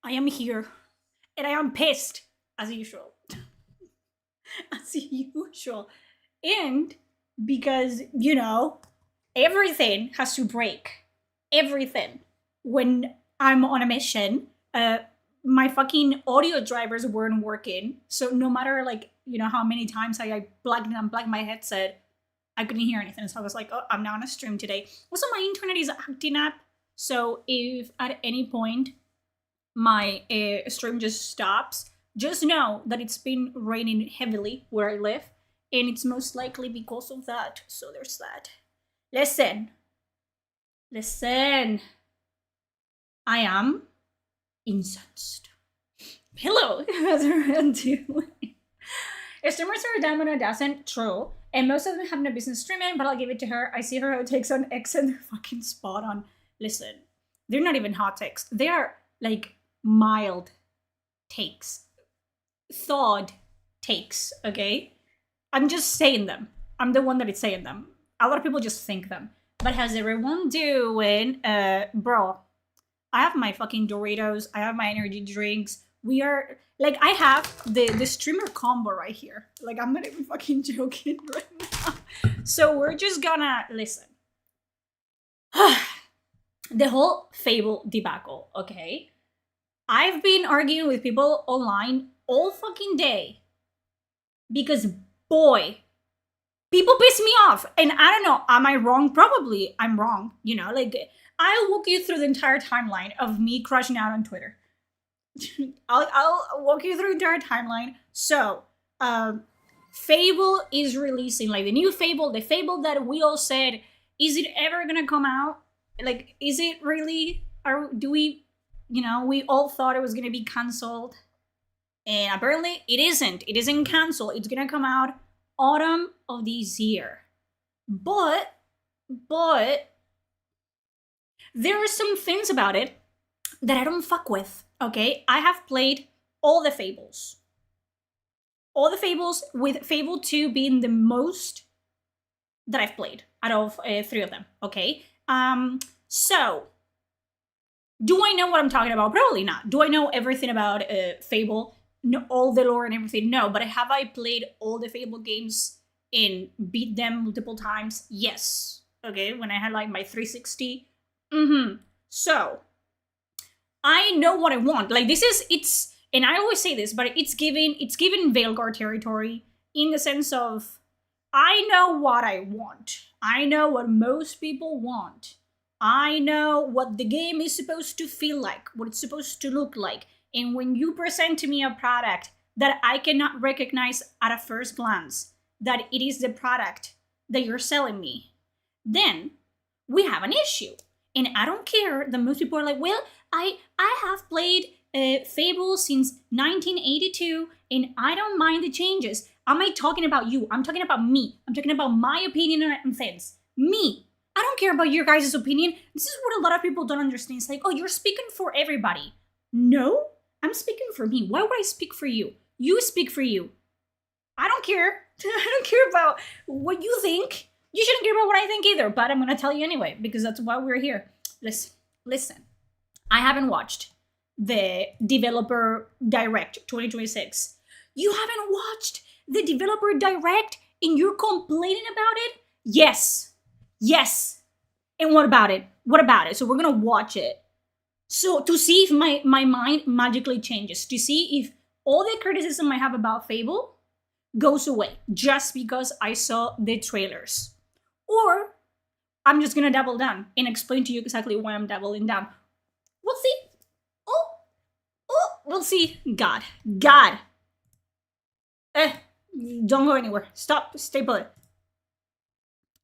I am here, and I am pissed as usual. As usual. And because, everything has to break. Everything. When I'm on a mission, my fucking audio drivers weren't working. So no matter how many times I plugged and unplugged my headset, I couldn't hear anything. So I was like, oh, I'm not on a stream today. Also, my internet is acting up. So if at any point my stream just stops, just know that it's been raining heavily where I live, and it's most likely because of that. So there's that. Listen. I am incensed. Hello, how's everyone doing? Streamers are dumb and it doesn't. True. And most of them have no business streaming, but I'll give it to her. I see her hot takes on X and they're fucking spot on. Listen, they're not even hot takes. They are mild takes. Thawed takes, okay? I'm just saying them. I'm the one that is saying them. A lot of people just think them. But how's everyone doing? Bro, I have my fucking Doritos. I have my energy drinks. We are, I have the streamer combo right here. I'm not even fucking joking right now. So we're just gonna, listen. The whole Fable debacle, okay? I've been arguing with people online all fucking day. Because, boy, people piss me off. And I don't know, am I wrong? Probably I'm wrong. I'll walk you through the entire timeline of me crashing out on Twitter. I'll walk you through the entire timeline. So, Fable is releasing, the new Fable, the Fable that we all said, is it ever gonna come out? Is it really? Or do we, we all thought it was gonna be cancelled. And apparently it isn't. It isn't cancelled. It's gonna come out autumn of this year. But there are some things about it that I don't fuck with, okay? I have played all the Fables. All the Fables, with Fable 2 being the most that I've played out of 3 of them, okay? So, do I know what I'm talking about? Probably not. Do I know everything about Fable? No, all the lore and everything? No, but have I played all the Fable games and beat them multiple times? Yes. Okay, when I had my 360. So, I know what I want. And I always say this, but it's given Veilguard territory in the sense of, I know what I want. I know what most people want. I know what the game is supposed to feel like, what it's supposed to look like. And when you present to me a product that I cannot recognize at a first glance that it is the product that you're selling me, then we have an issue. And I don't care that most people are like, well, I have played Fable since 1982 and I don't mind the changes. Am I talking about you? I'm talking about me. I'm talking about my opinion on things. Me. I don't care about your guys' opinion. This is what a lot of people don't understand. It's oh, you're speaking for everybody. No, I'm speaking for me. Why would I speak for you? You speak for you. I don't care. I don't care about what you think. You shouldn't care about what I think either, but I'm going to tell you anyway, because that's why we're here. Listen. I haven't watched the Developer Direct 2026. You haven't watched the Developer Direct and you're complaining about it? Yes. And what about it? So we're going to watch it. So to see if my mind magically changes, to see if all the criticism I have about Fable goes away just because I saw the trailers. Or I'm just gonna double down and explain to you exactly why I'm doubling down. We'll see. We'll see. God. Don't go anywhere. Stop. Stay put.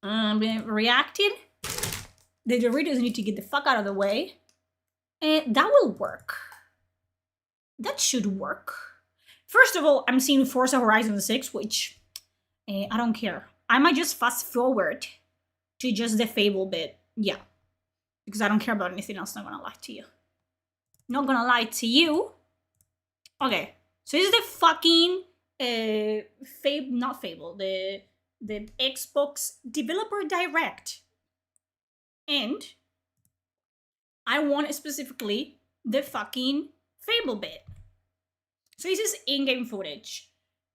Reacting. The Doritos need to get the fuck out of the way. And that will work. That should work. First of all, I'm seeing Forza Horizon 6, which I don't care. I might just fast forward to just the Fable bit. Yeah. Because I don't care about anything else, not gonna lie to you. Okay. So this is the fucking not Fable, the Xbox Developer Direct. And I want specifically the fucking Fable bit. So this is in-game footage.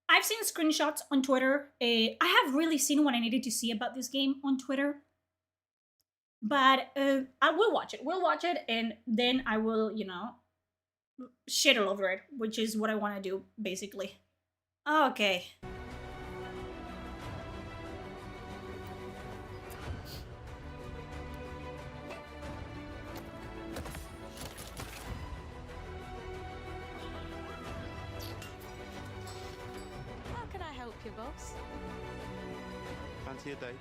I've seen screenshots on Twitter. I have really seen what I needed to see about this game on Twitter. But I will watch it. We'll watch it, and then I will, you know, shit all over it, which is what I want to do, basically. Okay. How can I help you, boss? Fancy a date?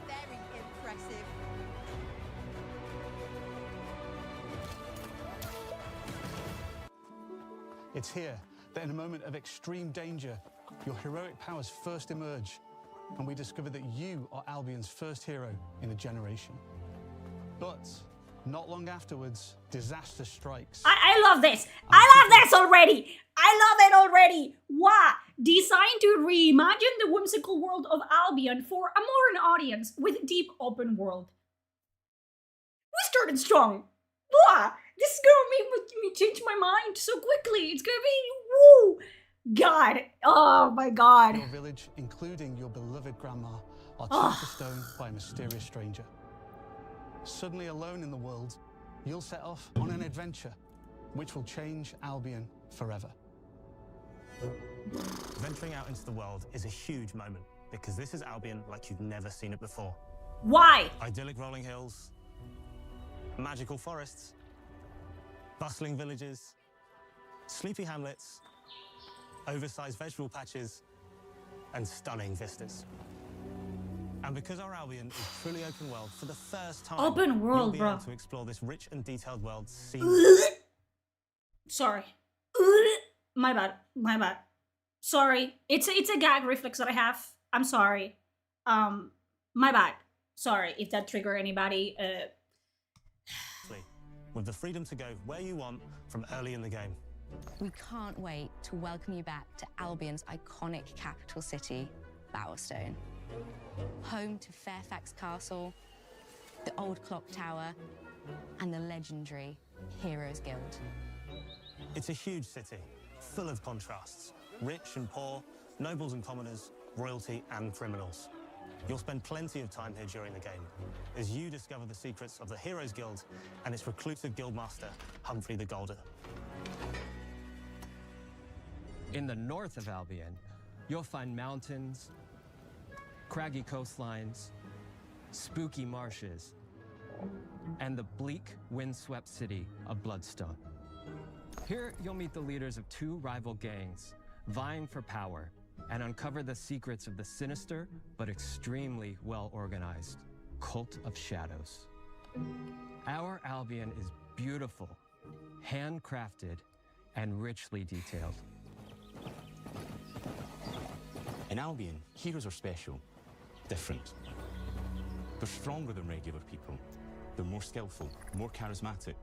Very impressive. It's here that in a moment of extreme danger, your heroic powers first emerge, and we discover that you are Albion's first hero in a generation. But not long afterwards, disaster strikes. I love this. I love this already. I love it already. Why? Designed to reimagine the whimsical world of Albion for a modern audience with deep open world. We started strong. Why? This is gonna make me change my mind so quickly. It's gonna be woo. God. Oh my God. Your village, including your beloved grandma, are turned to stone by a mysterious stranger. Suddenly alone in the world, you'll set off on an adventure which will change Albion forever. Venturing out into the world is a huge moment because this is Albion like you've never seen it before. Why? Idyllic rolling hills, magical forests, bustling villages, sleepy hamlets, oversized vegetable patches, and stunning vistas. And because our Albion is truly open world, for the first time, Open world, you'll be bro. able to explore this rich and detailed world Sorry. My bad. My bad. Sorry. It's a gag reflex that I have. I'm sorry. My bad. Sorry if that triggered anybody. with the freedom to go where you want from early in the game. We can't wait to welcome you back to Albion's iconic capital city, Bowerstone. Home to Fairfax Castle, the Old Clock Tower, and the legendary Heroes Guild. It's a huge city, full of contrasts. Rich and poor, nobles and commoners, royalty and criminals. You'll spend plenty of time here during the game as you discover the secrets of the Heroes Guild and its reclusive guildmaster, Humphrey the Golden. In the north of Albion, you'll find mountains, craggy coastlines, spooky marshes, and the bleak, windswept city of Bloodstone. Here, you'll meet the leaders of two rival gangs, vying for power, and uncover the secrets of the sinister but extremely well-organized Cult of Shadows. Our Albion is beautiful, handcrafted, and richly detailed. In Albion, heroes are special, different. They're stronger than regular people. They're more skillful, more charismatic.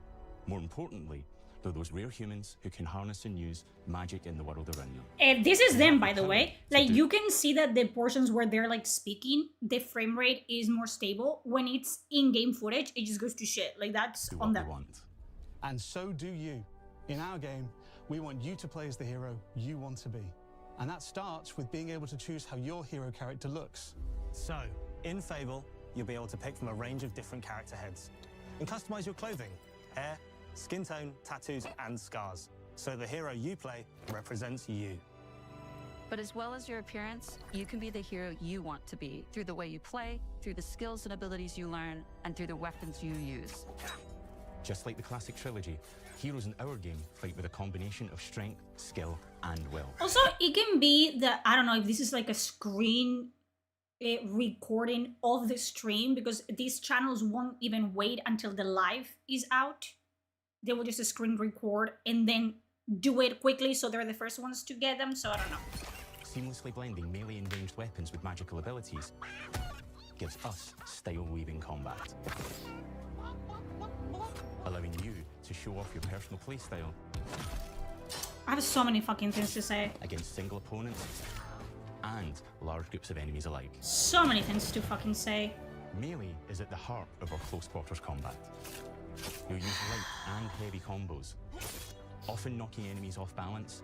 More importantly, they're those rare humans who can harness and use magic in the world around them. And this is them, by the way. Like, you can see that the portions where they're, like, speaking, the frame rate is more stable. When it's in-game footage, it just goes to shit. Like, that's Do on what them. they want. And so do you. In our game, we want you to play as the hero you want to be. And that starts with being able to choose how your hero character looks. So, in Fable, you'll be able to pick from a range of different character heads and customize your clothing, hair, skin tone, tattoos, and scars, so the hero you play represents you. But as well as your appearance, you can be the hero you want to be through the way you play, through the skills and abilities you learn, and through the weapons you use. Just like the classic trilogy, heroes in our game fight with a combination of strength, skill, and will. Also, it can be that, I don't know if this is like a screen recording of the stream, because these channels won't even wait until the live is out. They will just screen record and then do it quickly, so they're the first ones to get them, so I don't know. Seamlessly blending melee and ranged weapons with magical abilities gives us style-weaving combat, allowing you to show off your personal playstyle I have so many fucking things to say. against single opponents and large groups of enemies alike. So many things to fucking say. Melee is at the heart of our close quarters combat. You'll use light and heavy combos, often knocking enemies off balance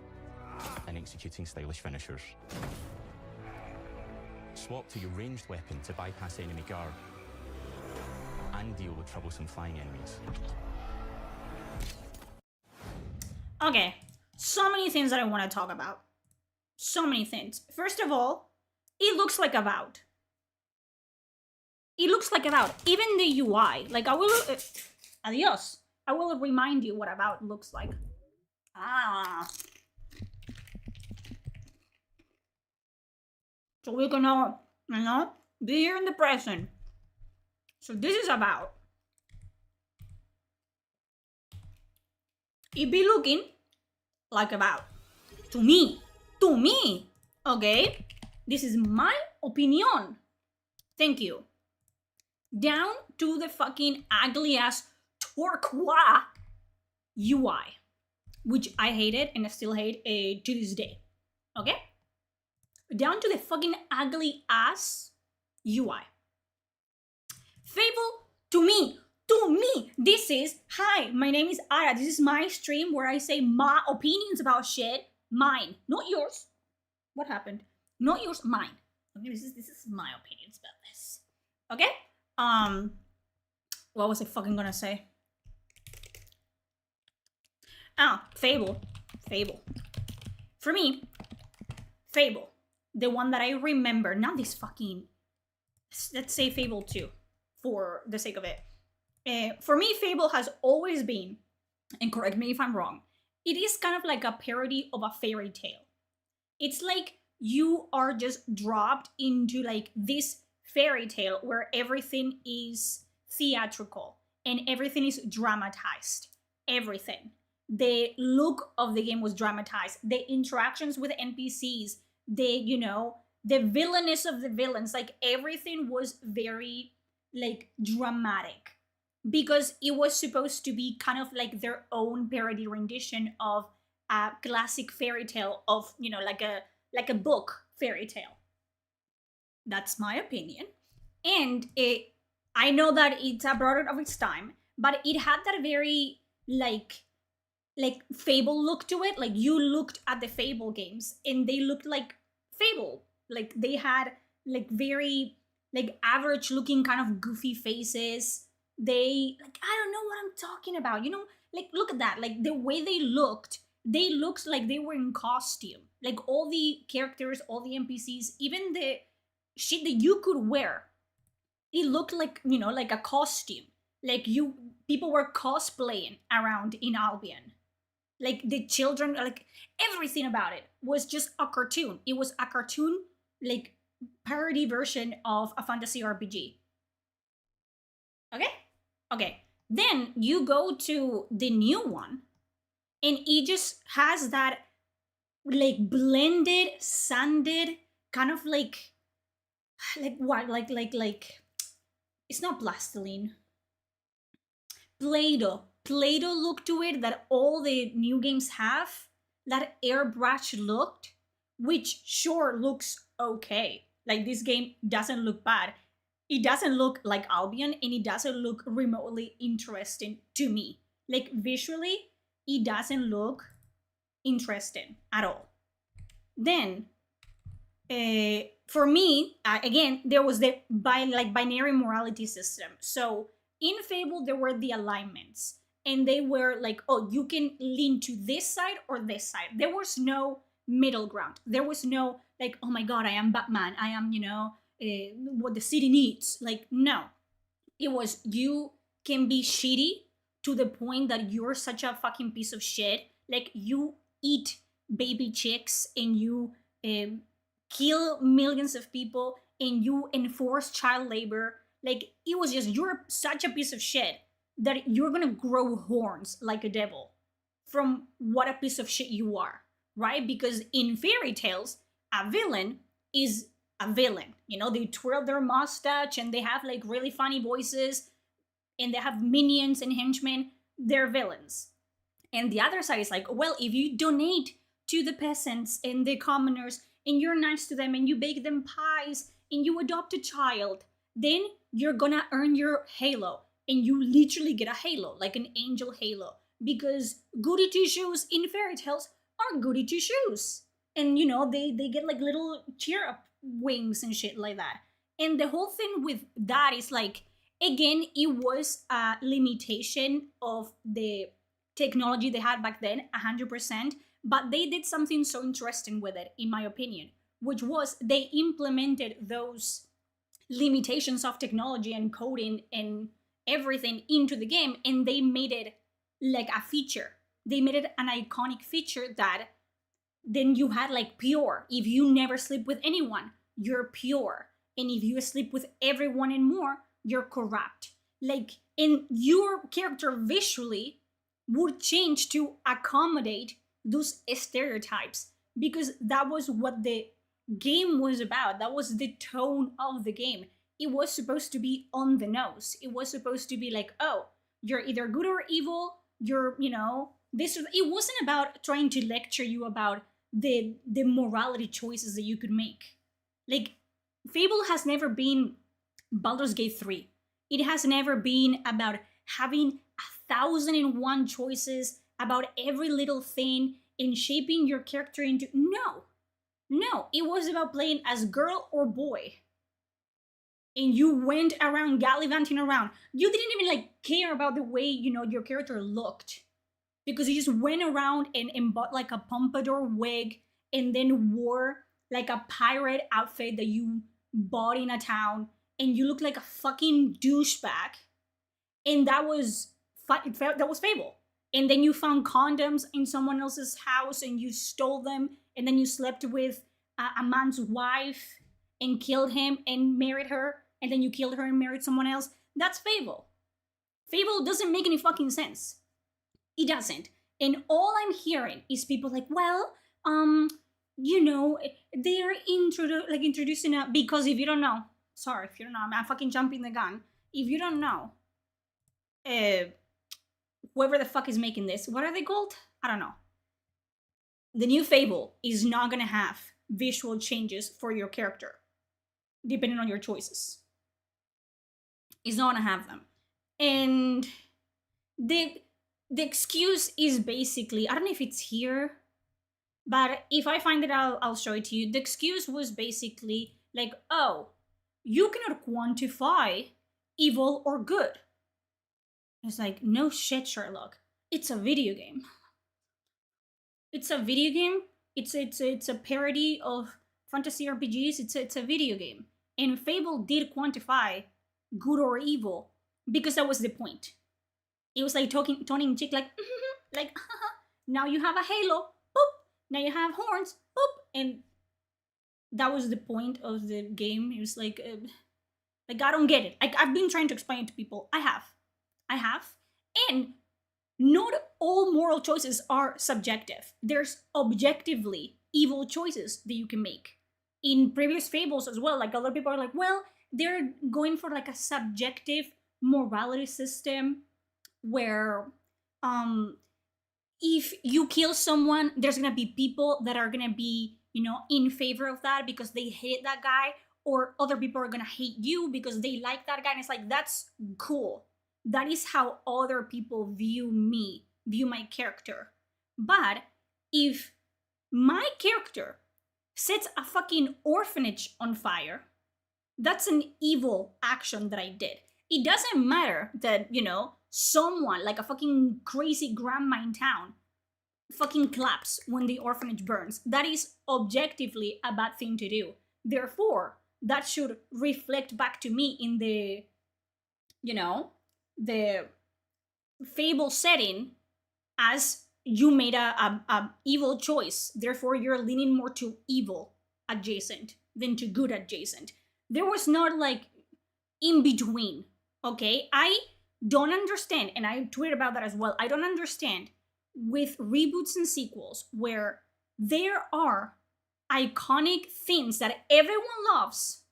and executing stylish finishers. Swap to your ranged weapon to bypass enemy guard and deal with troublesome flying enemies. Okay, so many things that I want to talk about. So many things. First of all, it looks like Avowed. It looks like Avowed. Even the UI. Like, I will... adios. I will remind you what Avowed looks like. Ah. So we can all, be here in the present. So this is Avowed. It be looking like Avowed. To me. To me. Okay? This is my opinion. Thank you. Down to the fucking ugly ass turquoise UI, which I hated and I still hate to this day. Okay? Down to the fucking ugly ass UI. Fable, to me, this is, hi, my name is Ara. This is my stream where I say my opinions about shit. Mine, not yours. What happened? Not yours, mine. Okay, this is my opinions about this. Okay? What was I fucking gonna say? Fable. For me, Fable. The one that I remember, not this fucking... Let's say Fable 2, for the sake of it. For me, Fable has always been, and correct me if I'm wrong, it is kind of like a parody of a fairy tale. It's like you are just dropped into like this fairy tale where everything is theatrical and everything is dramatized. Everything. The look of the game was dramatized. The interactions with NPCs, the villainous of the villains, like everything was very like dramatic because it was supposed to be kind of like their own parody rendition of a classic fairy tale of, like a book fairy tale. That's my opinion. And I know that it's a product of its time, but it had that very like Fable look to it. Like you looked at the Fable games and they looked like Fable. Like they had like very like average looking kind of goofy faces. They like, I don't know what I'm talking about. Like look at that. Like the way they looked like they were in costume. Like all the characters, all the NPCs, even the shit that you could wear, it looked like, like a costume. Like people were cosplaying around in Albion. Like the children, like everything about it was just a cartoon. It was a cartoon, like parody version of a fantasy RPG. Okay. Then you go to the new one and it just has that like blended, sanded, kind of like what? Like it's not plastiline. Play-Doh look to it that all the new games have. That airbrush looked, which sure looks okay. Like this game doesn't look bad. It doesn't look like Albion and it doesn't look remotely interesting to me. Like visually, it doesn't look interesting at all. Then, for me, again, there was the binary morality system. So in Fable, there were the alignments. And they were like, oh, you can lean to this side or this side. There was no middle ground. There was no, like, oh my god, I am Batman. I am, what the city needs. Like, no. It was, you can be shitty to the point that you're such a fucking piece of shit. Like, you eat baby chicks and you kill millions of people and you enforce child labor. Like, it was just, you're such a piece of shit that you're gonna grow horns like a devil from what a piece of shit you are, right? Because in fairy tales, a villain is a villain. They twirl their mustache and they have like really funny voices and they have minions and henchmen. They're villains. And the other side is like, well, if you donate to the peasants and the commoners and you're nice to them and you bake them pies and you adopt a child, then you're gonna earn your halo, and you literally get a halo, like an angel halo, because goody two shoes in fairy tales are goody two shoes, and you know they get like little cheer up wings and shit like that. And the whole thing with that is like, again, it was a limitation of the technology they had back then, 100%, but they did something so interesting with it, in my opinion, which was they implemented those limitations of technology and coding and everything into the game, and they made it like a feature. They made it an iconic feature that then you had like pure. If you never sleep with anyone, you're pure. And if you sleep with everyone and more, you're corrupt. Like, and your character visually would change to accommodate those stereotypes, because that was what the game was about. That was the tone of the game. It was supposed to be on the nose. It was supposed to be like, oh, you're either good or evil. You're, you know, this. It wasn't about trying to lecture you about the morality choices that you could make. Like, Fable has never been Baldur's Gate 3. It has never been about having 1,001 choices about every little thing and shaping your character into. No, it was about playing as girl or boy. And you went around gallivanting around. You didn't even like care about the way, you know, your character looked, because you just went around and bought like a pompadour wig and then wore like a pirate outfit that you bought in a town, and you looked like a fucking douchebag. And that was that was Fable. And then you found condoms in someone else's house and you stole them, and then you slept with a man's wife and killed him and married her, and then you killed her and married someone else. That's Fable. Fable doesn't make any fucking sense. It doesn't. And all I'm hearing is people like, well, you know, they're introducing a, because if you don't know, sorry, if you don't know, I'm fucking jumping the gun. If you don't know, whoever the fuck is making this, what are they called? I don't know. The new Fable is not gonna have visual changes for your character, depending on your choices. It's not gonna have them. And the excuse is basically, I don't know if it's here, but if I find it, I'll show it to you. The excuse was basically like, oh, you cannot quantify evil or good. It's like, no shit, Sherlock. It's a video game. It's a video game. It's a parody of fantasy RPGs. It's a video game. And Fable did quantify good or evil because that was the point. It was like tongue in cheek, like, like, now you have a halo, boop. Now you have horns, boop. And that was the point of the game. It was like I don't get it. I've been trying to explain it to people. I have. And not all moral choices are subjective. There's objectively evil choices that you can make. In previous Fables as well, like a lot of people are like, well, they're going for like a subjective morality system where if you kill someone, there's gonna be people that are gonna be, you know, in favor of that because they hate that guy, or other people are gonna hate you because they like that guy. And it's like, that's cool. That is how other people view me, view my character. But if my character sets a fucking orphanage on fire, that's an evil action that I did. It doesn't matter that, you know, someone like a fucking crazy grandma in town fucking claps when the orphanage burns. That is objectively a bad thing to do. Therefore, that should reflect back to me in the, you know, the Fable setting as you made a evil choice. Therefore, you're leaning more to evil adjacent than to good adjacent. There was not like in between, okay? I don't understand, and I tweeted about that as well. I don't understand with reboots and sequels where there are iconic things that everyone loves,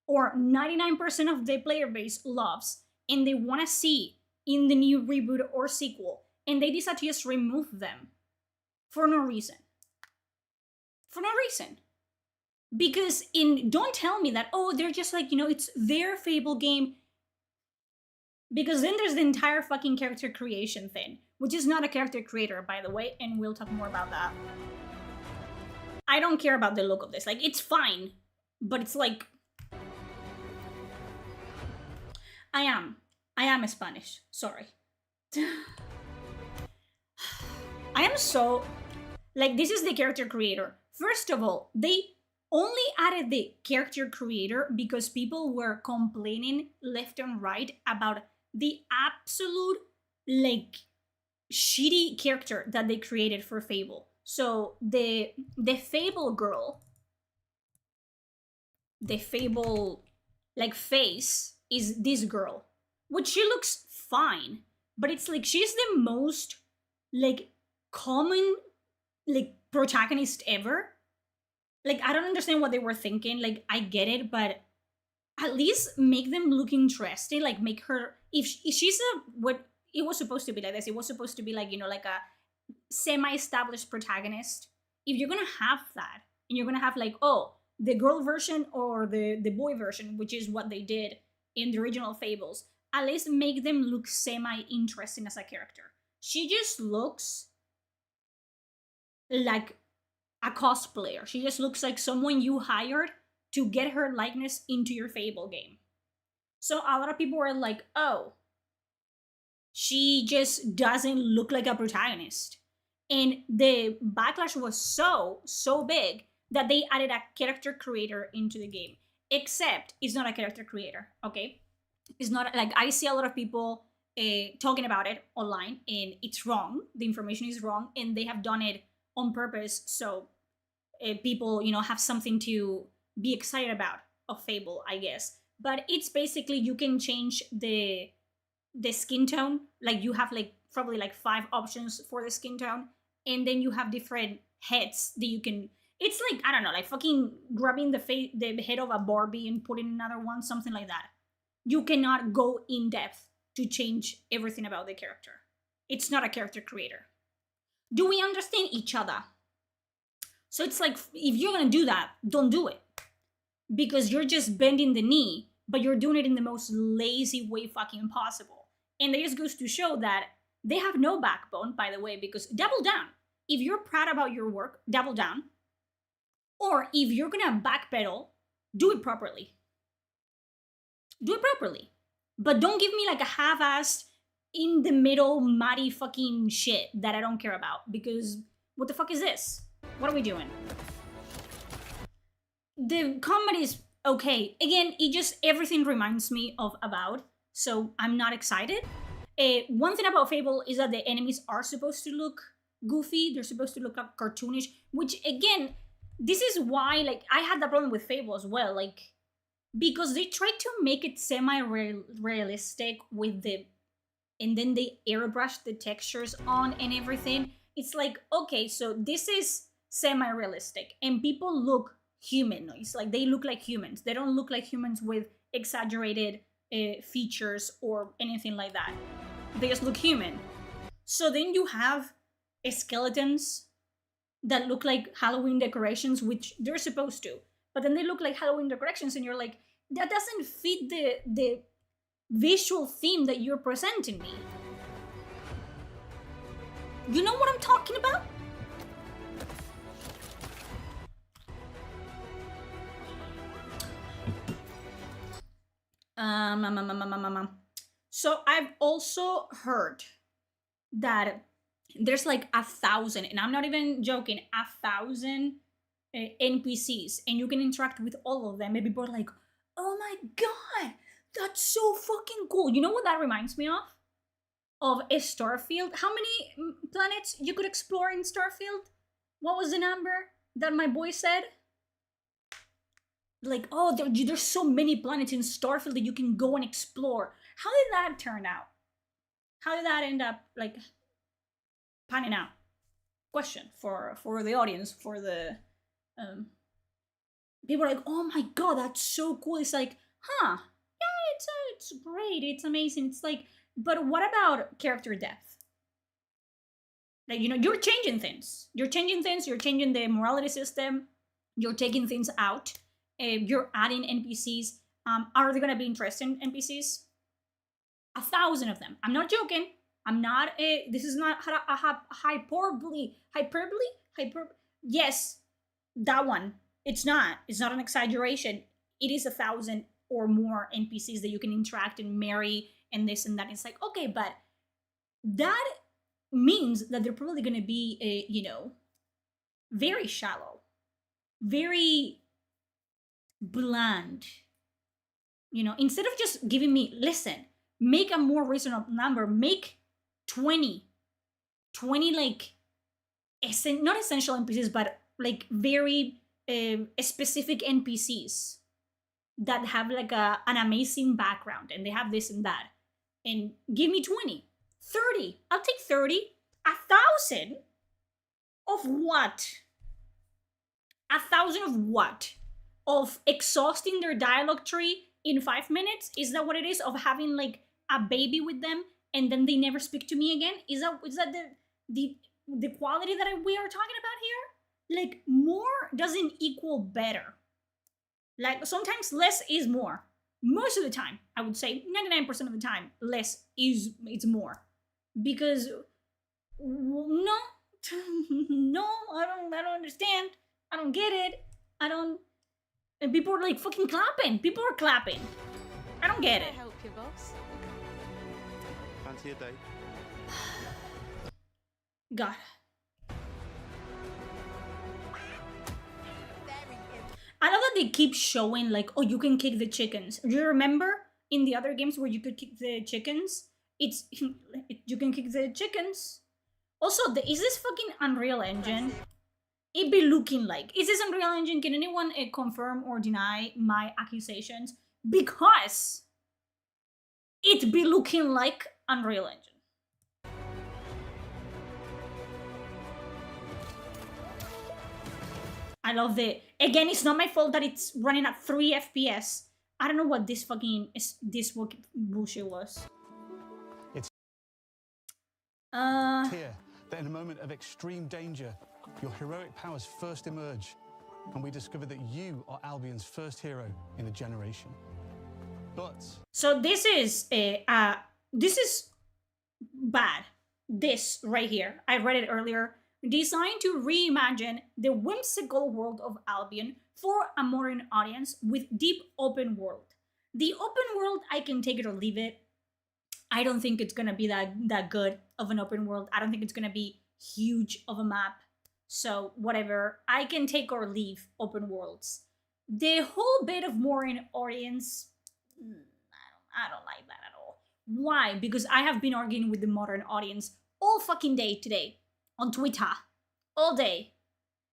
or 99% of the player base loves, and they want to see in the new reboot or sequel, and they decide to just remove them for no reason. For no reason. Because don't tell me that, oh, they're just like, it's their Fable game. Because then there's the entire fucking character creation thing, which is not a character creator, by the way, and we'll talk more about that. I don't care about the look of this. Like, it's fine, but it's like... I am Spanish. Sorry. I am so... Like, this is the character creator. First of all, they only added the character creator because people were complaining left and right about the absolute, like, shitty character that they created for Fable. So the Fable girl, the Fable, like, face is this girl, which she looks fine, but it's like she's the most, like, common, like, protagonist ever. Like, I don't understand what they were thinking. Like, I get it, but at least make them look interesting. Like, make her, if she's what it was supposed to be like this, it was supposed to be like, like a semi-established protagonist. If you're gonna have that, and you're gonna have like, oh, the girl version or the boy version, which is what they did in the original Fables, at least make them look semi-interesting as a character. She just looks like a cosplayer. She just looks like someone you hired to get her likeness into your Fable game. So a lot of people were like, oh, she just doesn't look like a protagonist. And the backlash was so big that they added a character creator into the game. Except it's not a character creator, okay? It's not, like, I see a lot of people talking about it online, and it's wrong. The information is wrong, and they have done it on purpose so people, have something to be excited about of Fable, I guess. But it's basically, you can change the skin tone. Like, you have like probably like 5 options for the skin tone, and then you have different heads that you can. It's like, I don't know, like fucking grabbing the head of a Barbie and putting another one, something like that. You cannot go in depth to change everything about the character. It's not a character creator. Do we understand each other? So it's like, if you're gonna do that, don't do it. Because you're just bending the knee, but you're doing it in the most lazy way fucking possible. And it just goes to show that they have no backbone, by the way, because double down. If you're proud about your work, double down. Or if you're gonna backpedal, do it properly. Do it properly. But don't give me like a half-assed, in the middle, muddy fucking shit that I don't care about. Because what the fuck is this? What are we doing? The combat is okay. Again, everything reminds me of Avowed, so I'm not excited. One thing about Fable is that the enemies are supposed to look goofy. They're supposed to look cartoonish, which, again, this is why, like, I had that problem with Fable as well, like, because they tried to make it semi-realistic with and then they airbrushed the textures on and everything. It's like, okay, so this is semi-realistic, and people look human. It's like they look like humans. They don't look like humans with exaggerated features or anything like that. They just look human. So then you have skeletons that look like Halloween decorations, which they're supposed to, but then they look like Halloween decorations, and you're like, that doesn't fit the visual theme that you're presenting me. You know what I'm talking about? So I've also heard that there's like 1,000, and I'm not even joking, 1,000 NPCs, and you can interact with all of them. And people are like, oh my god, that's so fucking cool. You know what that reminds me of? Of a Starfield. How many planets you could explore in Starfield? What was the number that my boy said? Like, oh, there's so many planets in Starfield that you can go and explore. How did that turn out? How did that end up, like, panning out? Question for the audience, for the people are like, oh my god, that's so cool. It's like, yeah, it's great, it's amazing. It's like, but what about character depth? Like, you're changing things. You're changing the morality system. You're taking things out. You're adding NPCs. Are there gonna be interesting NPCs? 1,000 of them. I'm not joking. I'm not. This is not a hyperbole. Yes, that one. It's not. It's not an exaggeration. It is 1,000 or more NPCs that you can interact and marry and this and that. It's like, okay, but that means that they're probably going to be, very shallow, very bland. Instead of just giving me, listen, make a more reasonable number, make 20 like, not essential NPCs, but like very specific NPCs that have like an amazing background and they have this and that. And give me 20, 30. I'll take 30. 1,000 of what? 1,000 of what? Of exhausting their dialogue tree in 5 minutes? Is that what it is? Of having like a baby with them and then they never speak to me again? Is that the quality that we are talking about here? Like, more doesn't equal better. Like, sometimes less is more. Most of the time, I would say 99% of the time, less is more. Because no, I don't understand. I don't get it. And people are like fucking clapping. People are clapping. I don't get it. Can I help you, boss? Fancy a date? God. I love that they keep showing like, oh, you can kick the chickens. Do you remember in the other games where you could kick the chickens? You can kick the chickens. Also, is this fucking Unreal Engine? It be looking like. Is this Unreal Engine? Can anyone confirm or deny my accusations? Because it be looking like Unreal Engine. I love it. Again, it's not my fault that it's running at 3 FPS. I don't know what this bullshit was. It's here that in a moment of extreme danger, your heroic powers first emerge, and we discover that you are Albion's first hero in a generation. But so this is bad. This right here, I read it earlier. Designed to reimagine the whimsical world of Albion for a modern audience with deep open world. The open world, I can take it or leave it. I don't think it's gonna be that good of an open world. I don't think it's gonna be huge of a map. So whatever, I can take or leave open worlds. The whole bit of modern audience, I don't like that at all. Why? Because I have been arguing with the modern audience all fucking day today. On Twitter, all day.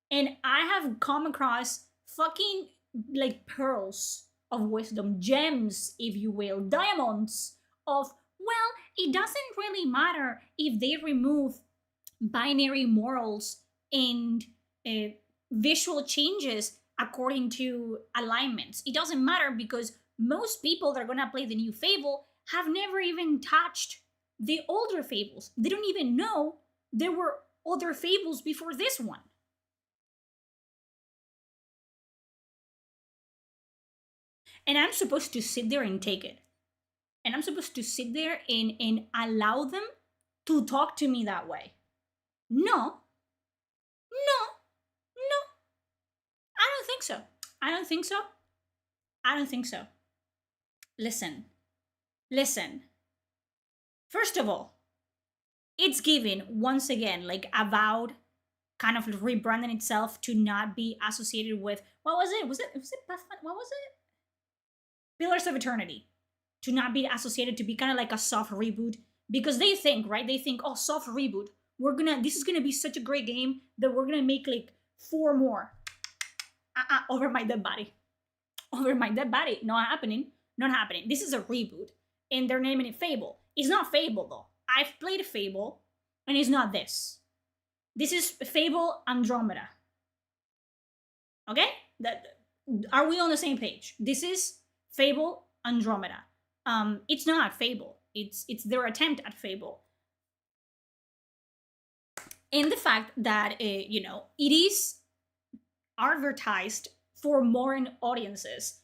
And I have come across fucking like pearls of wisdom, gems, if you will, diamonds of, well, it doesn't really matter if they remove binary morals and visual changes according to alignments. It doesn't matter because most people that are gonna play the new Fable have never even touched the older Fables. They don't even know there were other Fables before this one. And I'm supposed to sit there and take it. And I'm supposed to sit there and allow them to talk to me that way. No. I don't think so. I don't think so. Listen. First of all, it's given, once again, like Avowed kind of rebranding itself to not be associated with, what was it? Was it Pathfinder? What was it? Pillars of Eternity. To not be associated, to be kind of like a soft reboot. Because they think, right? They think, oh, soft reboot. This is gonna be such a great game that we're gonna make like 4 more. Over my dead body. Not happening. This is a reboot. And they're naming it Fable. It's not Fable though. I've played Fable, and it's not this. This is Fable Andromeda. Okay? Are we on the same page? This is Fable Andromeda. It's not Fable. It's their attempt at Fable. And the fact that, it is advertised for modern audiences.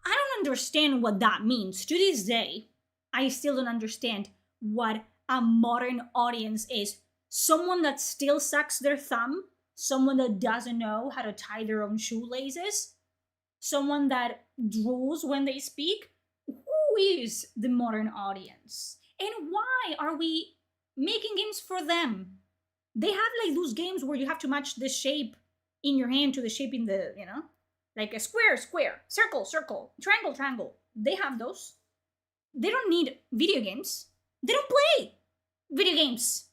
I don't understand what that means. To this day, I still don't understand what a modern audience is. Someone that still sucks their thumb, someone that doesn't know how to tie their own shoelaces, someone that drools when they speak. Who is the modern audience? And why are we making games for them? They have like those games where you have to match the shape in your hand to the shape in the, like a square, square, circle, circle, triangle, triangle. They have those. They don't need video games. They don't play video games.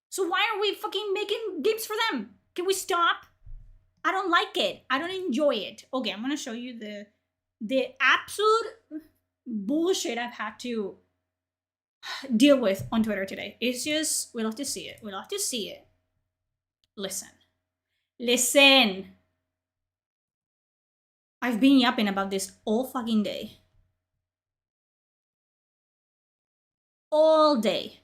So why are we fucking making games for them? Can we stop? I don't like it. I don't enjoy it. Okay, I'm gonna show you the absolute bullshit I've had to deal with on Twitter today. It's just, we love to see it. We love to see it. Listen. I've been yapping about this all fucking day. All day.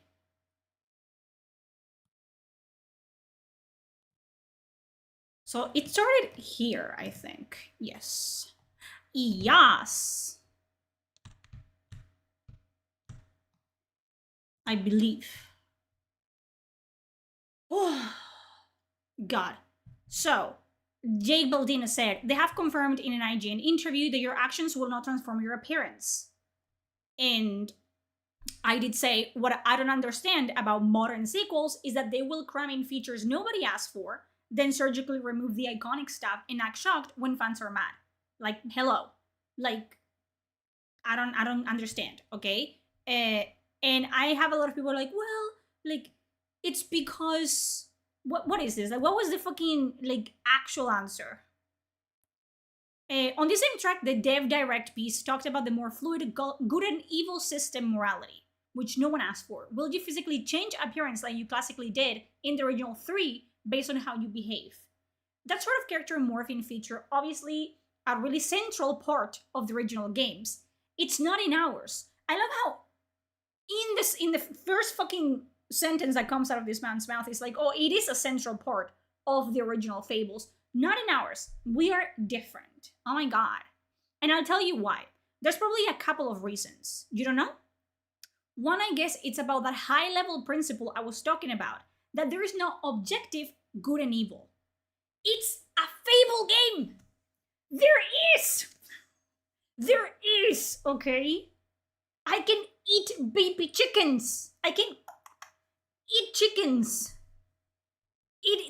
So it started here, I think. Yes. Yes. I believe. Oh, God. So, Jake Baldina said, they have confirmed in an IGN interview that your actions will not transform your appearance. And I did say, what I don't understand about modern sequels is that they will cram in features nobody asked for, then surgically remove the iconic stuff and act shocked when fans are mad. Like, hello. Like, I don't understand, okay? And I have a lot of people like, well, like, it's because what is this? Like, what was the fucking like actual answer? On the same track, the Dev Direct piece talked about the more fluid good and evil system morality, which no one asked for. Will you physically change appearance like you classically did in the original 3 based on how you behave? That sort of character morphing feature, obviously a really central part of the original games. It's not in ours. I love how in the first fucking sentence that comes out of this man's mouth is like, oh, it is a central part of the original Fables. Not in ours. We are different. Oh my God. And I'll tell you why. There's probably a couple of reasons. You don't know? One, I guess it's about that high level principle I was talking about, that there is no objective good and evil. It's a Fable game. There is, okay? I can eat baby chickens. I can eat chickens.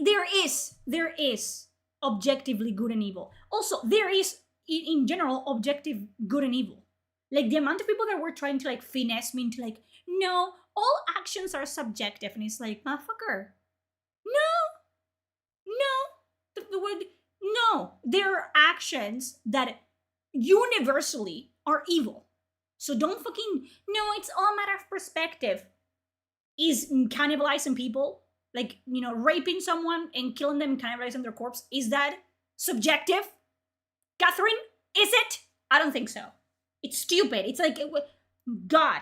There is objectively good and evil. Also, there is, in general, objective good and evil. Like, the amount of people that were trying to, like, finesse me into, like, no, all actions are subjective. And it's like, motherfucker. No. There are actions that universally are evil. So don't fucking, no, it's all a matter of perspective. Is cannibalizing people, like, raping someone and killing them and cannibalizing their corpse, is that subjective? Catherine, is it? I don't think so. It's stupid. It's like, God.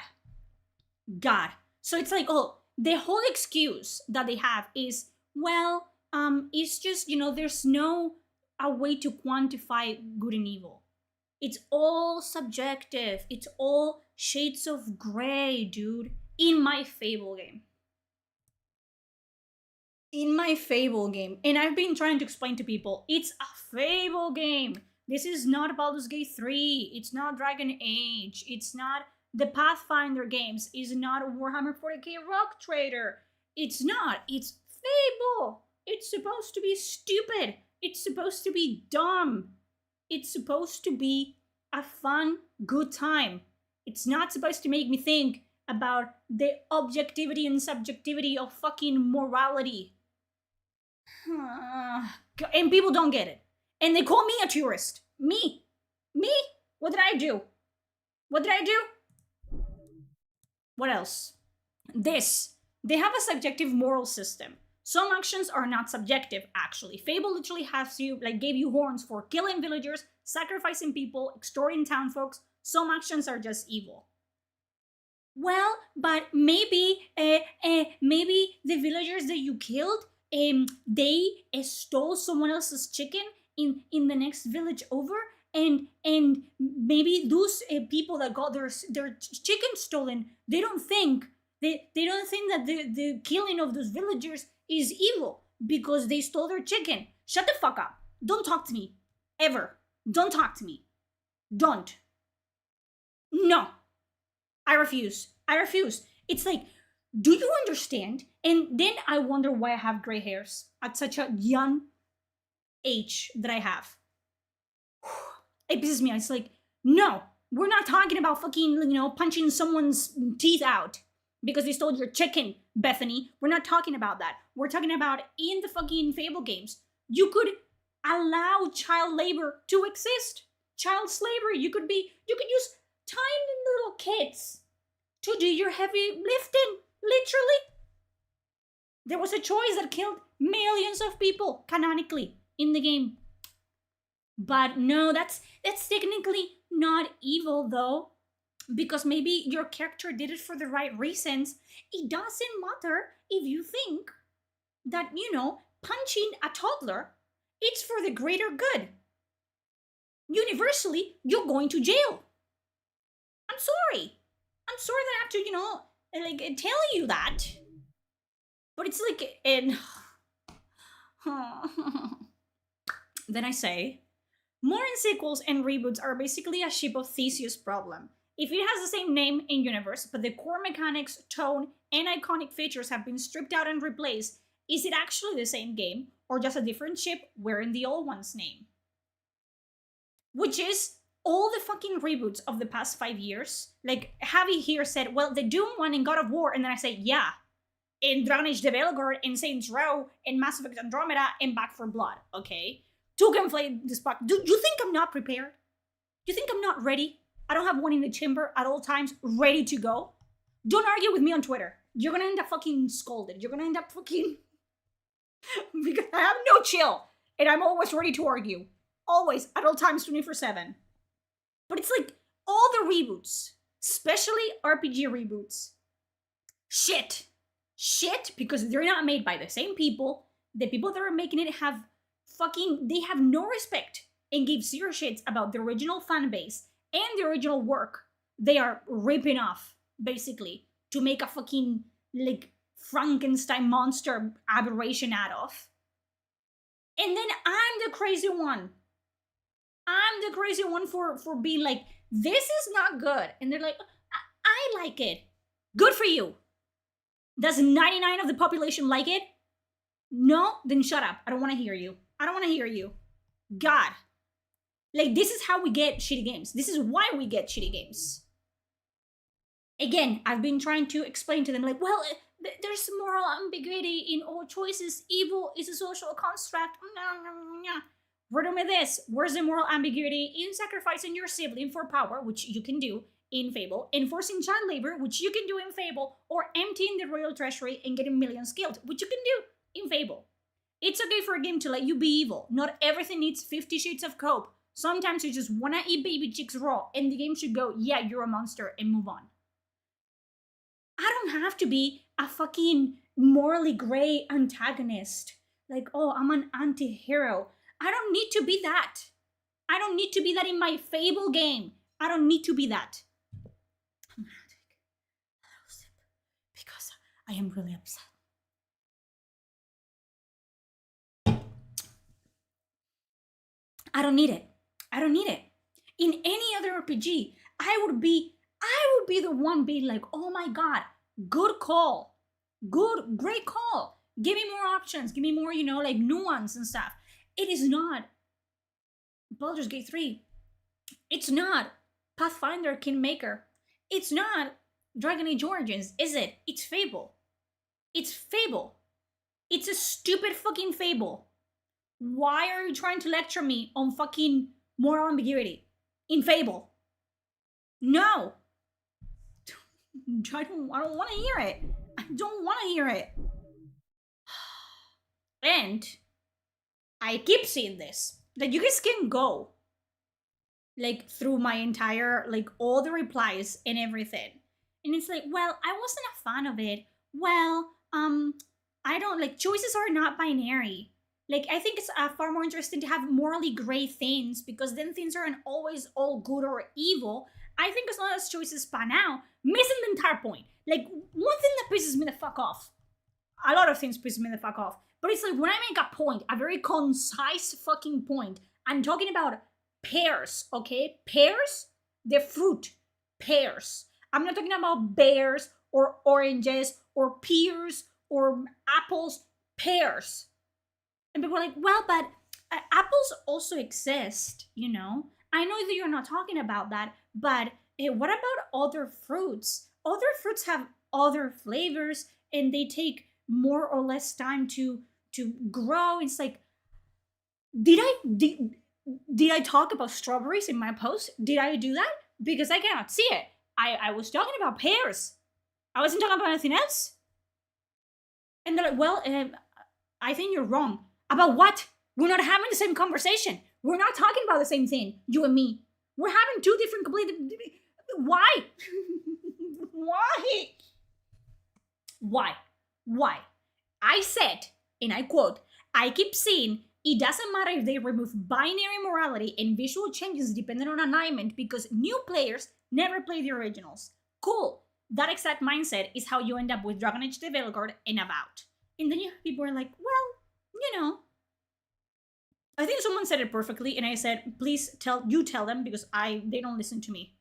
So it's like, oh, the whole excuse that they have is, well, it's just, there's no a way to quantify good and evil. It's all subjective. It's all shades of gray, dude. In my Fable game. And I've been trying to explain to people, it's a Fable game. This is not Baldur's Gate 3. It's not Dragon Age. It's not the Pathfinder games. It's not Warhammer 40k Rock Trader. It's not. It's Fable. It's supposed to be stupid. It's supposed to be dumb. It's supposed to be a fun, good time. It's not supposed to make me think about the objectivity and subjectivity of fucking morality. And people don't get it. And they call me a tourist. Me? What did I do? What else? They have a subjective moral system. Some actions are not subjective, actually. Fable literally has you, gave you horns for killing villagers, sacrificing people, extorting townfolks. Some actions are just evil. Well, but maybe the villagers that you killed, they stole someone else's chicken in the next village over, and maybe those people that got their chicken stolen, they don't think that the killing of those villagers is evil because they stole their chicken. Shut the fuck up. Don't talk to me. Ever. Don't talk to me. Don't. No. I refuse. It's like, do you understand? And then I wonder why I have gray hairs at such a young age that I have. It pisses me off. It's like, no, we're not talking about fucking, punching someone's teeth out because they stole your chicken, Bethany. We're not talking about that. We're talking about in the fucking Fable games, you could allow child labor to exist. Child slavery. You could use tiny little kids to do your heavy lifting, literally. There was a choice that killed millions of people, canonically, in the game. But no, that's technically not evil, though, because maybe your character did it for the right reasons. It doesn't matter if you think that, punching a toddler, it's for the greater good. Universally, you're going to jail. I'm sorry that I have to, tell you that. But it's like, and then I say, more in sequels and reboots are basically a ship of Theseus problem. If it has the same name in universe, but the core mechanics, tone, and iconic features have been stripped out and replaced, is it actually the same game, or just a different ship wearing the old one's name? Which is all the fucking reboots of the past 5 years. Like, Javi here said, well, the Doom one in God of War, and then I say, yeah, in Dragon Age the Veilguard, in Saints Row, in Mass Effect Andromeda, and Back 4 Blood, okay? To conflate this fuck. Do you think I'm not prepared? Do you think I'm not ready? I don't have one in the chamber at all times, ready to go? Don't argue with me on Twitter. You're gonna end up fucking scolded. You're gonna end up fucking... because I have no chill, and I'm always ready to argue. Always, at all times, 24/7. But it's like, all the reboots, especially RPG reboots, shit, because they're not made by the same people. The people that are making it have they have no respect and give zero shits about the original fan base and the original work they are ripping off, basically, to make a fucking, Frankenstein monster aberration out of. And then I'm the crazy one. For being like, this is not good. And they're like, I like it. Good for you. Does 99% of the population like it? No? Then shut up. I don't want to hear you. God. This is how we get shitty games. This is why we get shitty games. Again, I've been trying to explain to them, well, there's moral ambiguity in all choices. Evil is a social construct. We're done with this. Where's the moral ambiguity in sacrificing your sibling for power, which you can do in Fable, enforcing child labor, which you can do in Fable, or emptying the royal treasury and getting millions killed, which you can do in Fable. It's okay for a game to let you be evil. Not everything needs 50 Shades of Cope. Sometimes you just wanna eat baby chicks raw, and the game should go, yeah, you're a monster, and move on. I don't have to be a fucking morally gray antagonist. Oh, I'm an anti-hero. I don't need to be that. I don't need to be that in my Fable game. I don't need to be that. I'm gonna take a little sip because I am really upset. I don't need it. In any other RPG, I would be the one being like, oh my god, good call. Great call. Give me more options. Give me more, nuance and stuff. It is not Baldur's Gate 3. It's not Pathfinder Kingmaker. It's not Dragon Age Origins, is it? It's Fable. It's a stupid fucking Fable. Why are you trying to lecture me on fucking moral ambiguity in Fable? No. I don't want to hear it. I don't want to hear it. And I keep seeing this. You guys can go through my entire, all the replies and everything. And it's well, I wasn't a fan of it. Well, I don't like choices are not binary. Like I think it's far more interesting to have morally gray things because then things aren't always all good or evil. I think as long as choices pan out, missing the entire point. Like one thing that pisses me the fuck off. A lot of things piss me the fuck off. But it's like when I make a point, a very concise fucking point, I'm talking about pears, okay? Pears, the fruit, pears. I'm not talking about bears or oranges or pears or apples, pears. And people are like, well, but apples also exist, you know? I know that you're not talking about that, but what about other fruits? Other fruits have other flavors and they take more or less time to grow. It's like, did I talk about strawberries in my post? Did I do that? Because I cannot see it. I was talking about pears. I wasn't talking about anything else. And they're like, well, I think you're wrong. About what? We're not having the same conversation. We're not talking about the same thing, you and me. We're having two different complete... Why? Why? Why? I said, and I quote, I keep saying it doesn't matter if they remove binary morality and visual changes depending on alignment because new players never play the originals. Cool. That exact mindset is how you end up with Dragon Age the Veilguard and About. And then people are like, well, you know. I think someone said it perfectly, and I said, please tell them because they don't listen to me.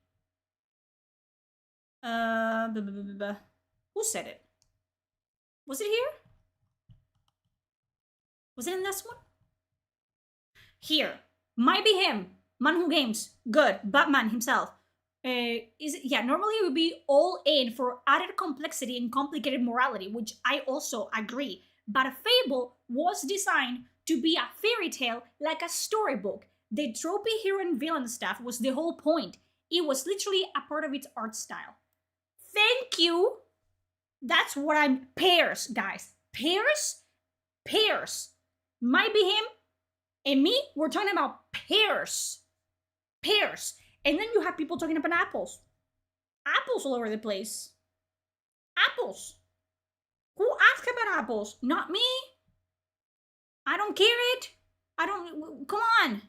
Who said it? Was it here? Was it in this one? Here. Might be him. Man Who Games. Good. Batman himself. Normally it would be all in for added complexity and complicated morality, which I also agree. But Fable was designed to be a fairy tale like a storybook. The tropey hero and villain stuff was the whole point. It was literally a part of its art style. Thank you. That's what I'm... Pears, guys. Pears? Pears. Might be him and me. We're talking about pears. Pears. And then you have people talking about apples. Apples all over the place. Apples. Who asked about apples? Not me. I don't care it. I don't... Come on.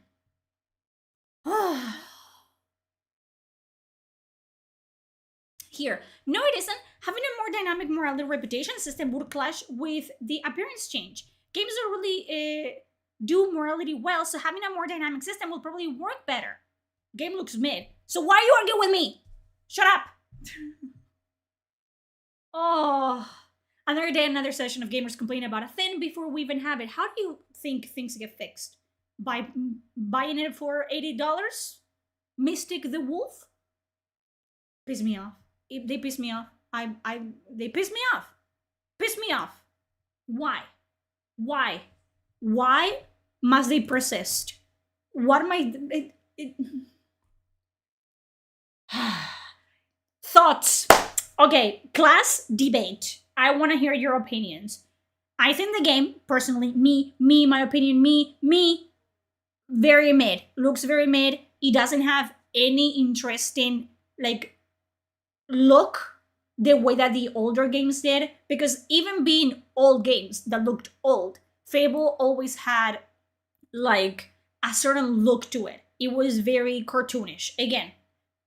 Here. No, it isn't. Having a more dynamic morality reputation system would clash with the appearance change. Games don't really do morality well, so having a more dynamic system will probably work better. Game looks mid. So why are you arguing with me? Shut up. Oh, another day, another session of gamers complaining about a thing before we even have it. How do you think things get fixed? By buying it for $80? Mystic the Wolf? Piss me off. They piss me off. They piss me off. Piss me off. Why? Why must they persist? What am I... Thoughts. Okay, class debate. I want to hear your opinions. I think the game, personally, my opinion, very mid. Looks very mid. It doesn't have any interesting, look the way that the older games did. Because even being old games that looked old, Fable always had, a certain look to it. It was very cartoonish. Again,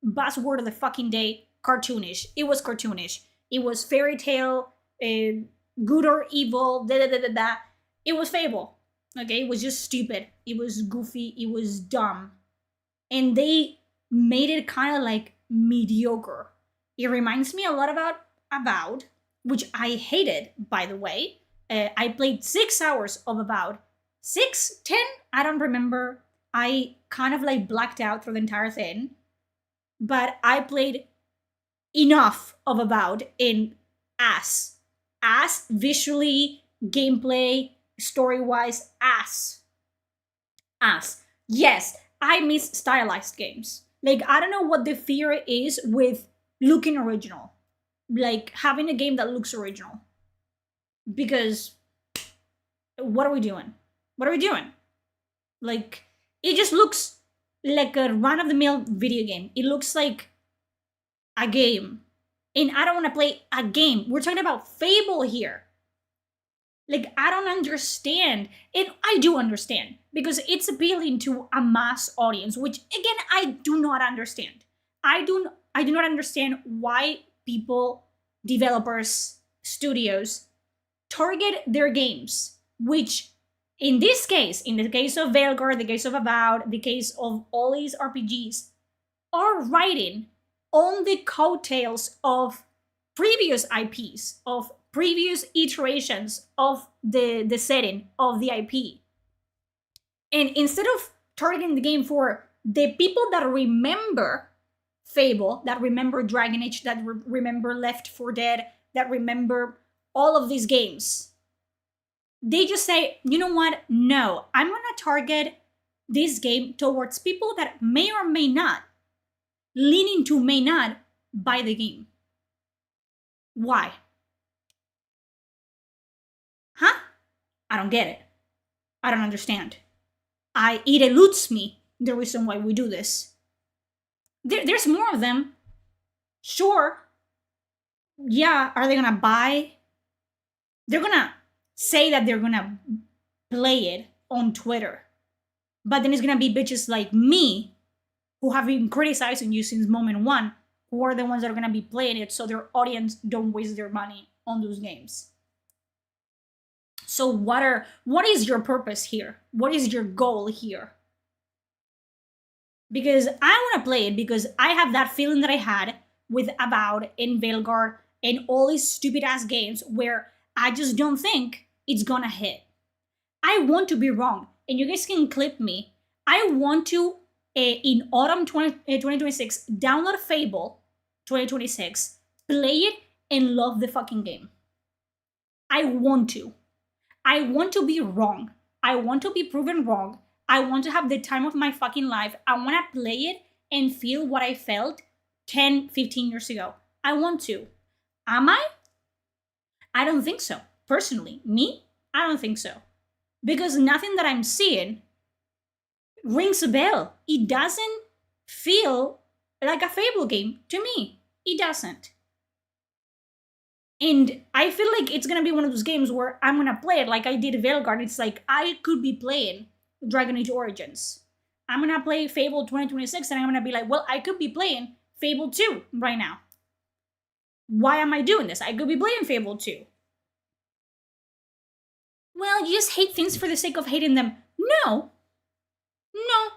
buzzword of the fucking day, cartoonish. It was cartoonish. It was fairy tale, good or evil, It was Fable. Okay, it was just stupid. It was goofy. It was dumb. And they made it kind of mediocre. It reminds me a lot about Avowed, which I hated, by the way. I played 6 hours of Avowed. 6? 10? I don't remember. I kind of blacked out through the entire thing. But I played enough of Avowed in ass. Ass, visually, gameplay, story-wise, ass. Ass. Yes, I miss stylized games. I don't know what the fear is with looking original. Having a game that looks original. Because, what are we doing? What are we doing? It just looks like a run-of-the-mill video game. It looks like a game. And I don't want to play a game. We're talking about Fable here. Like, I don't understand. And I do understand because it's appealing to a mass audience, which again I do not understand. I do not understand why people, developers, studios target their games, which in this case, in the case of Veilguard, the case of Avowed, the case of all these RPGs, are riding on the coattails of previous IPs, of previous iterations of the setting of the IP. And instead of targeting the game for the people that remember Fable, that remember Dragon Age, that remember Left 4 Dead, that remember all of these games, they just say, you know what? No, I'm gonna target this game towards people that may or may not, leaning to may not, buy the game. Why? Huh? I don't get it. I don't understand. It eludes me the reason why we do this. There's more of them. Sure. Yeah, are they gonna buy? They're gonna say that they're gonna play it on Twitter. But then it's gonna be bitches like me who have been criticizing you since moment one, who are the ones that are gonna be playing it so their audience don't waste their money on those games. So what is your purpose here? What is your goal here? Because I want to play it because I have that feeling that I had with Avowed and Veilguard and all these stupid ass games where I just don't think it's gonna hit. I want to be wrong, and you guys can clip me. I want to, in autumn 2026, download Fable 2026, play it, and love the fucking game. I want to. I want to be wrong. I want to be proven wrong. I want to have the time of my fucking life. I want to play it and feel what I felt 10, 15 years ago. I want to. Am I? I don't think so. Personally, me, I don't think so. Because nothing that I'm seeing rings a bell. It doesn't feel like a Fable game to me. It doesn't. And I feel like it's gonna be one of those games where I'm gonna play it like I did Veilguard. It's like I could be playing Dragon Age Origins. I'm gonna play Fable 2026 and I'm gonna be like, well, I could be playing Fable 2 right now. Why am I doing this? I could be playing Fable 2. Well, you just hate things for the sake of hating them. No. No.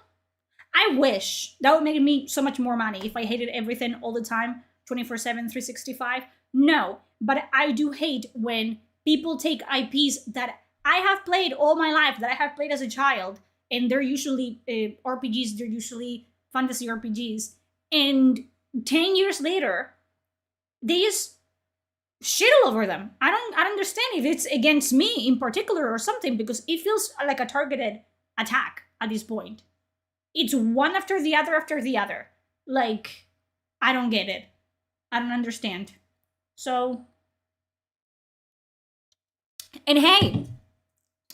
I wish that would make me so much more money if I hated everything all the time, 24/7, 365. No. But I do hate when people take IPs that I have played all my life, that I have played as a child, and they're usually RPGs, they're usually fantasy RPGs, and 10 years later, they just shit all over them. I don't understand if it's against me in particular or something, because it feels like a targeted attack at this point. It's one after the other after the other. Like, I don't get it. I don't understand. So, and hey,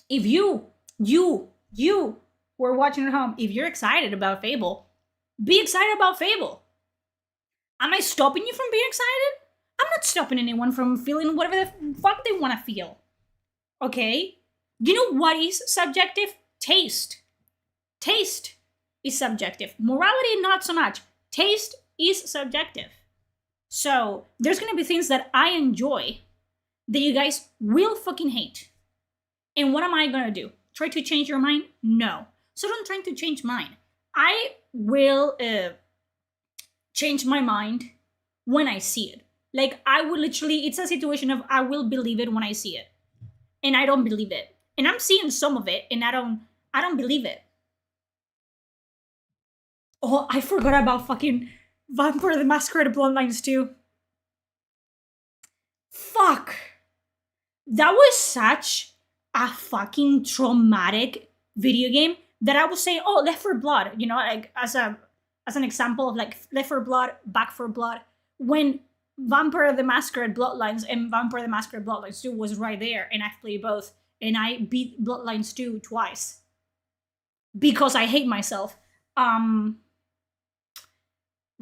if you who are watching at home, if you're excited about Fable, be excited about Fable. Am I stopping you from being excited? I'm not stopping anyone from feeling whatever the fuck they want to feel. Okay? You know what is subjective? Taste. Taste is subjective. Morality, not so much. Taste is subjective. So, there's gonna be things that I enjoy that you guys will fucking hate. And what am I gonna do? Try to change your mind? No. So don't try to change mine. I will change my mind when I see it. Like, I will literally, it's a situation of I will believe it when I see it. And I don't believe it. And I'm seeing some of it, and I don't believe it. Oh, I forgot about fucking Vampire the Masquerade Bloodlines 2. Fuck. That was such a fucking traumatic video game that I would say, oh, Left 4 Blood, you know, like as an example of like Left 4 Blood, Back 4 Blood, when Vampire the Masquerade Bloodlines and Vampire the Masquerade Bloodlines 2 was right there, and I've played both, and I beat Bloodlines 2 twice because I hate myself.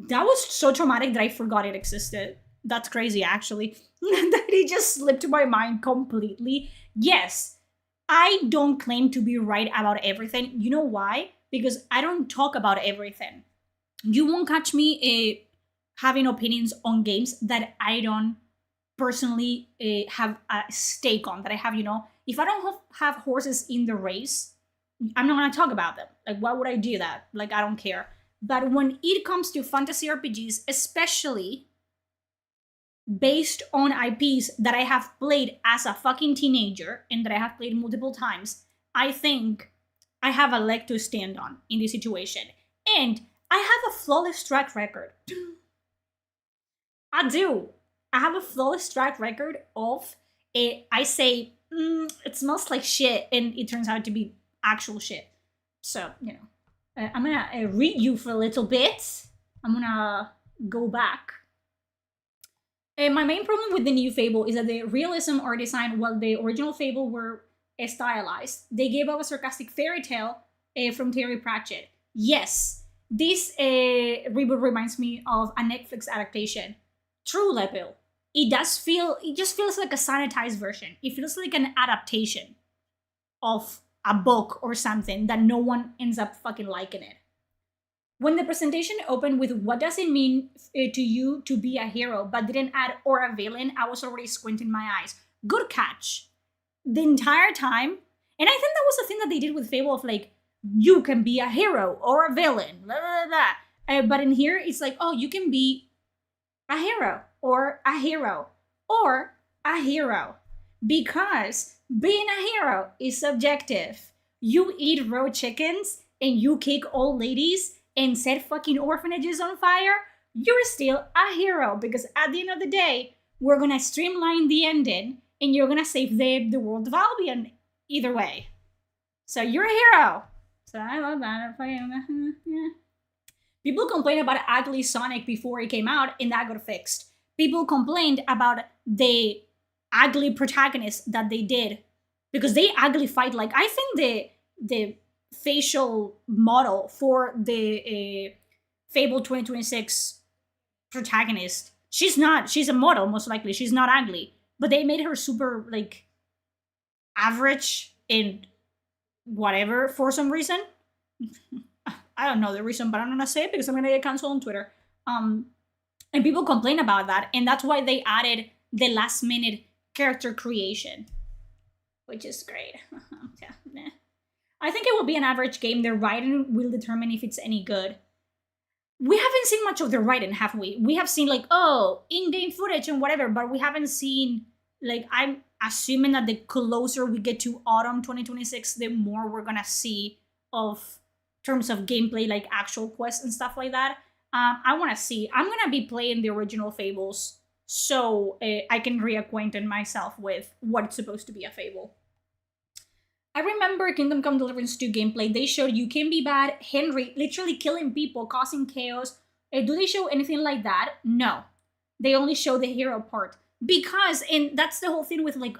That was so traumatic that I forgot it existed. That's crazy, actually. That it just slipped my mind completely. Yes, I don't claim to be right about everything. You know why? Because I don't talk about everything. You won't catch me having opinions on games that I don't personally have a stake on, that I have, if I don't have horses in the race, I'm not going to talk about them. Like, why would I do that? Like, I don't care. But when it comes to fantasy RPGs, especially based on IPs that I have played as a fucking teenager and that I have played multiple times, I think I have a leg to stand on in this situation. And I have a flawless track record. I do. I have a flawless track record of I say, it smells like shit, and it turns out to be actual shit. So, I'm gonna read you for a little bit. I'm gonna go back. My main problem with the new Fable is that the realism art design, while the original Fable were stylized, they gave up a sarcastic fairy tale from Terry Pratchett. Yes, this reboot reminds me of a Netflix adaptation. True, Lepil. It just feels like a sanitized version. It feels like an adaptation of a book or something that no one ends up fucking liking it. When the presentation opened with "what does it mean to you to be a hero," but didn't add "or a villain," I was already squinting my eyes. Good catch. The entire time, and I think that was the thing that they did with Fable of like, you can be a hero or a villain, blah, blah, blah. But in here, it's like, oh, you can be a hero or a hero or a hero. Because being a hero is subjective. You eat raw chickens and you kick old ladies and set fucking orphanages on fire, you're still a hero, because at the end of the day, we're gonna streamline the ending and you're gonna save the world of Albion either way. So you're a hero. So I love that. Yeah. People complained about ugly Sonic before it came out, and that got fixed. People complained about the ugly protagonist that they did, because they ugly fight. Like, I think the facial model for the Fable 2026 protagonist, she's a model, most likely. She's not ugly. But they made her super, like, average and whatever for some reason. I don't know the reason, but I'm gonna say it because I'm gonna get canceled on Twitter. And people complain about that, and that's why they added the last minute character creation, which is great. Yeah, I think it will be an average game. The writing will determine if it's any good. We haven't seen much of the writing, have we? We have seen, like, in-game footage and whatever, but we haven't seen, like, I'm assuming that the closer we get to autumn 2026, the more we're gonna see of terms of gameplay, like actual quests and stuff like that. I want to see. I'm gonna be playing the original Fables, so I can reacquaint myself with what it's supposed to be a Fable. I remember Kingdom Come Deliverance 2 gameplay. They showed you can be bad, Henry literally killing people, causing chaos. Do they show anything like that? No. They only show the hero part. Because, and that's the whole thing with, like,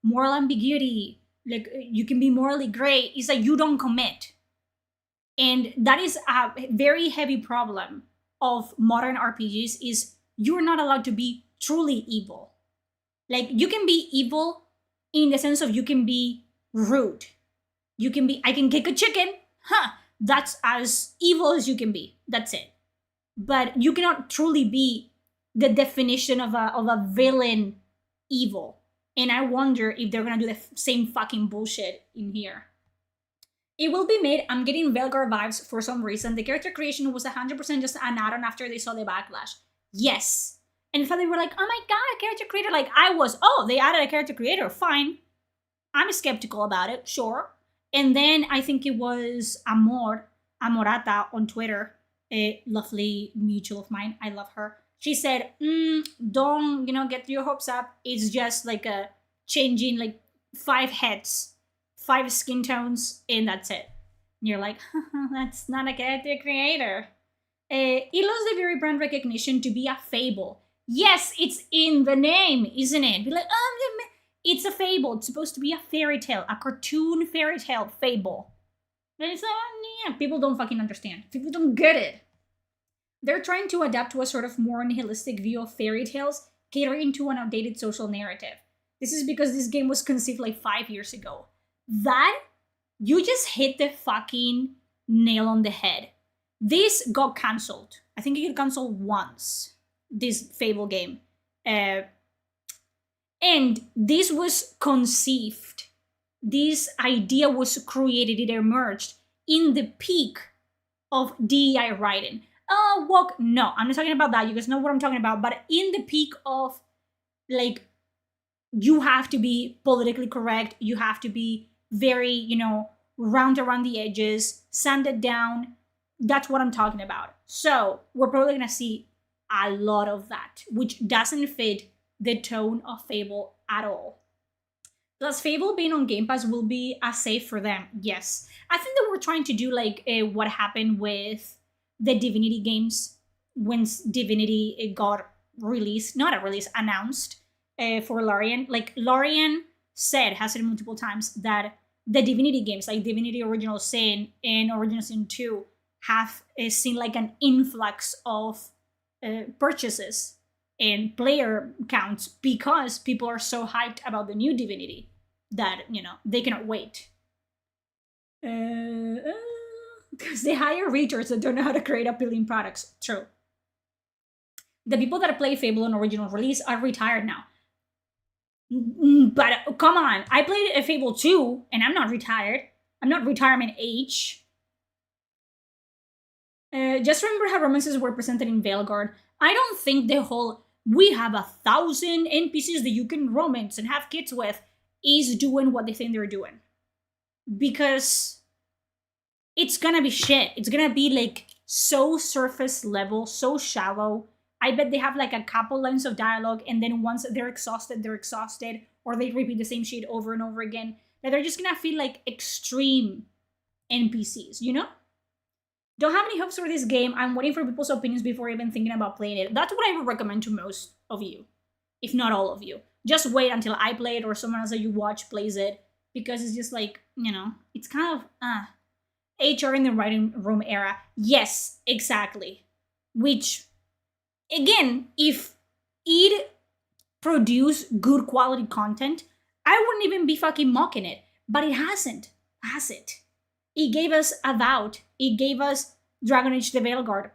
moral ambiguity. Like, you can be morally gray. It's like you don't commit. And that is a very heavy problem of modern RPGs, is you're not allowed to be truly evil. Like, you can be evil in the sense of you can be rude. You can be, I can kick a chicken. That's as evil as you can be. That's it. But you cannot truly be the definition of a villain evil. And I wonder if they're gonna do the same fucking bullshit in here. It will be made. I'm getting Velgar vibes for some reason. The character creation was 100% just an add-on after they saw the backlash. Yes. And in fact, they were like, oh my god, a character creator. Like, I was, they added a character creator. Fine. I'm skeptical about it, sure. And then I think it was Amorata on Twitter, a lovely mutual of mine. I love her. She said, don't, get your hopes up. It's just like a changing, like, 5 heads, 5 skin tones, and that's it. And you're like, that's not a character creator. It lost the very brand recognition to be a Fable. Yes, it's in the name, isn't it? Be like, it's a Fable. It's supposed to be a fairy tale, a cartoon fairy tale Fable. And it's like, yeah, people don't fucking understand. People don't get it. They're trying to adapt to a sort of more nihilistic view of fairy tales, catering to an outdated social narrative. This is because this game was conceived like 5 years ago. That, you just hit the fucking nail on the head. This got cancelled. I think it got cancelled once, this Fable game. And this was conceived. This idea was created, it emerged in the peak of DEI writing. No, I'm not talking about that. You guys know what I'm talking about. But in the peak of, like, you have to be politically correct. You have to be very, round around the edges, sanded down. That's what I'm talking about. So we're probably going to see a lot of that, which doesn't fit the tone of Fable at all. Plus, Fable being on Game Pass will be a save for them. Yes. I think that we're trying to do like what happened with the Divinity games when Divinity got released, not a release, announced for Larian. Like, Larian has said multiple times that the Divinity games, like Divinity Original Sin and Original Sin 2, have seen like an influx of purchases and player counts because people are so hyped about the new Divinity that, they cannot wait. Because they hire readers that don't know how to create appealing products. True. The people that play Fable on original release are retired now. But come on, I played a Fable 2 and I'm not retired. I'm not retirement age. Just remember how romances were presented in Veilguard. I don't think the whole we have 1,000 NPCs that you can romance and have kids with is doing what they think they're doing. Because it's gonna be shit. It's gonna be like so surface level, so shallow. I bet they have like a couple lines of dialogue, and then once they're exhausted, or they repeat the same shit over and over again. That they're just gonna feel like extreme NPCs, Don't have any hopes for this game. I'm waiting for people's opinions before even thinking about playing it. That's what I would recommend to most of you, if not all of you. Just wait until I play it or someone else that you watch plays it, because it's just like, it's kind of HR in the writing room era. Yes, exactly. Which, again, if it produced good quality content, I wouldn't even be fucking mocking it. But it hasn't, has it? It gave us Avowed. It gave us Dragon Age the Veilguard.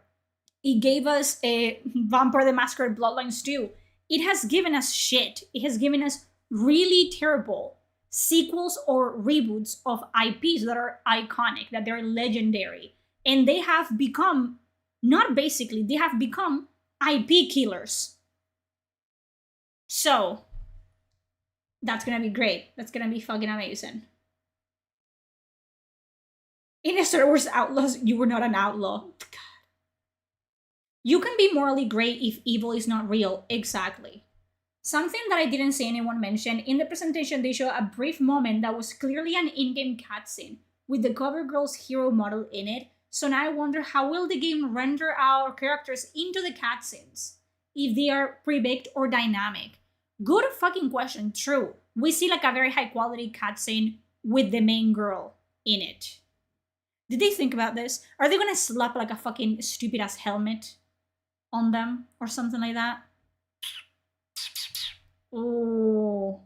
It gave us a Vampire the Masquerade Bloodlines 2. It has given us shit. It has given us really terrible sequels or reboots of IPs that are iconic, that they're legendary. And they have become, they have become IP killers. So, that's gonna be great. That's gonna be fucking amazing. In a Star Wars Outlaws, you were not an outlaw. God. You can be morally great if evil is not real. Exactly. Something that I didn't see anyone mention, in the presentation they show a brief moment that was clearly an in-game cutscene with the CoverGirl's hero model in it, so now I wonder how will the game render our characters into the cutscenes, if they are pre-baked or dynamic. Good fucking question, true. We see like a very high quality cutscene with the main girl in it. Did they think about this? Are they gonna slap like a fucking stupid ass helmet on them or something like that? Oh.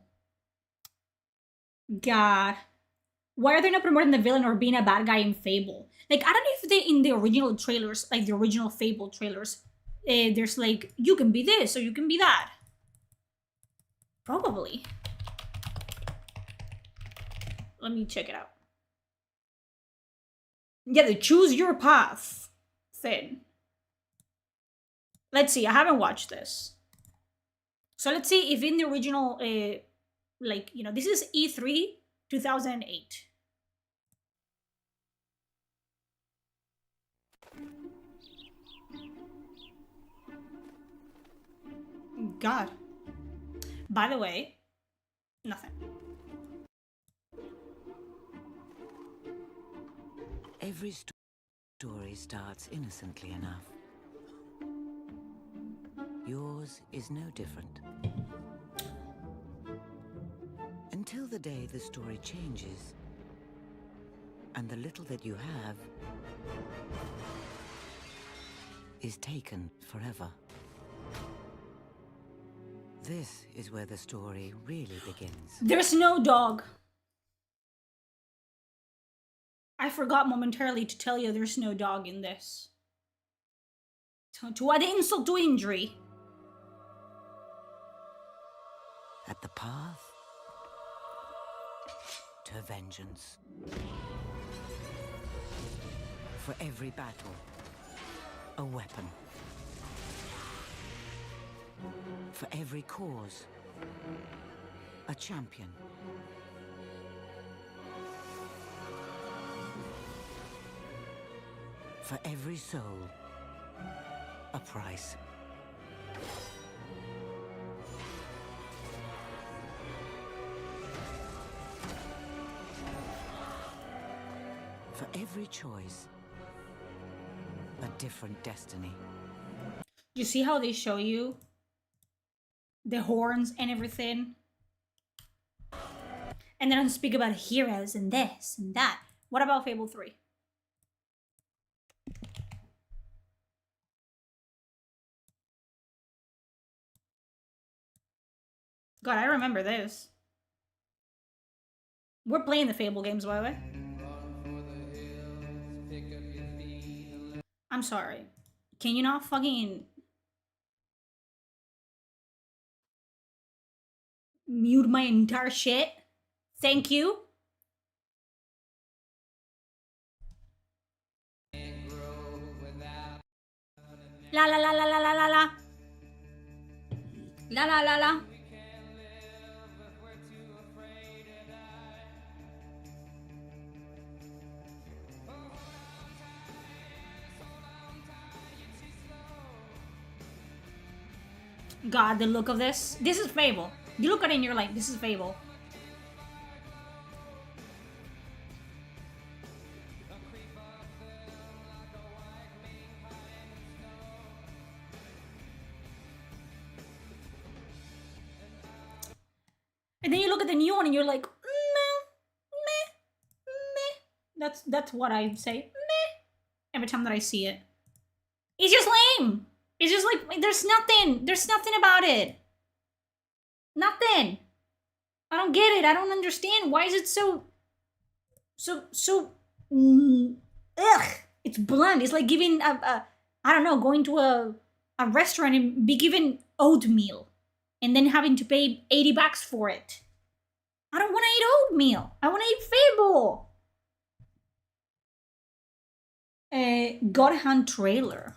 God. Why are they not promoting the villain or being a bad guy in Fable? Like, I don't know if they, in the original trailers, like the original Fable trailers, there's like, you can be this or you can be that. Probably. Let me check it out. Yeah, the choose your path thing. Let's see, I haven't watched this. So let's see if in the original, this is E3 2008. God. By the way, nothing. Every story starts innocently enough. Yours is no different. Until the day the story changes, and the little that you have is taken forever. This is where the story really begins. There's no dog. I forgot momentarily to tell you there's no dog in this. To add insult to injury. At the path to vengeance. For every battle, a weapon. For every cause, a champion. For every soul, a price. For every choice, a different destiny. You see how they show you the horns and everything? And then speak about heroes and this and that. What about Fable 3? God, I remember this. We're playing the Fable games, by the way. I'm sorry. Can you not fucking mute my entire shit? Thank you. La la la la la la la la. La la la la. God, the look of this. This is Fable. You look at it and you're like, this is Fable. And then you look at the new one and you're like, meh, meh, meh. That's what I say, meh, every time that I see it. It's just lame. It's just like, there's nothing about it. Nothing. I don't get it. I don't understand. Why is it so, ugh. It's bland. It's like giving I don't know, going to a restaurant and be given oatmeal and then having to pay $80 for it. I don't want to eat oatmeal. I want to eat Fable. God Hand trailer.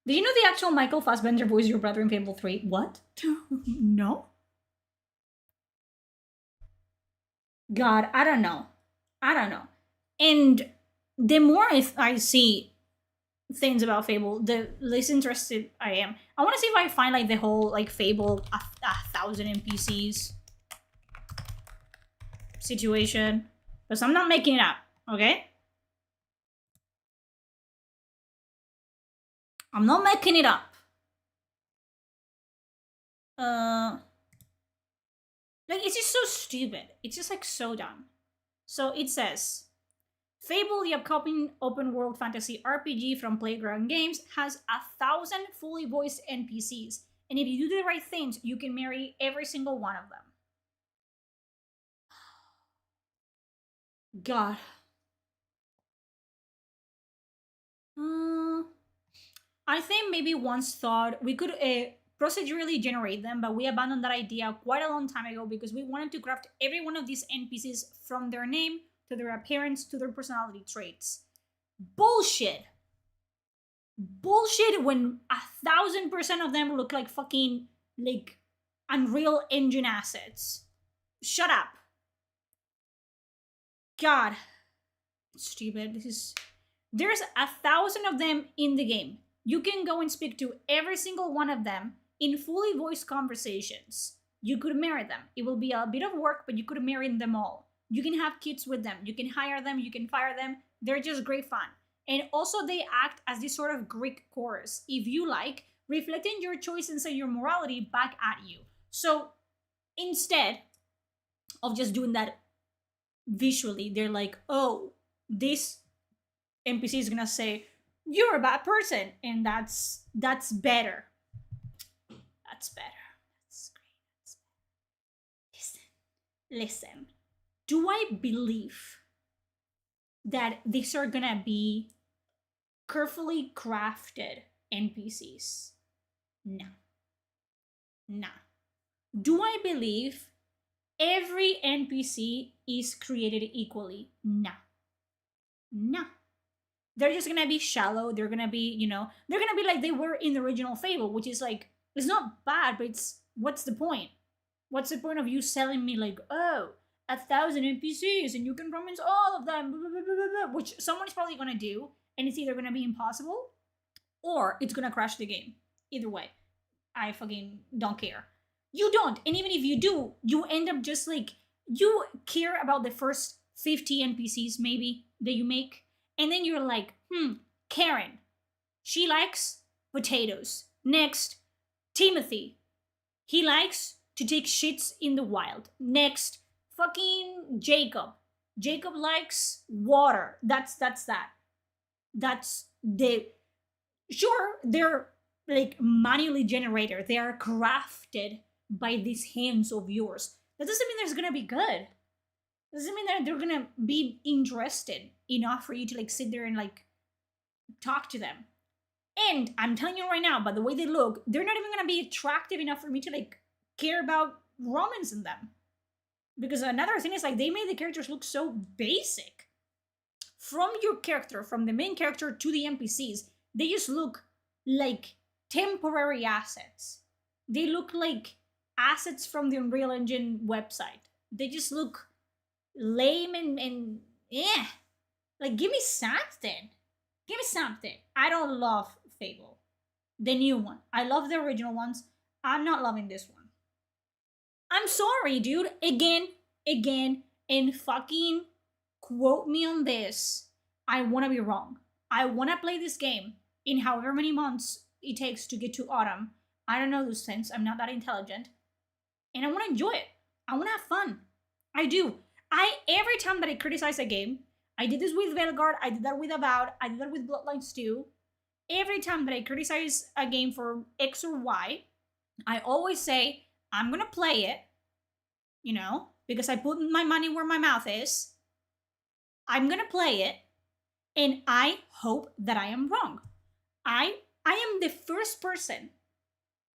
Did you know the actual Michael Fassbender voiced your brother in Fable 3? What? No? God, I don't know. And the more I see things about Fable, the less interested I am. I want to see if I find like the whole like Fable 1,000 NPCs situation. Because I'm not making it up, okay? I'm not making it up. Like, it's just so stupid. It's just like so dumb. So it says, Fable, the upcoming open world fantasy RPG from Playground Games, has 1,000 fully voiced NPCs. And if you do the right things, you can marry every single one of them. God. I think maybe once thought we could procedurally generate them, but we abandoned that idea quite a long time ago because we wanted to craft every one of these NPCs from their name to their appearance to their personality traits. Bullshit. Bullshit when 1,000% of them look like fucking like Unreal Engine assets. Shut up. God. Stupid. There's 1,000 of them in the game. You can go and speak to every single one of them in fully voiced conversations. You could marry them. It will be a bit of work, but you could marry them all. You can have kids with them. You can hire them. You can fire them. They're just great fun. And also they act as this sort of Greek chorus. If you like, reflecting your choices and your morality back at you. So instead of just doing that visually, they're like, oh, this NPC is gonna say, you're a bad person, and that's better. That's better. That's great. That's better. Listen. Do I believe that these are gonna be carefully crafted NPCs? No. Nah. Do I believe every NPC is created equally? No. No. They're just gonna be shallow. They're gonna be, they're gonna be like they were in the original Fable, which is like, it's not bad, but it's, what's the point? What's the point of you selling me like, oh, 1,000 NPCs and you can convince all of them, blah, blah, blah, blah, blah, which someone's probably gonna do, and it's either gonna be impossible or it's gonna crash the game. Either way, I fucking don't care. You don't, and even if you do, you end up just like, you care about the first 50 NPCs maybe that you make, and then you're like, Karen, she likes potatoes. Next, Timothy, he likes to take shits in the wild. Next, fucking Jacob. Jacob likes water. That's that. That's the, sure, they're like manually generated. They are crafted by these hands of yours. That doesn't mean there's gonna be good. Doesn't mean that they're gonna be interested enough for you to like sit there and like talk to them. And I'm telling you right now, by the way they look, they're not even gonna be attractive enough for me to like care about romance in them. Because another thing is like they made the characters look so basic. From your character, from the main character to the NPCs, they just look like temporary assets. They look like assets from the Unreal Engine website. They just look lame and yeah. Like, give me something. Give me something. I don't love Fable. The new one. I love the original ones. I'm not loving this one. I'm sorry, dude. Again, and fucking quote me on this. I want to be wrong. I want to play this game in however many months it takes to get to autumn. I don't know those things. I'm not that intelligent. And I want to enjoy it. I want to have fun. I do. Every time that I criticize a game, I did this with Veilguard, I did that with Avowed, I did that with Bloodlines 2. Every time that I criticize a game for X or Y, I always say, I'm gonna play it, because I put my money where my mouth is. I'm gonna play it, and I hope that I am wrong. I am the first person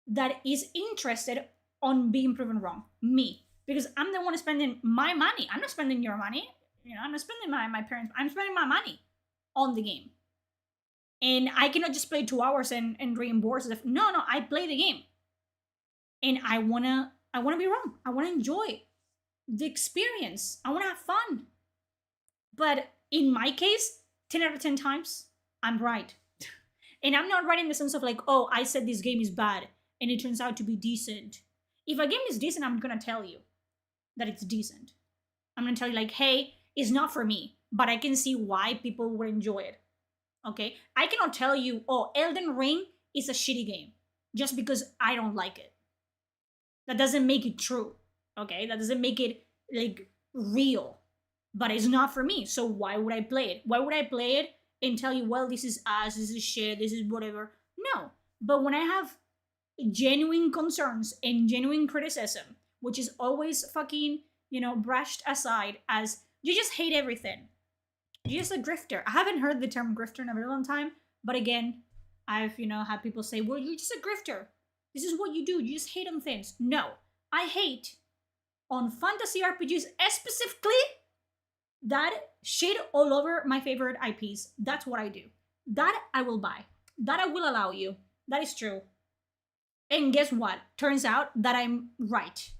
that is interested on being proven wrong. Me. Because I'm the one spending my money. I'm not spending your money. I'm not spending my parents. I'm spending my money on the game. And I cannot just play 2 hours and reimburse it. No, I play the game. And I wanna be wrong. I wanna enjoy the experience. I wanna have fun. But in my case, 10 out of 10 times, I'm right. And I'm not right in the sense of like, oh, I said this game is bad and it turns out to be decent. If a game is decent, I'm gonna tell you that it's decent. I'm gonna tell you like, hey, it's not for me, but I can see why people would enjoy it. Okay? I cannot tell you, oh, Elden Ring is a shitty game just because I don't like it. That doesn't make it true. Okay? That doesn't make it like real. But it's not for me, so why would I play it? Why would I play it and tell you, well, this is ass, this is shit, this is whatever? No. But when I have genuine concerns and genuine criticism, which is always fucking, brushed aside as you just hate everything. You're just a grifter. I haven't heard the term grifter in a very long time, but again, I've, had people say, well, you're just a grifter. This is what you do. You just hate on things. No, I hate on fantasy RPGs specifically that shit all over my favorite IPs. That's what I do. That I will buy. That I will allow you. That is true. And guess what? Turns out that I'm right.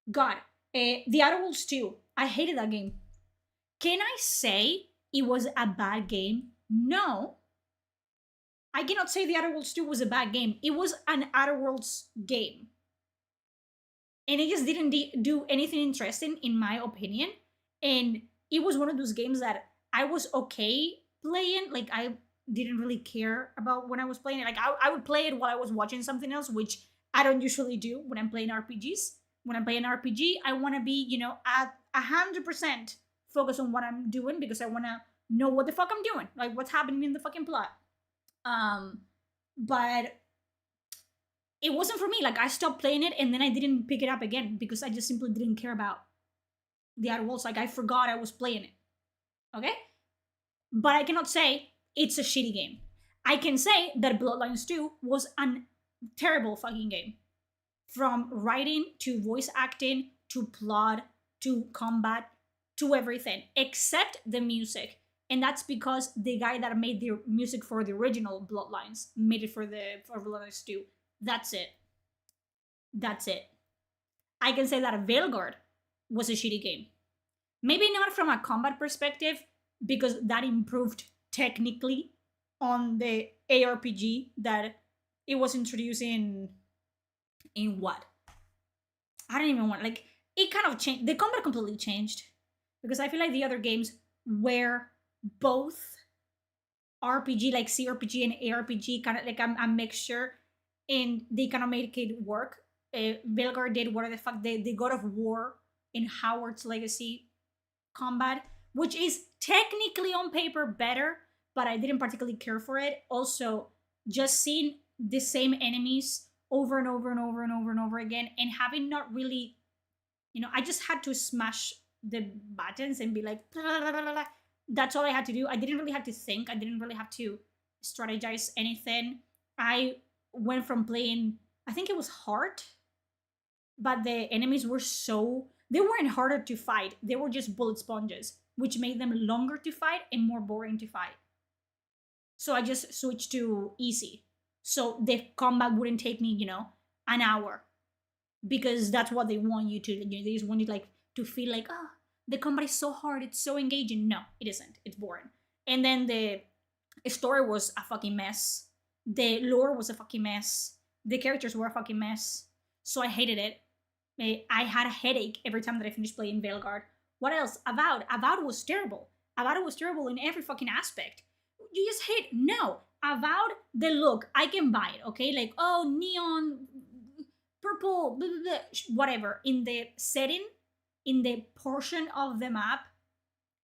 God, The Outer Worlds 2. I hated that game. Can I say it was a bad game? No. I cannot say The Outer Worlds 2 was a bad game. It was an Outer Worlds game. And it just didn't do anything interesting, in my opinion. And it was one of those games that I was okay playing. Like, I didn't really care about when I was playing it. Like I would play it while I was watching something else, which I don't usually do when I'm playing RPGs. When I play an RPG, I want to be, at 100% focused on what I'm doing because I want to know what the fuck I'm doing, like what's happening in the fucking plot. But it wasn't for me. Like I stopped playing it and then I didn't pick it up again because I just simply didn't care about the Outer Worlds. Like I forgot I was playing it. Okay? But I cannot say it's a shitty game. I can say that Bloodlines 2 was a terrible fucking game. From writing to voice acting to plot to combat to everything except the music. And that's because the guy that made the music for the original Bloodlines made it for Bloodlines 2. That's it. That's it. I can say that Veilguard was a shitty game. Maybe not from a combat perspective, because that improved technically on the ARPG that it was introduced in what? I don't even want, like, it kind of changed. The combat completely changed. Because I feel like the other games were both RPG, like CRPG and ARPG, kind of like a mixture, and they kind of make it work. Veilguard did what the fuck, the God of War in Howard's Legacy combat, which is technically on paper better, but I didn't particularly care for it. Also, just seeing the same enemies over and over and over and over and over again, and having not really, I just had to smash the buttons and be like, blah, blah, blah, blah. That's all I had to do. I didn't really have to think. I didn't really have to strategize anything. I went from playing, I think it was hard, but the enemies were they weren't harder to fight. They were just bullet sponges, which made them longer to fight and more boring to fight. So I just switched to easy. So the combat wouldn't take me, an hour. Because that's what they want you to, they just want you to feel like, the combat is so hard, it's so engaging. No, it isn't. It's boring. And then the story was a fucking mess. The lore was a fucking mess. The characters were a fucking mess. So I hated it. I had a headache every time that I finished playing Veilguard. What else? Avowed. Avowed was terrible. Avowed was terrible in every fucking aspect. You just hate. No. Avowed, the look, I can buy it, okay? Like, neon, purple, blah, blah, blah, whatever. In the setting, in the portion of the map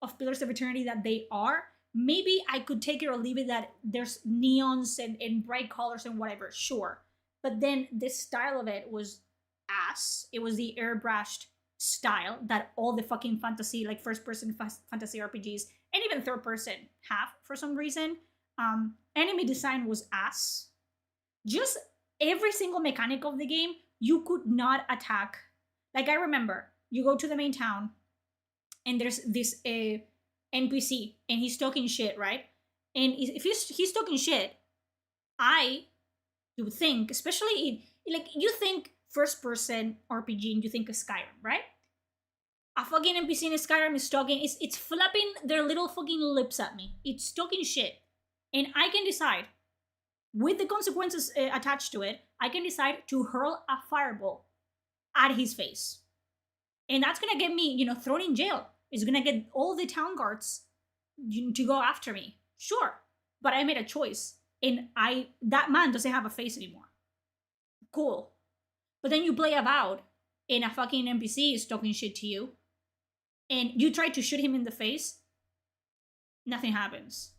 of Pillars of Eternity that they are, maybe I could take it or leave it that there's neons and bright colors and whatever, sure. But then the style of it was ass. It was the airbrushed style that all the fucking fantasy, like first-person fantasy RPGs and even third-person have for some reason. Enemy design was ass. Just every single mechanic of the game, you could not attack. Like I remember, you go to the main town and there's this NPC and he's talking shit, right? And if he's talking shit, I do think, especially you think first-person RPG and you think of Skyrim, right? A fucking NPC in Skyrim is talking, it's flapping their little fucking lips at me. It's talking shit. And I can decide, with the consequences attached to it, I can decide to hurl a fireball at his face. And that's gonna get me, thrown in jail. It's gonna get all the town guards to go after me. Sure. But I made a choice. And that man doesn't have a face anymore. Cool. But then you play Avowed, and a fucking NPC is talking shit to you, and you try to shoot him in the face, nothing happens.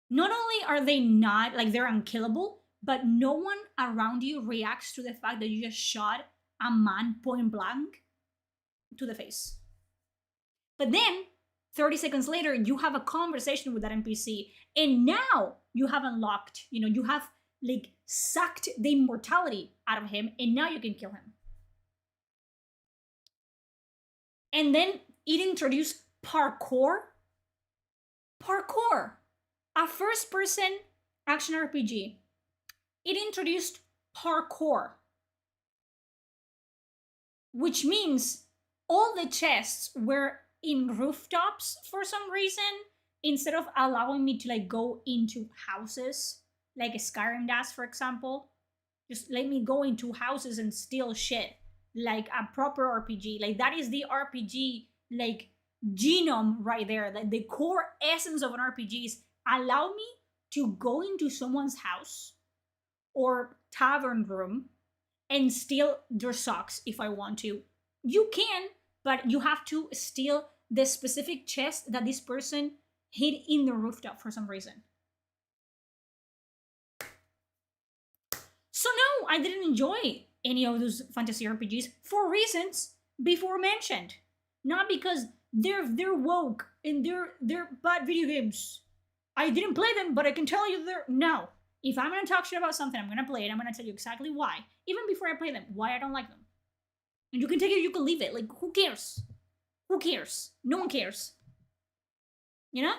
Not only are they not, they're unkillable, but no one around you reacts to the fact that you just shot a man point blank to the face. But then, 30 seconds later, you have a conversation with that NPC, and now you have unlocked, you have, sucked the immortality out of him, and now you can kill him. And then it introduced parkour. Parkour! A first-person action RPG. It introduced parkour. Which means all the chests were in rooftops for some reason, instead of allowing me to go into houses, like a Skyrim does, for example. Just let me go into houses and steal shit, like a proper RPG. That is the RPG, genome right there. The core essence of an RPG is allow me to go into someone's house or tavern room and steal their socks if I want to. You can, but you have to steal the specific chest that this person hid in the rooftop for some reason. So no, I didn't enjoy any of those fantasy RPGs for reasons before mentioned. Not because they're woke and they're bad video games. I didn't play them, but I can tell you they're no. If I'm gonna talk shit about something, I'm gonna play it. I'm gonna tell you exactly why, even before I play them, why I don't like them. And you can take it, you can leave it. Like, who cares? Who cares? No one cares. You know?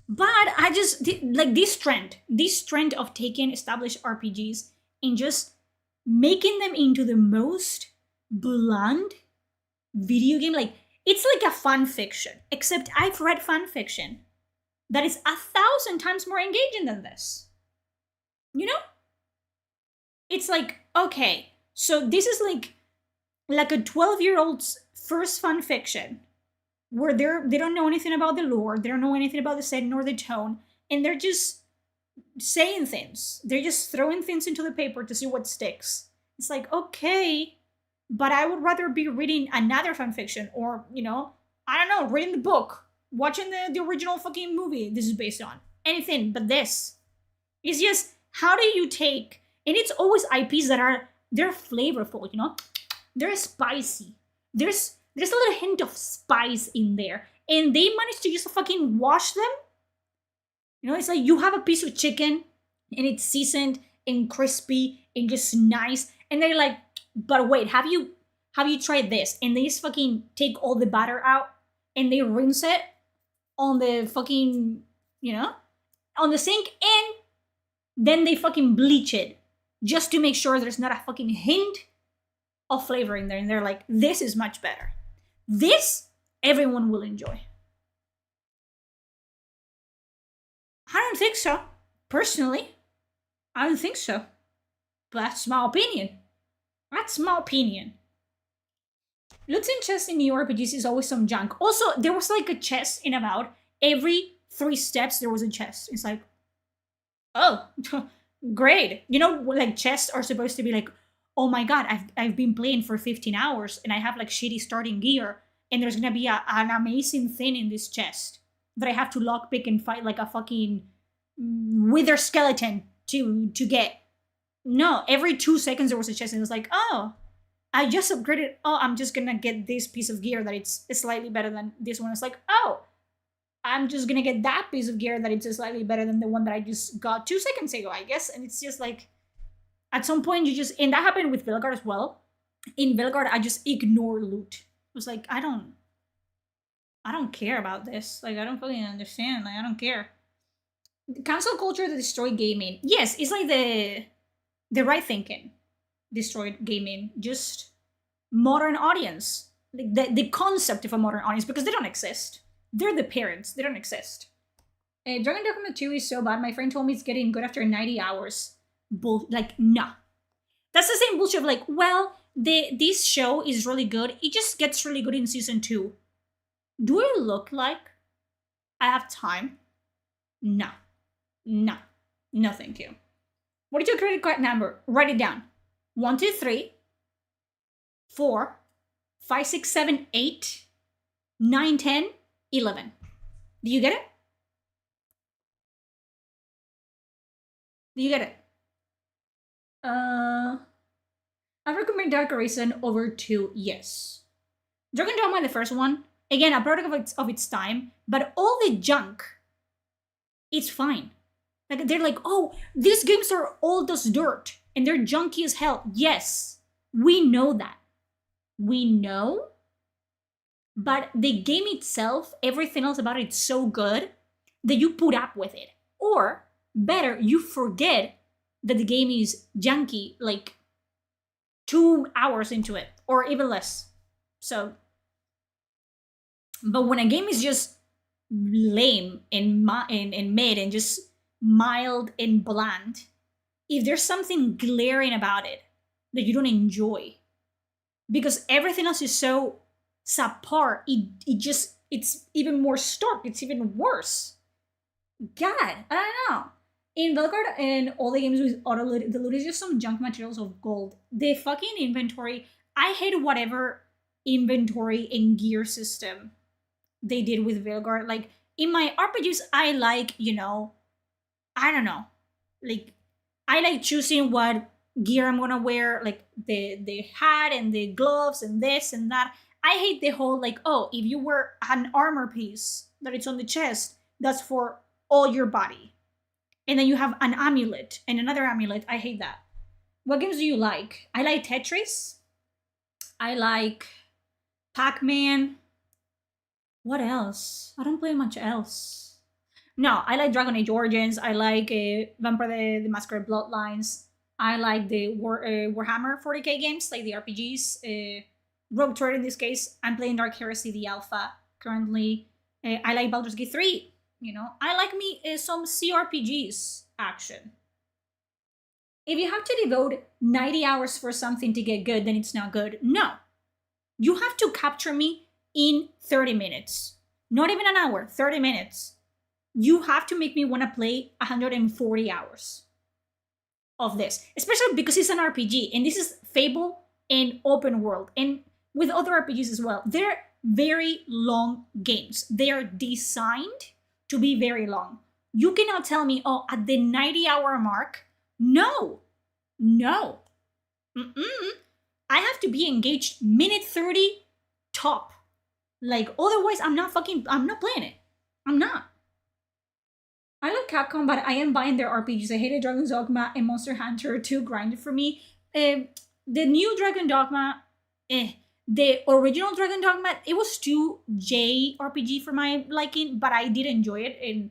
But I just like this trend of taking established RPGs and just making them into the most bland video game. Like, it's like a fan fiction, except I've read fan fiction that is 1,000 times more engaging than this. You know? It's like, okay, so this is like a 12-year-old's first fan fiction where they don't know anything about the lore, they don't know anything about the setting or the tone, and they're just saying things. They're just throwing things into the paper to see what sticks. It's like, okay, but I would rather be reading another fan fiction or, you know, I don't know, reading the book, watching the original fucking movie this is based on. Anything but this. It's just, how do you take, and it's always IPs that they're flavorful, you know? They're spicy. There's a little hint of spice in there. And they managed to just fucking wash them. You know, it's like you have a piece of chicken and it's seasoned and crispy and just nice. And they're like, but wait, have you tried this? And they just fucking take all the batter out and they rinse it on the fucking, you know, on the sink, and then they fucking bleach it just to make sure there's not a fucking hint of flavor in there. And they're like, this is much better. This, everyone will enjoy. I don't think so. Personally, I don't think so. But that's my opinion. That's my opinion. Loot and chests in new RPGs is always some junk. Also, there was like a chest in about every 3 steps there was a chest. It's like, oh, great. You know, like chests are supposed to be like, oh my god, I've been playing for 15 hours and I have like shitty starting gear, and there's gonna be an amazing thing in this chest that I have to lockpick and fight like a fucking wither skeleton to get. No, every 2 seconds there was a chest, and it was like, oh, I just upgraded. Oh, I'm just gonna get this piece of gear that it's slightly better than this one. It's like, oh, I'm just gonna get that piece of gear that it's slightly better than the one that I just got 2 seconds ago, I guess. And it's just like, at some point you just, and that happened with Veilguard as well. In Veilguard, I just ignore loot. It was like, I don't care about this. Like, I don't fucking understand. Like, I don't care. Cancel culture that destroyed gaming. Yes, it's like the right thinking destroyed gaming. Just modern audience. Like the concept of a modern audience, because they don't exist. They're the parents. They don't exist. Dragon Dogma 2 is so bad. My friend told me it's getting good after 90 hours. Like, nah. That's the same bullshit of like, well, this show is really good. It just gets really good in season 2. Do I look like I have time? No. No. No, thank you. What is your credit card number? Write it down. 1, 2, 3, 4, 5, 6, 7, 8, 9, 10, 11. Do you get it? Do you get it? I recommend Dark Arisen over 2, yes. Dragon Dogma, the first one, again, a product of its time, but all the junk, it's fine. Like, they're like, oh, these games are old as dirt, and they're junky as hell. Yes, we know that. We know, but the game itself, everything else about it's so good that you put up with it. Or, better, you forget that the game is junky, like 2 hours into it, or even less. So, but when a game is just lame and mid and just mild and bland, if there's something glaring about it that you don't enjoy, because everything else is so subpar, it's even more stark, it's even worse. God, I don't know. In Valguard and all the games with auto loot, the loot is just some junk materials of gold. The fucking inventory, I hate whatever inventory and gear system they did with Valguard. Like, in my RPGs, I like, I don't know. Like, I like choosing what gear I'm gonna wear, like the hat and the gloves and this and that. I hate the whole like, oh, if you wear an armor piece that it's on the chest, that's for all your body. And then you have an amulet and another amulet. I hate that. What games do you like? I like Tetris. I like Pac-Man. What else? I don't play much else. No, I like Dragon Age Origins. I like Vampire the Masquerade Bloodlines. I like the Warhammer 40k games, like the RPGs. Rogue Trader in this case. I'm playing Dark Heresy, the alpha currently. I like Baldur's Gate 3. I like me some CRPGs action. If you have to devote 90 hours for something to get good, then it's not good. No. You have to capture me in 30 minutes. Not even an hour, 30 minutes. You have to make me want to play 140 hours of this, especially because it's an RPG and this is Fable and open world and with other RPGs as well. They're very long games. They are designed to be very long. You cannot tell me, oh, at the 90-hour mark, no. I have to be engaged minute 30 top. Like, otherwise I'm not playing it. I'm not. I love Capcom, but I am buying their RPGs. I hated Dragon's Dogma and Monster Hunter 2 grinded for me. The new Dragon Dogma, the original Dragon Dogma, it was too JRPG for my liking, but I did enjoy it. And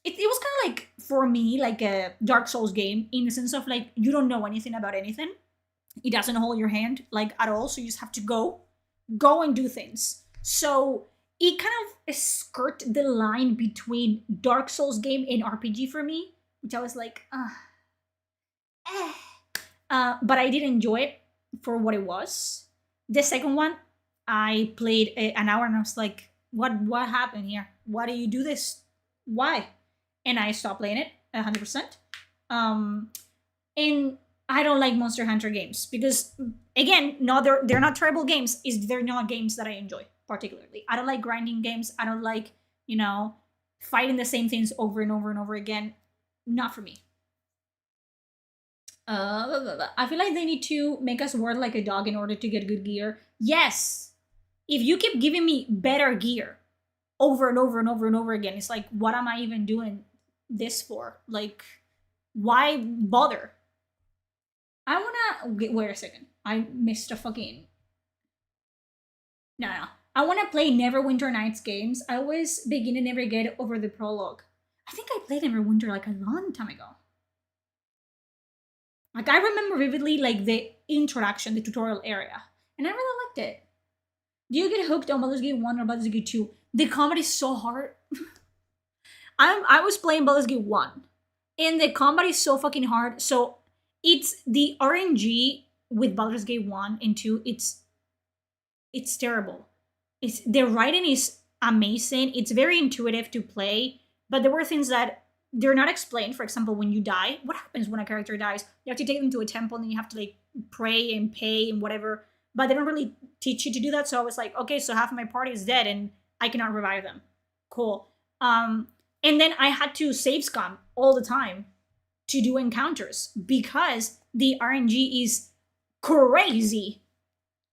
it was kind of like, for me, like a Dark Souls game in the sense of like, you don't know anything about anything. It doesn't hold your hand, like, at all. So you just have to go and do things. So it kind of skirt the line between Dark Souls game and RPG for me, which I was like, but I did enjoy it for what it was. The second one, I played an hour and I was like, what happened here? Why do you do this? Why? And I stopped playing it 100%. And I don't like Monster Hunter games because, again, no, they're not terrible games. They're not games that I enjoy particularly. I don't like grinding games. I don't like, fighting the same things over and over and over again. Not for me. I feel like they need to make us work like a dog in order to get good gear. Yes. If you keep giving me better gear over and over and over and over again, it's like, what am I even doing this for? Like, why bother? I wanna wait a second. I missed a fucking. No. I wanna play Neverwinter Nights games. I always begin and never get over the prologue. I think I played Neverwinter like a long time ago. Like, I remember vividly like the introduction, the tutorial area, and I really liked it. Do you get hooked on Baldur's Gate 1 or Baldur's Gate 2? The combat is so hard. I was playing Baldur's Gate 1, and the combat is so fucking hard. So it's the RNG with Baldur's Gate 1 and 2. It's terrible. The writing is amazing. It's very intuitive to play, but there were things that they're not explained. For example, when you die, what happens when a character dies? You have to take them to a temple and you have to like pray and pay and whatever. But they don't really teach you to do that. So I was like, okay, so half of my party is dead and I cannot revive them. Cool. And then I had to save scum all the time to do encounters because the RNG is crazy.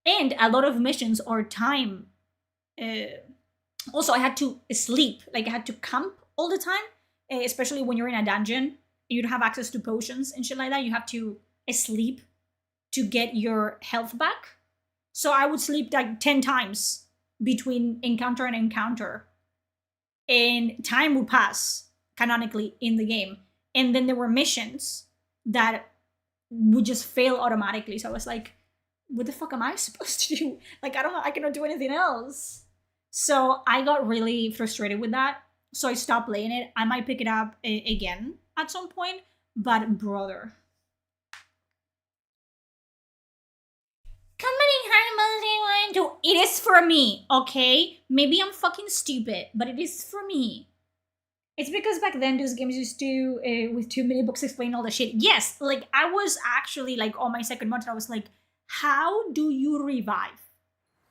And a lot of missions are time. Also, I had to sleep. Like, I had to camp all the time, especially when you're in a dungeon and you don't have access to potions and shit like that. You have to sleep to get your health back. So I would sleep like 10 times between encounter and encounter. And time would pass canonically in the game. And then there were missions that would just fail automatically. So I was like, what the fuck am I supposed to do? Like, I don't know, I cannot do anything else. So I got really frustrated with that. So I stopped playing it. I might pick it up again at some point, but brother. It is for me, okay? Maybe I'm fucking stupid, but it is for me. It's because back then those games used to, with too many books explain all the shit. Yes, like I was actually like on my second month, I was like, how do you revive?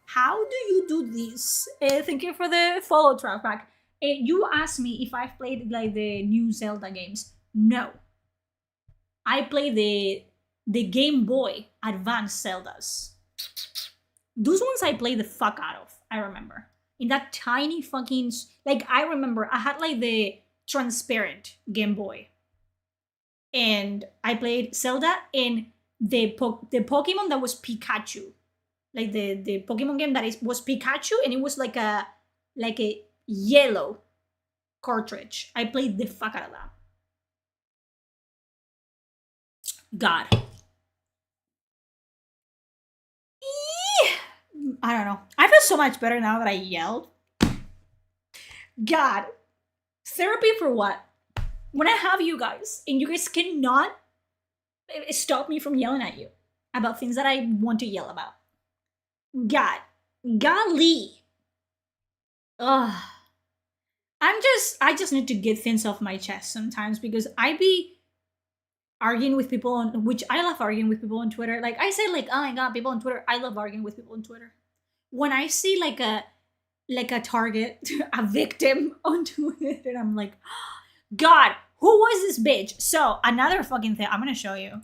How do you do this? Thank you for the follow, Trackback. You asked me if I've played like the new Zelda games. No, I play the Game Boy Advance Zeldas. Those ones I play the fuck out of. I remember in that tiny fucking like I remember I had like the transparent Game Boy, and I played Zelda in the Pokemon that was Pikachu, like the Pokemon game that was Pikachu, and it was like a yellow cartridge. I played the fuck out of that. God. I don't know. I feel so much better now that I yelled. God. Therapy for what? When I have you guys, and you guys cannot stop me from yelling at you about things that I want to yell about. God. Golly. Ugh. I just need to get things off my chest sometimes because I be arguing with people on, which I love arguing with people on Twitter. Like I say, like, oh my god, people on Twitter, I love arguing with people on Twitter. When I see like a target, a victim on Twitter, and I'm like, God, who was this bitch? So another fucking thing, I'm gonna show you.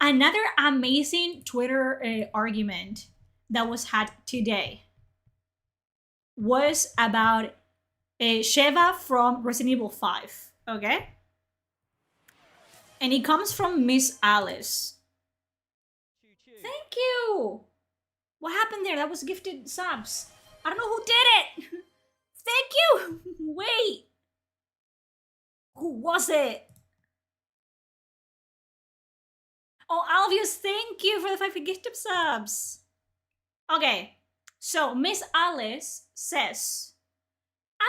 Another amazing Twitter argument that was had today was about Sheva from Resident Evil 5, okay? And it comes from Miss Alice. Thank you! What happened there? That was gifted subs. I don't know who did it! Thank you! Wait! Who was it? Oh, Alvius, thank you for the 5 gifted subs. Okay, so Miss Alice says,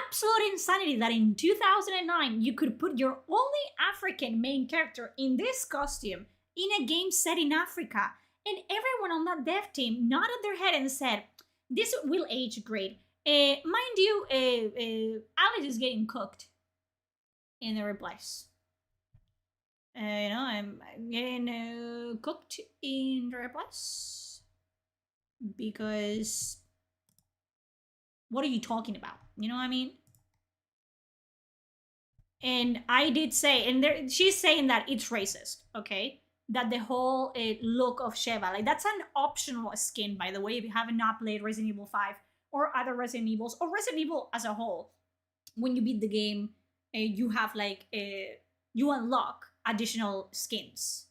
absolute insanity that in 2009 you could put your only African main character in this costume in a game set in Africa, and everyone on that dev team nodded their head and said, this will age great. Mind you, Alice is getting cooked in the replies. I'm getting cooked in the replies because what are you talking about? You know what I mean? And I did say, and she's saying that it's racist, okay? That the whole look of Sheva, like that's an optional skin, by the way, if you have not played Resident Evil 5 or other Resident Evils, or Resident Evil as a whole. When you beat the game, you have like, you unlock additional skins.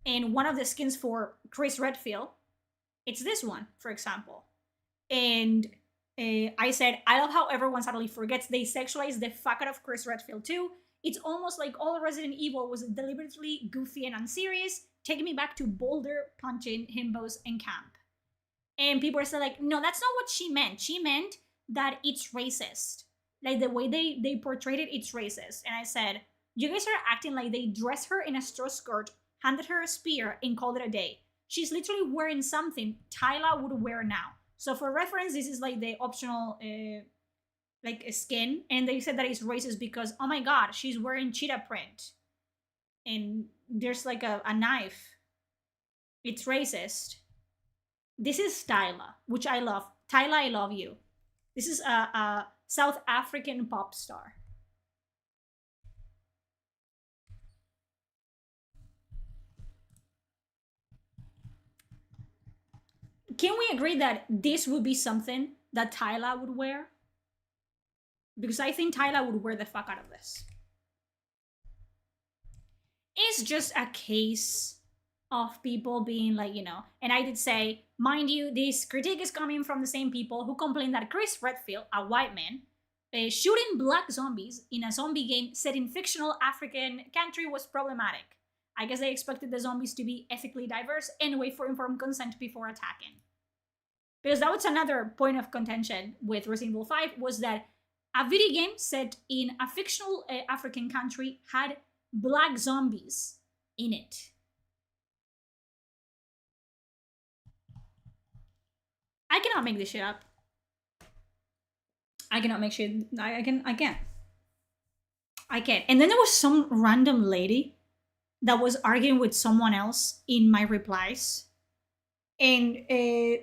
And one of the skins for Chris Redfield, it's this one, for example. And I said, I love how everyone suddenly forgets they sexualize the fuck out of Chris Redfield too. It's almost like all Resident Evil was deliberately goofy and unserious, taking me back to Boulder punching himbos in camp. And people are still like, no, that's not what she meant. She meant that it's racist. Like the way they portrayed it, it's racist. And I said, you guys are acting like they dressed her in a straw skirt, handed her a spear, and called it a day. She's literally wearing something Tyla would wear now. So for reference, this is like the optional like a skin, and they said that it's racist because, oh my god, she's wearing cheetah print. And there's like a knife. It's racist. This is Tyla, which I love. Tyla, I love you. This is a South African pop star. Can we agree that this would be something that Tyla would wear? Because I think Tyla would wear the fuck out of this. It's just a case of people being like, and I did say, mind you, this critique is coming from the same people who complain that Chris Redfield, a white man, shooting black zombies in a zombie game set in fictional African country was problematic. I guess they expected the zombies to be ethically diverse and wait for informed consent before attacking. Because that was another point of contention with Resident Evil 5, was that a video game set in a fictional African country had black zombies in it. I cannot make this shit up. I cannot make sure. I can. And then there was some random lady that was arguing with someone else in my replies. And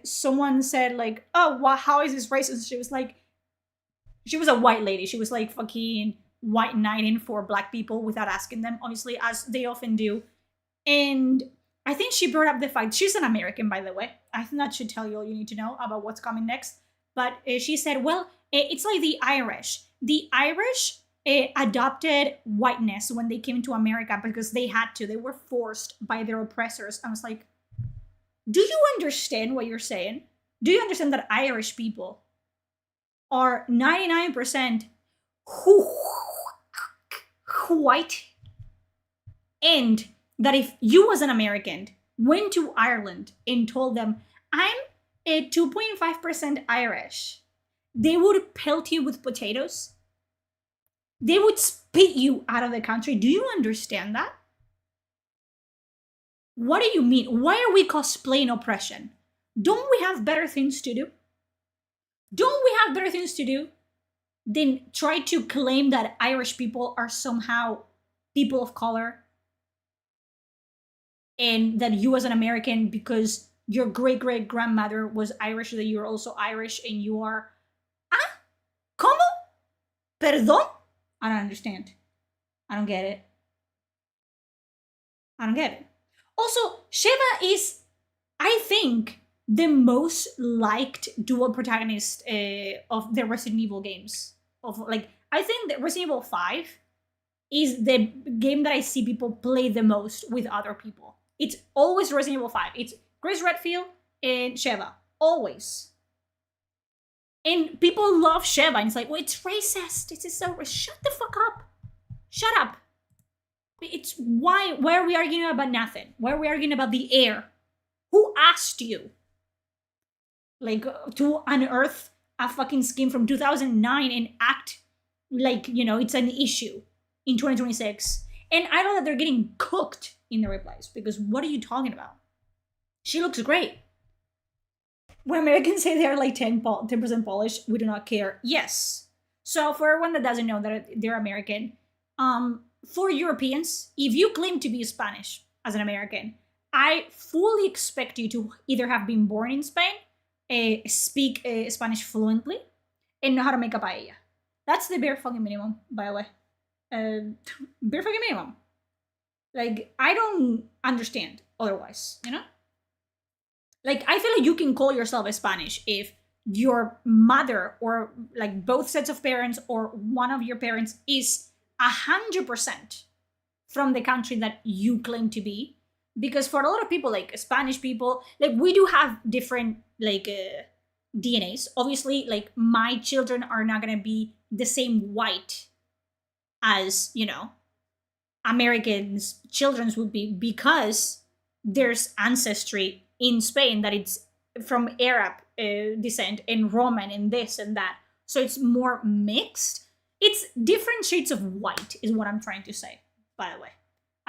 someone said like, oh, well, how is this racist? She was like, she was a white lady. She was like fucking white knighting for black people without asking them, obviously, as they often do. And I think she brought up the fact, she's an American, by the way. I think that should tell you all you need to know about what's coming next. But she said, well, it's like the Irish. The Irish adopted whiteness when they came to America because they had to. They were forced by their oppressors. I was like, do you understand what you're saying? Do you understand that Irish people are 99% white? And that if you as an American went to Ireland and told them, I'm a 2.5% Irish, they would pelt you with potatoes. They would spit you out of the country. Do you understand that? What do you mean? Why are we cosplaying oppression? Don't we have better things to do? Don't we have better things to do than try to claim that Irish people are somehow people of color? And that you as an American, because your great-great-grandmother was Irish, that you're also Irish and you are... Ah? ¿Cómo? ¿Perdón? I don't understand. I don't get it. I don't get it. Also, Sheva is, I think, the most liked dual protagonist of the Resident Evil games. I think that Resident Evil 5 is the game that I see people play the most with other people. It's always Resident Evil 5. It's Grace Redfield and Sheva. Always. And people love Sheva, and it's like, well, it's racist. It's so shut the fuck up. Shut up. It's why are we arguing about nothing? Why are we arguing about the air? Who asked you? Like, to unearth a fucking scheme from 2009 and act like, it's an issue in 2026. And I know that they're getting cooked in the replies, because what are you talking about? She looks great. When Americans say they're like 10% Polish, we do not care. Yes. So for everyone that doesn't know that they're American, for Europeans, if you claim to be Spanish as an American, I fully expect you to either have been born in Spain, speak Spanish fluently, and know how to make a paella. That's the bare fucking minimum, by the way. Bare fucking minimum. Like, I don't understand otherwise, Like, I feel like you can call yourself a Spanish if your mother or like both sets of parents or one of your parents is 100% from the country that you claim to be. Because for a lot of people, like Spanish people, like we do have different like DNAs. Obviously, like my children are not going to be the same white as, Americans' children's would be, because there's ancestry in Spain that it's from Arab descent and Roman and this and that. So it's more mixed. It's different shades of white is what I'm trying to say, by the way.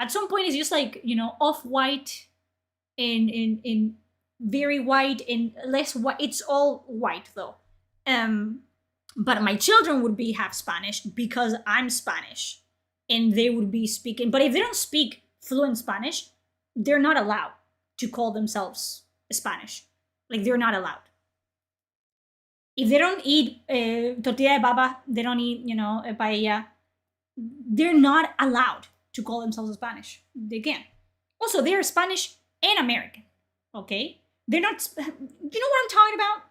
At some point, it's just like, off-white and very white and less white. It's all white, though. But my children would be half Spanish because I'm Spanish. And they would be speaking. But if they don't speak fluent Spanish, they're not allowed to call themselves Spanish. Like, they're not allowed. If they don't eat tortilla de papa, they don't eat, paella, they're not allowed to call themselves Spanish. They can't. Also, they're Spanish and American, okay? They're not, you know what I'm talking about?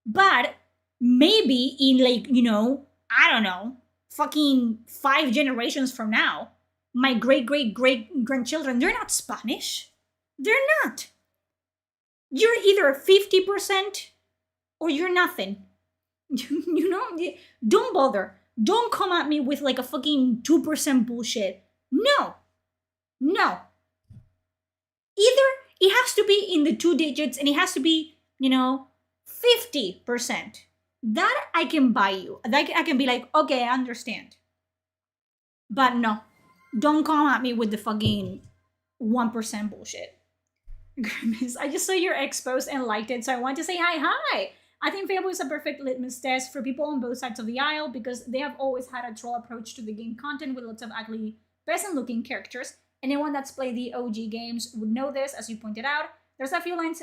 But maybe in like, I don't know, fucking 5 generations from now, my great-great-great-grandchildren, they're not Spanish. They're not. You're either 50% or you're nothing. Don't bother. Don't come at me with like a fucking 2% bullshit. No. Either it has to be in the 2 digits and it has to be, 50%. That I can buy you. That I can be like, okay, I understand. But no. Don't come at me with the fucking 1% bullshit. Grimace, I just saw your ex post and liked it, so I want to say hi. I think Fable is a perfect litmus test for people on both sides of the aisle because they have always had a troll approach to the game content with lots of ugly, peasant-looking characters. Anyone that's played the OG games would know this, as you pointed out. There's a few lines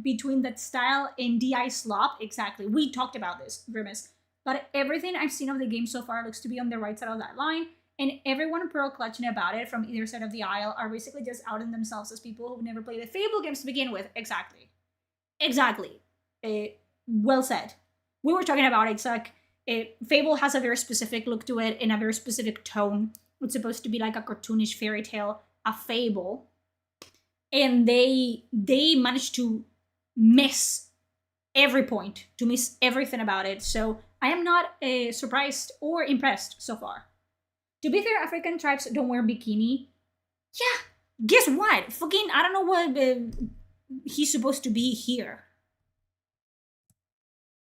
between that style and DI slop. Exactly. We talked about this, Grimace. But everything I've seen of the game so far looks to be on the right side of that line. And everyone pearl clutching about it from either side of the aisle are basically just outing themselves as people who've never played the Fable games to begin with. Exactly. Exactly. Well said. We were talking about it. It's like Fable has a very specific look to it and a very specific tone. It's supposed to be like a cartoonish fairy tale, a fable. And they managed to miss every point, to miss everything about it. So I am not surprised or impressed so far. To be fair, African tribes don't wear bikini. Yeah, guess what? Fucking, I don't know what he's supposed to be here.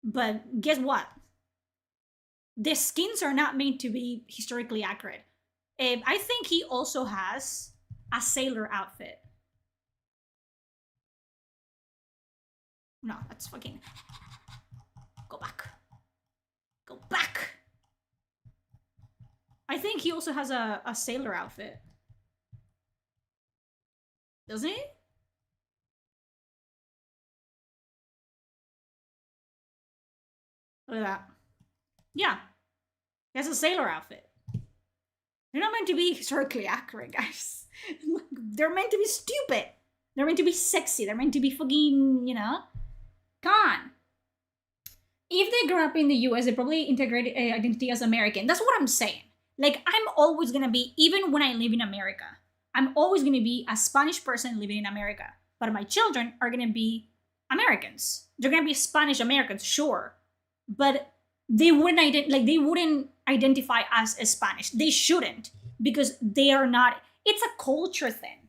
But guess what? The skins are not meant to be historically accurate. I think he also has a sailor outfit. No, that's fucking... Go back. Go back! I think he also has a sailor outfit. Doesn't he? Look at that. Yeah. He has a sailor outfit. They're not meant to be historically accurate, guys. They're meant to be stupid. They're meant to be sexy. They're meant to be fucking, you know? Come on. If they grew up in the US, they probably integrated identity as American. That's what I'm saying. Like, I'm always gonna be, even when I live in America, I'm always gonna be a Spanish person living in America. But my children are gonna be Americans. They're gonna be Spanish Americans, sure. But they wouldn't identify as Spanish. They shouldn't, because they are not. It's a culture thing,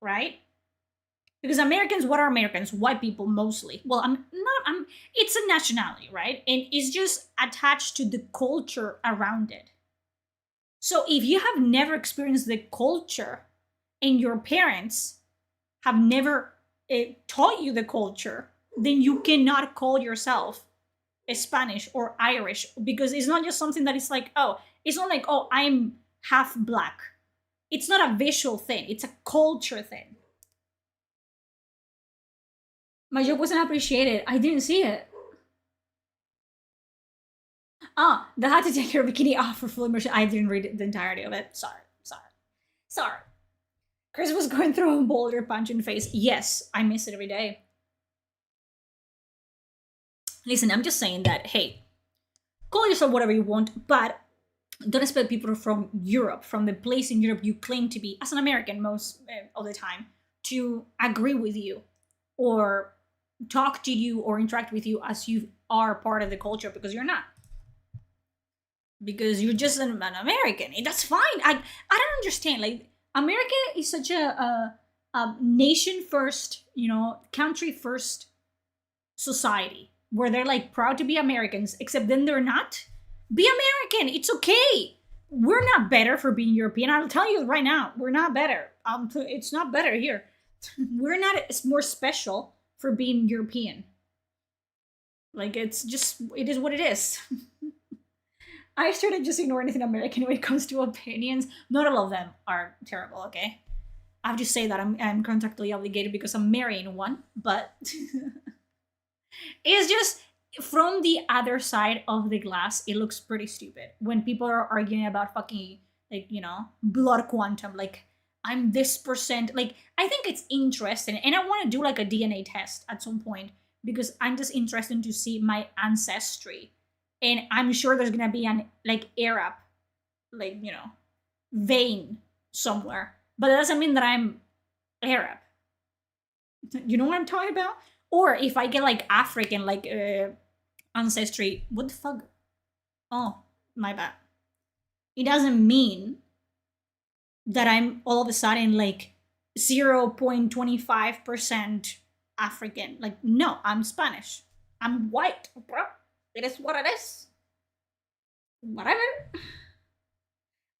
right? Because Americans, what are Americans? White people mostly. Well, it's a nationality, right? And it's just attached to the culture around it. So if you have never experienced the culture and your parents have never taught you the culture, then you cannot call yourself Spanish or Irish, because it's not just something that is like, oh, it's not like, oh, I'm half black. It's not a visual thing. It's a culture thing. My joke wasn't appreciated. I didn't see it. They had to take her bikini off for full immersion. I didn't read the entirety of it. Sorry. Chris was going through a boulder punch in the face. Yes, I miss it every day. Listen, I'm just saying that, hey, call yourself whatever you want, but don't expect people from Europe, from the place in Europe you claim to be, as an American most of the time, to agree with you or talk to you or interact with you as you are part of the culture, because you're not. Because you're just an American. That's fine. I don't understand. Like, America is such a nation first, you know, country first society, where they're like proud to be Americans, except then they're not. Be American. It's okay. We're not better for being European. I'll tell you right now, we're not better. It's not better here. We're not more special for being European. Like, it is what it is. I started just ignore anything American when it comes to opinions. Not all of them are terrible, okay? I have to say that I'm contractually obligated because I'm marrying one, but it's just, from the other side of the glass, it looks pretty stupid when people are arguing about fucking, like, you know, blood quantum. Like, I'm this percent. Like, I think it's interesting, and I want to do like a DNA test at some point, because I'm just interested to see my ancestry. And I'm sure there's gonna be an, like, Arab, like, you know, vein somewhere. But that doesn't mean that I'm Arab. You know what I'm talking about? Or if I get, like, African, like, ancestry, what the fuck? Oh, my bad. It doesn't mean that I'm all of a sudden, like, 0.25% African. Like, no, I'm Spanish. I'm white, bro. It is what it is. Whatever.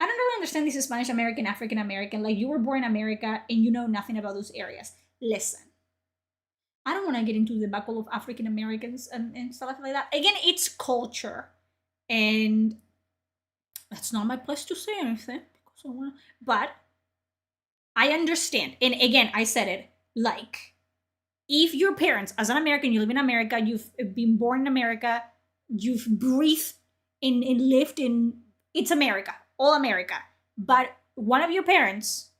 I don't really understand this Spanish American, African American. Like, you were born in America and you know nothing about those areas. Listen. I don't want to get into the debacle of African Americans and stuff like that. Again, it's culture, and that's not my place to say anything because I want. But I understand, and again, I said it like, if your parents, as an American, you live in America, you've been born in America, you've breathed and lived in, it's America, all America. But one of your parents,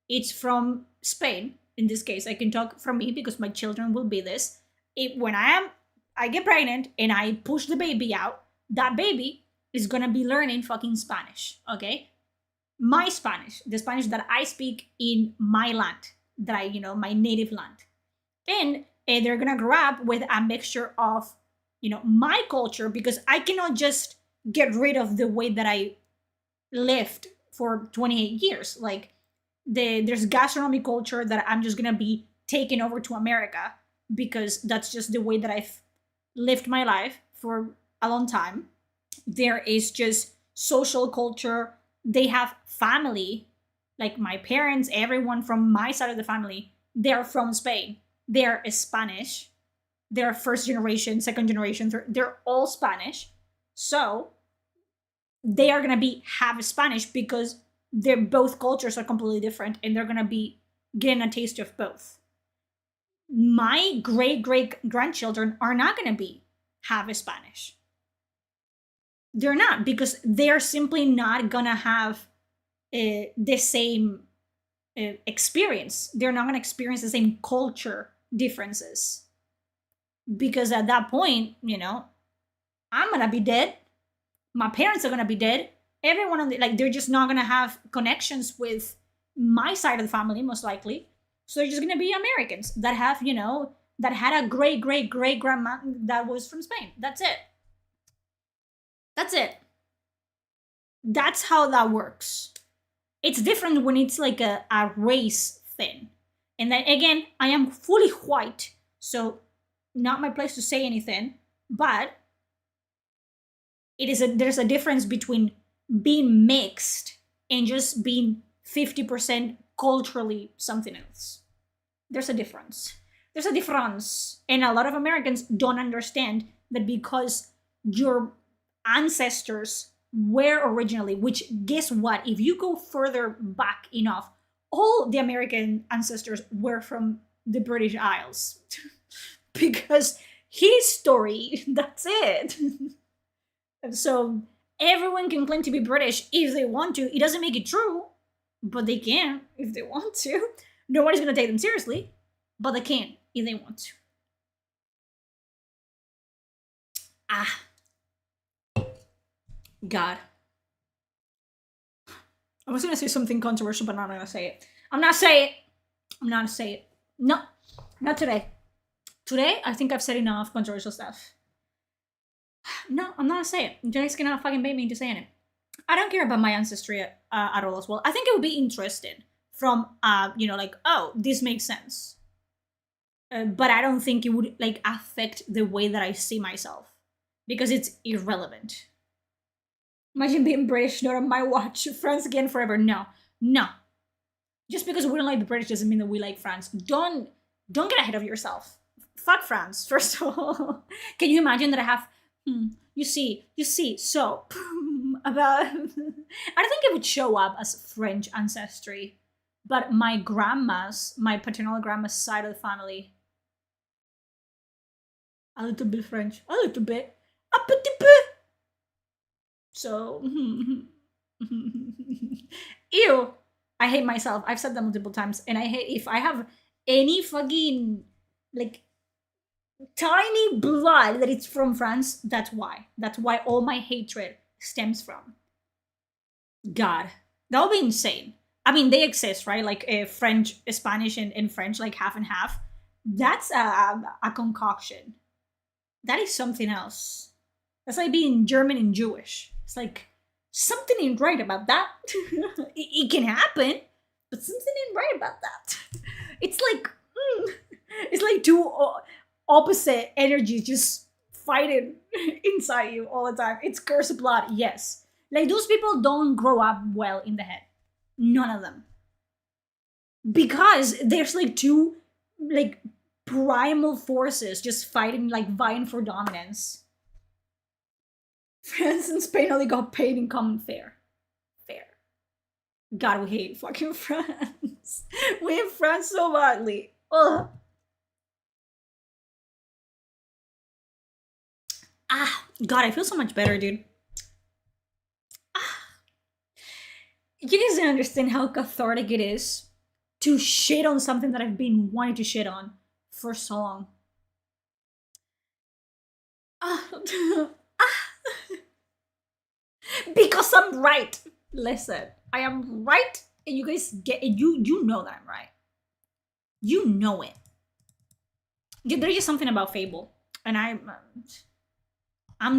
it's from Spain. In this case, I can talk from me because my children will be this. When I get pregnant and I push the baby out, that baby is gonna be learning fucking Spanish, okay? My Spanish, the Spanish that I speak in my land, that my native land. And they're gonna grow up with a mixture of, my culture, because I cannot just get rid of the way that I lived for 28 years. Like, there's gastronomy culture that I'm just gonna be taking over to America because that's just the way that I've lived my life for a long time. There is just social culture. They have family, like my parents, everyone from my side of the family, they're from Spain. They're Spanish. They're first generation, second generation, they're all Spanish. So they are gonna be half Spanish because they're both cultures are completely different, and they're gonna be getting a taste of both. My great grandchildren are not gonna be half Spanish. They're not, because they're simply not gonna have the same experience. They're not gonna experience the same culture differences, because at that point, I'm gonna be dead. My parents are gonna be dead. Everyone on they're just not gonna have connections with my side of the family, most likely. So they're just gonna be Americans that have, that had a great grandma that was from Spain. That's it. That's how that works. It's different when it's like a race thing. And then again, I am fully white, so not my place to say anything, but there's a difference between being mixed and just being 50% culturally something else. There's a difference. And a lot of Americans don't understand that because your ancestors were originally, which guess what? If you go further back enough, all the American ancestors were from the British Isles. Because history, that's it. So everyone can claim to be British if they want to. It doesn't make it true, but they can if they want to. Nobody's going to take them seriously, but they can if they want to. God. I was going to say something controversial, but I'm not going to say it. I'm not going to say it. No, not today. Today, I think I've said enough controversial stuff. No, I'm not going to say it. You guys cannot fucking bait me into saying it. I don't care about my ancestry at all as well. I think it would be interesting from, oh, this makes sense. But I don't think it would, affect the way that I see myself. Because it's irrelevant. Imagine being British, not on my watch. France again forever. No. Just because we don't like the British doesn't mean that we like France. Don't get ahead of yourself. Fuck France, first of all. Can you imagine that I have, you see, so, about, I don't think it would show up as French ancestry, but my paternal grandma's side of the family, a little bit French, a petit peu. So, ew, I hate myself. I've said that multiple times, and I hate if I have any fucking, tiny blood that it's from France. That's why all my hatred stems from. God, that would be insane. I mean, they exist, right? French, Spanish, and French, half and half. That's a concoction. That is something else. That's like being German and Jewish. It's something ain't right about that. it can happen, but something ain't right about that. It's it's two opposite energies just fighting inside you all the time. It's cursed blood, yes. Those people don't grow up well in the head. None of them. Because there's two primal forces just fighting, like vying for dominance. France and Spain only got paid in common fare. Fair. God, we hate fucking France. We hate France so badly. Ugh. God, I feel so much better, dude. You guys don't understand how cathartic it is to shit on something that I've been wanting to shit on for so long. Because I'm right. Listen, I am right, and you guys get it. You know that I'm right. You know it. There's just something about Fable, and I'm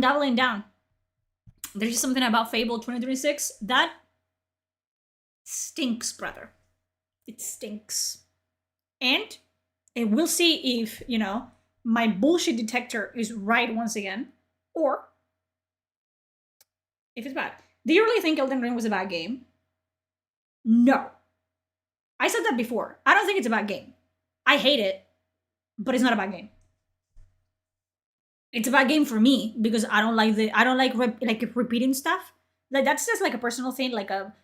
doubling down. There's just something about Fable 2026 that stinks, brother. It stinks. And we'll see if, you know, my bullshit detector is right once again, or if it's bad. Do you really think Elden Ring was a bad game? No. I said that before. I don't think it's a bad game. I hate it, but it's not a bad game. It's a bad game for me because I don't like repeating stuff. Like, that's just like a personal thing, like a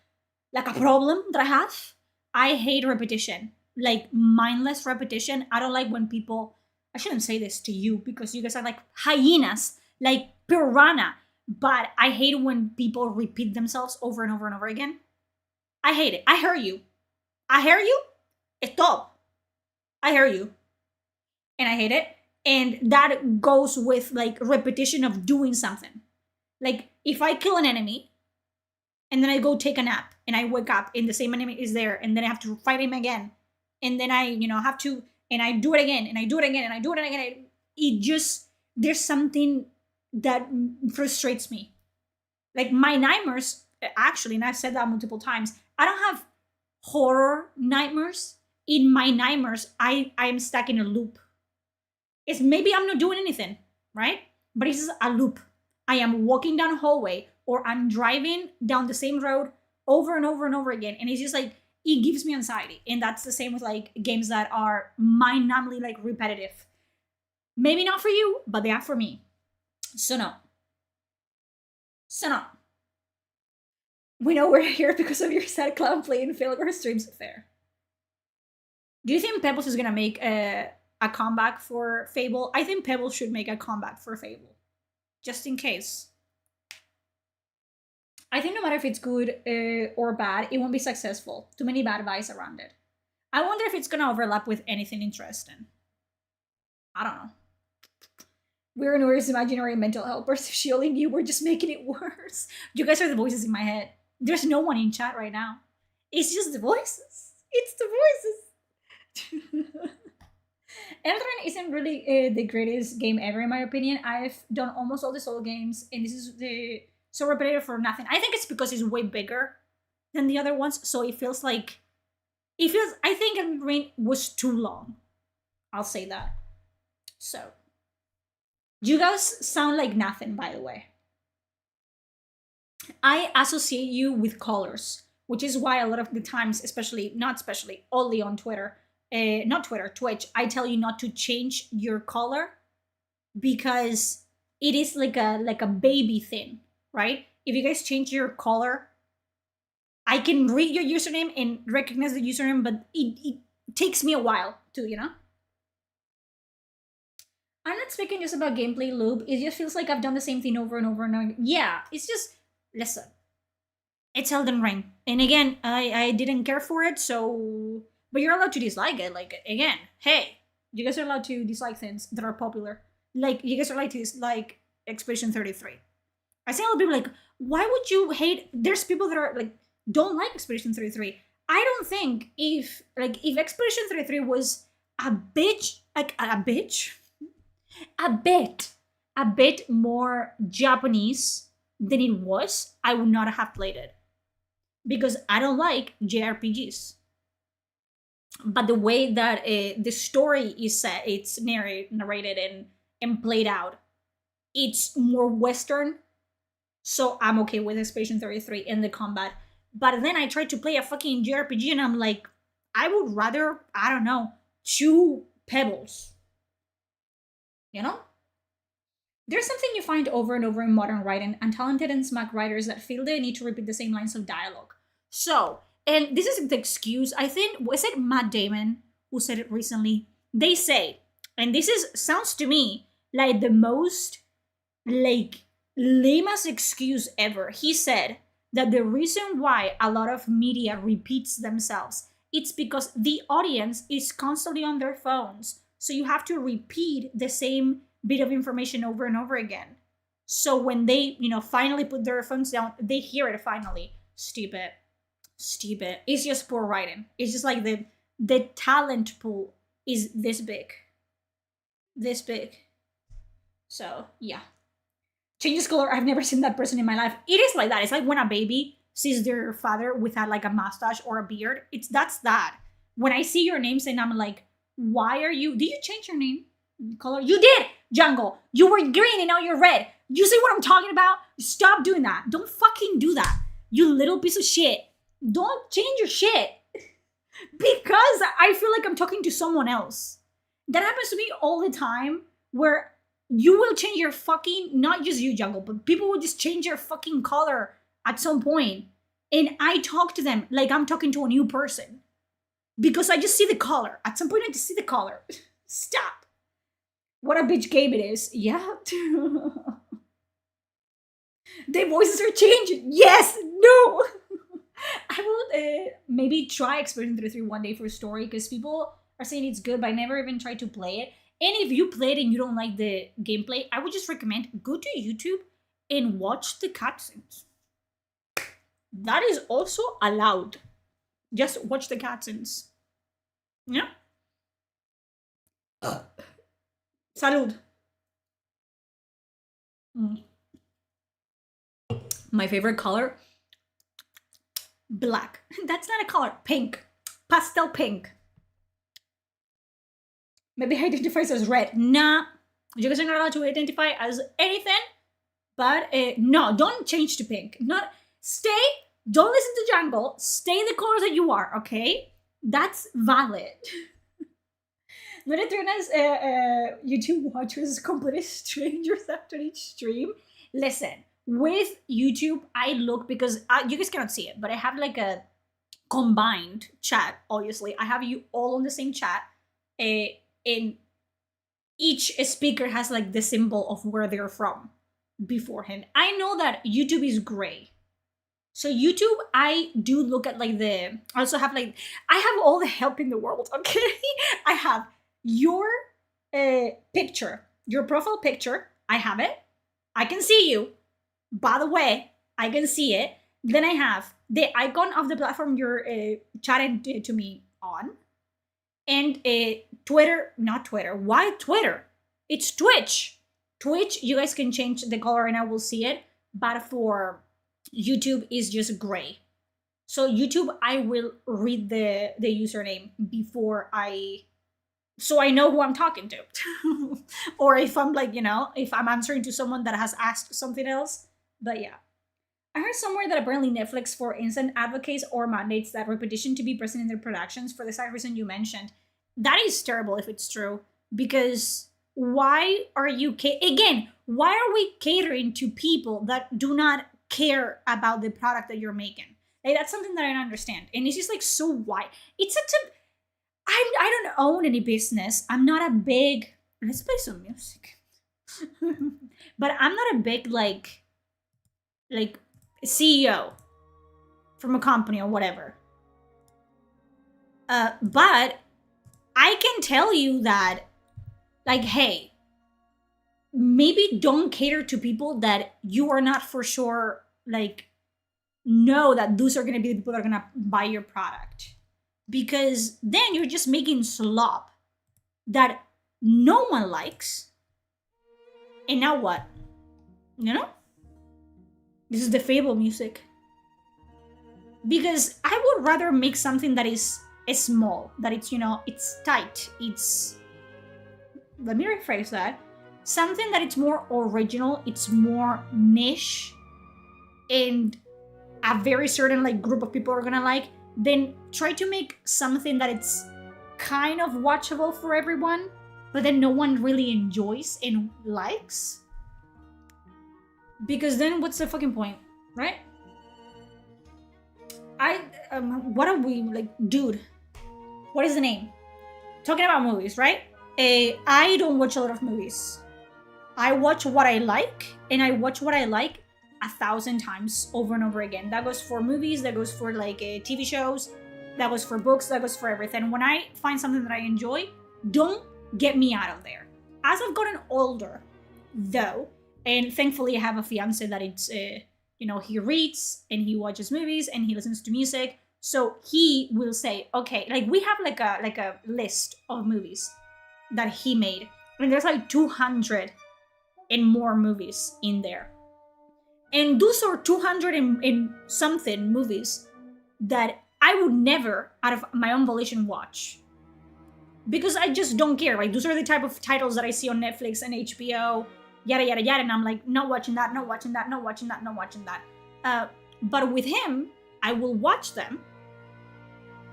problem that I have. I hate repetition, like mindless repetition. I don't like when people, I shouldn't say this to you because you guys are like hyenas, like piranha, but I hate when people repeat themselves over and over and over again. I hate it. I hear you. I hear you. Stop. I hear you. And I hate it. And that goes with like repetition of doing something. Like if I kill an enemy and then I go take a nap and I wake up and the same enemy is there and then I have to fight him again. And then I, have to, and I do it again and I do it again and I do it again. It just, there's something that frustrates me. Like my nightmares, actually, and I've said that multiple times, I don't have horror nightmares. In my nightmares, I am stuck in a loop. It's maybe I'm not doing anything, right? But it's just a loop. I am walking down a hallway or I'm driving down the same road over and over and over again. And it's just like, it gives me anxiety. And that's the same with like games that are mind-numbingly like repetitive. Maybe not for you, but they are for me. So no. We know we're here because of your sad clown playing failure streams. Fair. Do you think Pebbles is gonna make a comeback for Fable? I think Pebbles should make a comeback for Fable. Just in case. I think no matter if it's good or bad, it won't be successful. Too many bad vibes around it. I wonder if it's gonna overlap with anything interesting. I don't know. We're Nora's imaginary mental helpers. If she only knew, we're just making it worse. You guys are the voices in my head. There's no one in chat right now. It's just the voices. It's the voices. Elden Ring isn't really the greatest game ever, in my opinion. I've done almost all the Soul games, and this is so repetitive for nothing. I think it's because it's way bigger than the other ones, so it feels like... I think Elden Ring was too long. I'll say that. So... You guys sound like nothing, by the way. I associate you with colors, which is why a lot of the times, only on Twitter, Twitch, I tell you not to change your color because it is like a baby thing, right? If you guys change your color, I can read your username and recognize the username, but it takes me a while to, I'm not speaking just about gameplay loop. It just feels like I've done the same thing over and over and over. Yeah, it's just, listen, it's Elden Ring. And again, I didn't care for it, so... But you're allowed to dislike it. Like, again, hey, you guys are allowed to dislike things that are popular. Like, you guys are allowed to dislike Expedition 33. I see a lot of people like, why would you hate... There's people that are like, don't like Expedition 33. I don't think if Expedition 33 was a bitch, like a bitch... a bit more Japanese than it was, I would not have played it. Because I don't like JRPGs. But the way that the story is set, it's narrated and played out, it's more Western. So I'm okay with Expedition 33 and the combat. But then I tried to play a fucking JRPG and I'm like, I would rather, I don't know, chew pebbles You know? There's something you find over and over in modern writing, and talented and smart writers that feel they need to repeat the same lines of dialogue. So, and this is the excuse, I think, was it Matt Damon who said it recently? They say, and this is sounds to me like the most like lamest excuse ever. He said that the reason why a lot of media repeats themselves, it's because the audience is constantly on their phones. So you have to repeat the same bit of information over and over again. So when they, finally put their phones down, they hear it finally. Stupid. Stupid. It's just poor writing. It's just like the talent pool is this big. This big. So, yeah. Changes color. I've never seen that person in my life. It is like that. It's like when a baby sees their father without like a mustache or a beard. That's that. When I see your names and I'm like, why are you? Did you change your name color? You did, Jungle. You were green and now you're red. You see what I'm talking about? Stop doing that. Don't fucking do that. You little piece of shit. Don't change your shit. Because I feel like I'm talking to someone else. That happens to me all the time where you will change your fucking, not just you, Jungle, but people will just change your fucking color at some point. And I talk to them like I'm talking to a new person. Because I just see the color. At some point I just see the color. Stop. What a bitch game it is. Yeah. Their voices are changing. Yes. No. I will maybe try Expedition 33 one day for a story because people are saying it's good, but I never even tried to play it. And if you play it and you don't like the gameplay, I would just recommend go to YouTube and watch the cutscenes. That is also allowed. Just watch the cutscenes. Yeah. Salud. My favorite color? Black. That's not a color. Pink. Pastel pink. Maybe he identifies as red. Nah. You guys are not allowed to identify as anything. But no, don't change to pink. Stay. Don't listen to Jungle. Stay the colors that you are, okay? That's valid. No le turnas YouTube watchers complete strangers after each stream. Listen, with YouTube, I look because you guys cannot see it, but I have like a combined chat, obviously. I have you all on the same chat. And each speaker has like the symbol of where they're from beforehand. I know that YouTube is gray. So YouTube, I do look at like I also have like, I have all the help in the world, okay? I have your picture, your profile picture. I have it. I can see you. By the way, I can see it. Then I have the icon of the platform you're chatting to me on. And Twitter, not Twitter. Why Twitter? It's Twitch. Twitch, you guys can change the color and I will see it. But for YouTube is just gray. So YouTube, I will read the username before so I know who I'm talking to. Or if I'm like, if I'm answering to someone that has asked something else. But yeah. I heard somewhere that apparently Netflix, for instance, advocates or mandates that repetition to be present in their productions for the exact reason you mentioned. That is terrible if it's true. Because why are you, why are we catering to people that do not care about the product that you're making? Like, that's something that I don't understand. And it's just like so wide. It's such a, I don't own any business. I'm not a big, let's play some music. But I'm not a big like CEO from a company or whatever. But I can tell you that, like, hey, maybe don't cater to people that you are not for sure, like, know that those are going to be the people that are going to buy your product. Because then you're just making slop that no one likes. And now what? This is the Fable music. Because I would rather make something that is small, that it's, it's tight, it's, let me rephrase that, something that it's more original, it's more niche, and a very certain like group of people are gonna like, then try to make something that it's kind of watchable for everyone. but then no one really enjoys and likes. Because then what's the fucking point, right? What are we, like, dude, what is the name? Talking about movies, right? I don't watch a lot of movies. I watch what I like, and I watch what I like 1,000 times over and over again. That goes for movies, that goes for like TV shows, that goes for books, that goes for everything. When I find something that I enjoy, don't get me out of there. As I've gotten older, though, and thankfully I have a fiance that it's, he reads and he watches movies and he listens to music. So he will say, okay, like we have like a list of movies that he made. And there's like 200 and more movies in there. And those are 200 and something movies that I would never, out of my own volition, watch. Because I just don't care. Like, those are the type of titles that I see on Netflix and HBO, yada, yada, yada. And I'm like, not watching that, not watching that, not watching that, not watching that. But with him, I will watch them.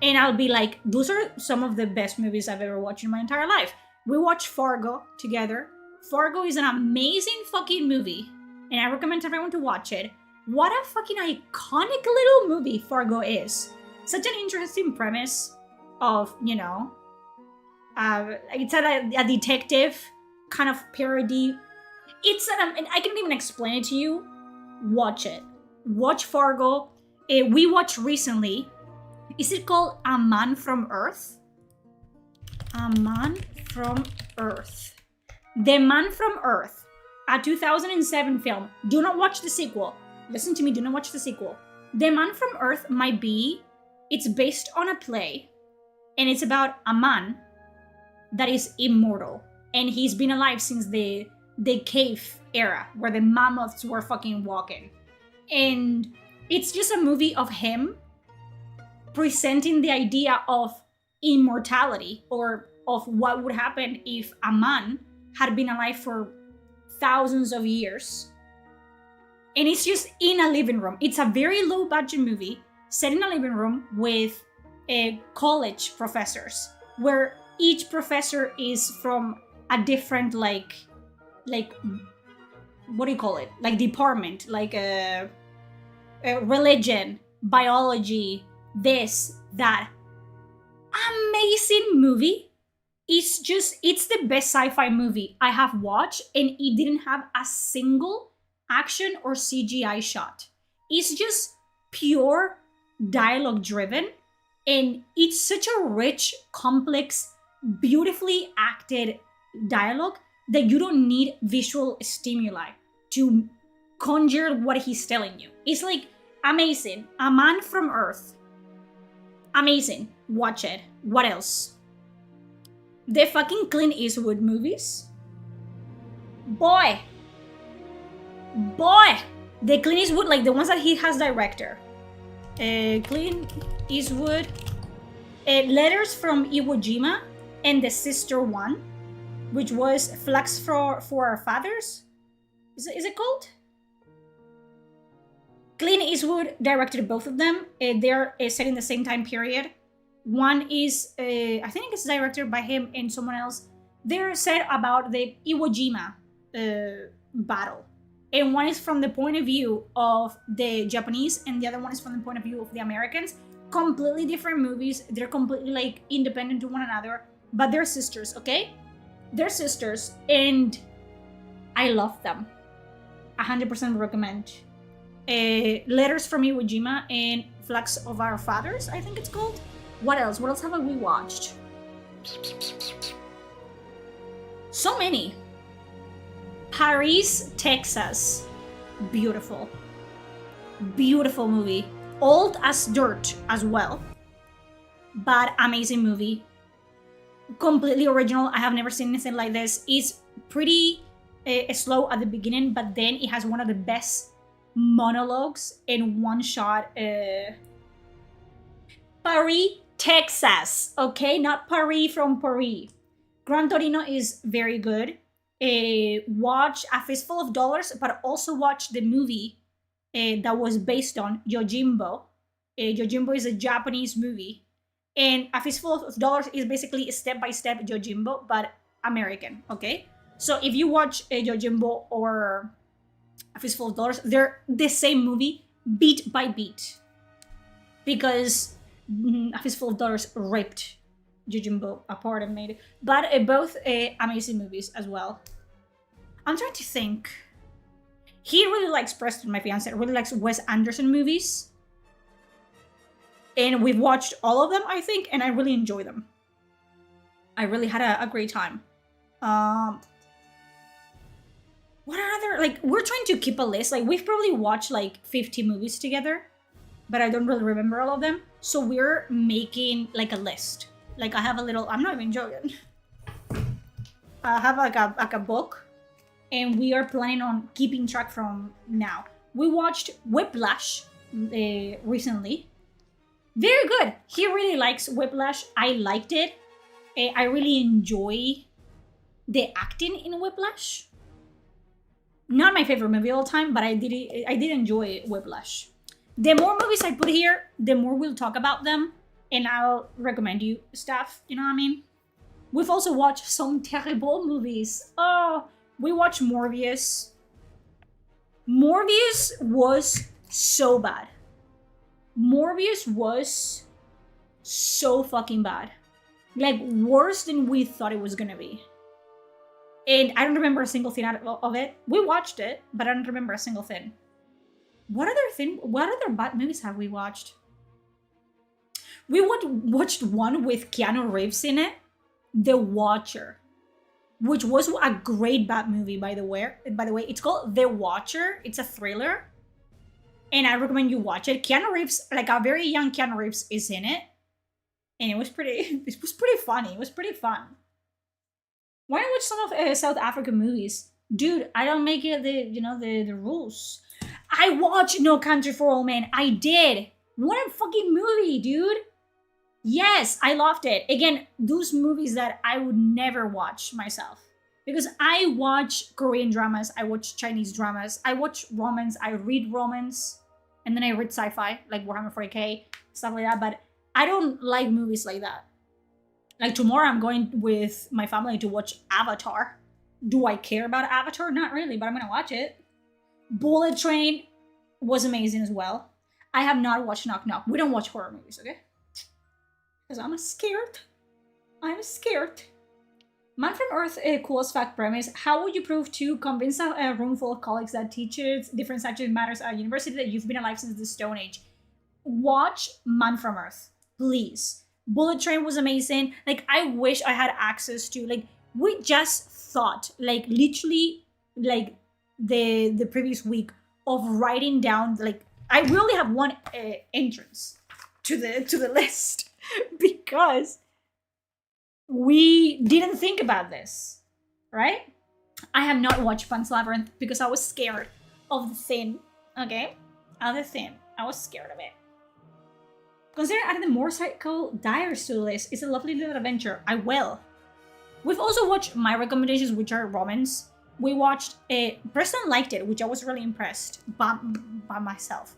And I'll be like, those are some of the best movies I've ever watched in my entire life. We watched Fargo together. Fargo is an amazing fucking movie. And I recommend everyone to watch it. What a fucking iconic little movie Fargo is. Such an interesting premise of, it's a detective kind of parody. I can't even explain it to you. Watch it. Watch Fargo. We watched recently. Is it called A Man from Earth? A Man from Earth. The Man from Earth. A 2007 film. Do not watch the sequel. Listen to me, do not watch the sequel. The Man from Earth it's based on a play, and it's about a man that is immortal, and he's been alive since the cave era, where the mammoths were fucking walking. And it's just a movie of him presenting the idea of immortality, or of what would happen if a man had been alive for thousands of years. And it's just in a living room. It's a very low budget movie set in a living room with college professors, where each professor is from a different like what do you call it? Like department, like religion, biology, this, that. Amazing movie. It's the best sci-fi movie I have watched, and it didn't have a single action or CGI shot. It's just pure dialogue driven, and it's such a rich, complex, beautifully acted dialogue that you don't need visual stimuli to conjure what he's telling you. It's like amazing. A Man from Earth. Amazing. Watch it. What else? The fucking Clint Eastwood movies. Boy. The Clint Eastwood, like the ones that he has directed. Clint Eastwood. Letters from Iwo Jima, and the sister one, which was Flags for Our Fathers. Is it called? Clint Eastwood directed both of them. They're set in the same time period. One is, I think it's directed by him and someone else. They're set about the Iwo Jima battle. And one is from the point of view of the Japanese, and the other one is from the point of view of the Americans. Completely different movies. They're completely like independent to one another, but they're sisters, okay? They're sisters, and I love them. 100% recommend. Letters from Iwo Jima and Flags of Our Fathers, I think it's called. What else? What else have we watched? So many. Paris, Texas. Beautiful. Beautiful movie. Old as dirt as well. But amazing movie. Completely original. I have never seen anything like this. It's pretty slow at the beginning, but then it has one of the best monologues in one shot. Paris, Texas. Okay, not Paris from Paris. Gran Torino is very good. Watch A Fistful of Dollars, but also watch the movie that was based on Yojimbo. Yojimbo is a Japanese movie, and A Fistful of Dollars is basically step-by-step Yojimbo, but American, okay? So if you watch Yojimbo or A Fistful of Dollars, they're the same movie, beat by beat. Because A Fistful of Dollars ripped Yojimbo apart and made it. But both amazing movies as well. I'm trying to think. He really likes Preston, my fiance, really likes Wes Anderson movies. And we've watched all of them, I think, and I really enjoy them. I really had a great time. What other, like, we're trying to keep a list. Like, we've probably watched like 50 movies together, but I don't really remember all of them. So we're making like a list. Like, I have a little, I'm not even joking. I have like a book, and we are planning on keeping track from now. We watched Whiplash recently. Very good. He really likes Whiplash. I liked it. I really enjoy the acting in Whiplash. Not my favorite movie all the time, but I did enjoy Whiplash. The more movies I put here, the more we'll talk about them, and I'll recommend you stuff. You know what I mean? We've also watched some terrible movies. Oh, we watched Morbius. Morbius was so bad. Morbius was so fucking bad. Like, worse than we thought it was gonna be. And I don't remember a single thing out of it. We watched it, but I don't remember a single thing. What other bad movies have we watched? We watched one with Keanu Reeves in it, The Watcher, which was a great bad movie, by the way. It's called The Watcher. It's a thriller, and I recommend you watch it. Keanu Reeves, like a very young Keanu Reeves, is in it, and it was pretty funny. It was pretty fun. Why not watch some of South African movies? Dude, I don't make it the rules. I watched No Country for Old Men. I did. What a fucking movie, dude. Yes, I loved it. Again, those movies that I would never watch myself. Because I watch Korean dramas, I watch Chinese dramas, I watch romance, I read romance, and then I read sci-fi, like Warhammer 40k, stuff like that, but I don't like movies like that. Like, tomorrow I'm going with my family to watch Avatar. Do I care about Avatar? Not really, but I'm gonna watch it. Bullet Train was amazing as well. I have not watched Knock Knock. We don't watch horror movies, okay? Because I'm scared. I'm scared. Man from Earth, a cool as fact premise. How would you prove to convince a room full of colleagues that teachers different subject matters at university that you've been alive since the Stone Age? Watch Man from Earth, please. Bullet Train was amazing. Like, I wish I had access to, like, we just thought, like, literally, like, the previous week of writing down, like, I really have one entrance to the list because we didn't think about this, right? I have not watched Pan's Labyrinth because I was scared of the thing, okay? Of the thing. I was scared of it. Consider adding the Motorcycle Diaries to the list. It's a lovely little adventure. I will. We've also watched my recommendations, which are romance. We watched Preston liked it, which I was really impressed by myself.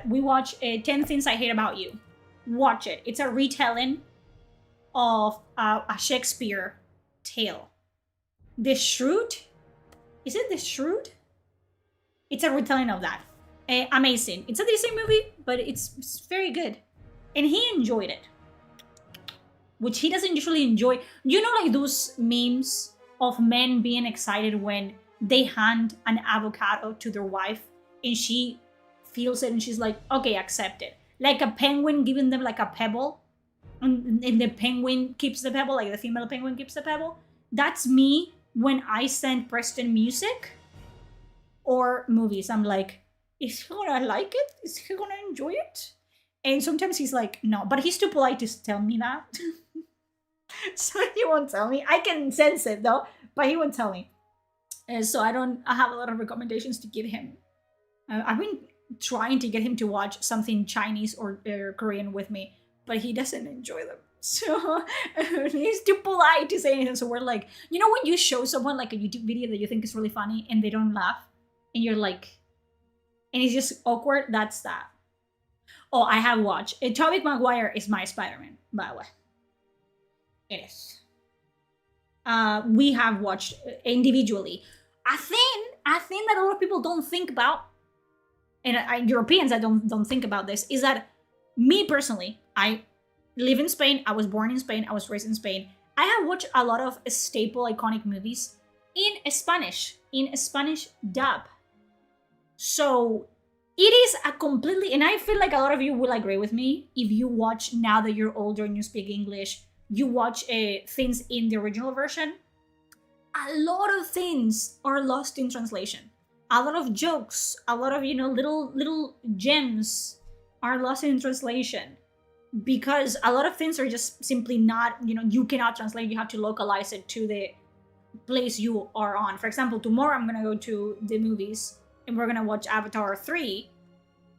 We watched 10 Things I Hate About You. Watch it. It's a retelling of a Shakespeare tale. The Shrew? Is it The Shrew? It's a retelling of that. Amazing. It's a Disney movie, but it's very good. And he enjoyed it. Which he doesn't usually enjoy. You know, like those memes of men being excited when they hand an avocado to their wife and she feels it and she's like, okay, accept it. Like a penguin giving them like a pebble. And the penguin keeps the pebble, like the female penguin keeps the pebble. That's me when I send Preston music or movies. I'm like, is he gonna like it? Is he gonna enjoy it? And sometimes he's like, no, but he's too polite to tell me that. So he won't tell me. I can sense it though, but he won't tell me. So I have a lot of recommendations to give him. I've been trying to get him to watch something Chinese or Korean with me, but he doesn't enjoy them. So he's too polite to say anything. So we're like, you know when you show someone like a YouTube video that you think is really funny and they don't laugh? And you're like, and it's just awkward? That's that. Oh, I have watched. Tobey Maguire is my Spider-Man, by the way. It is. we have watched individually. I think that a lot of people don't think about, and Europeans that don't think about this, is that me personally, I live in Spain, I was born in Spain, I was raised in Spain. I have watched a lot of staple iconic movies in Spanish dub. So it is a completely, and I feel like a lot of you will agree with me, if you watch now that you're older and you speak English, you watch things in the original version, a lot of things are lost in translation. A lot of jokes, a lot of, little gems are lost in translation, because a lot of things are just simply not, you cannot translate. You have to localize it to the place you are on. For example, tomorrow I'm gonna go to the movies and we're gonna watch Avatar 3,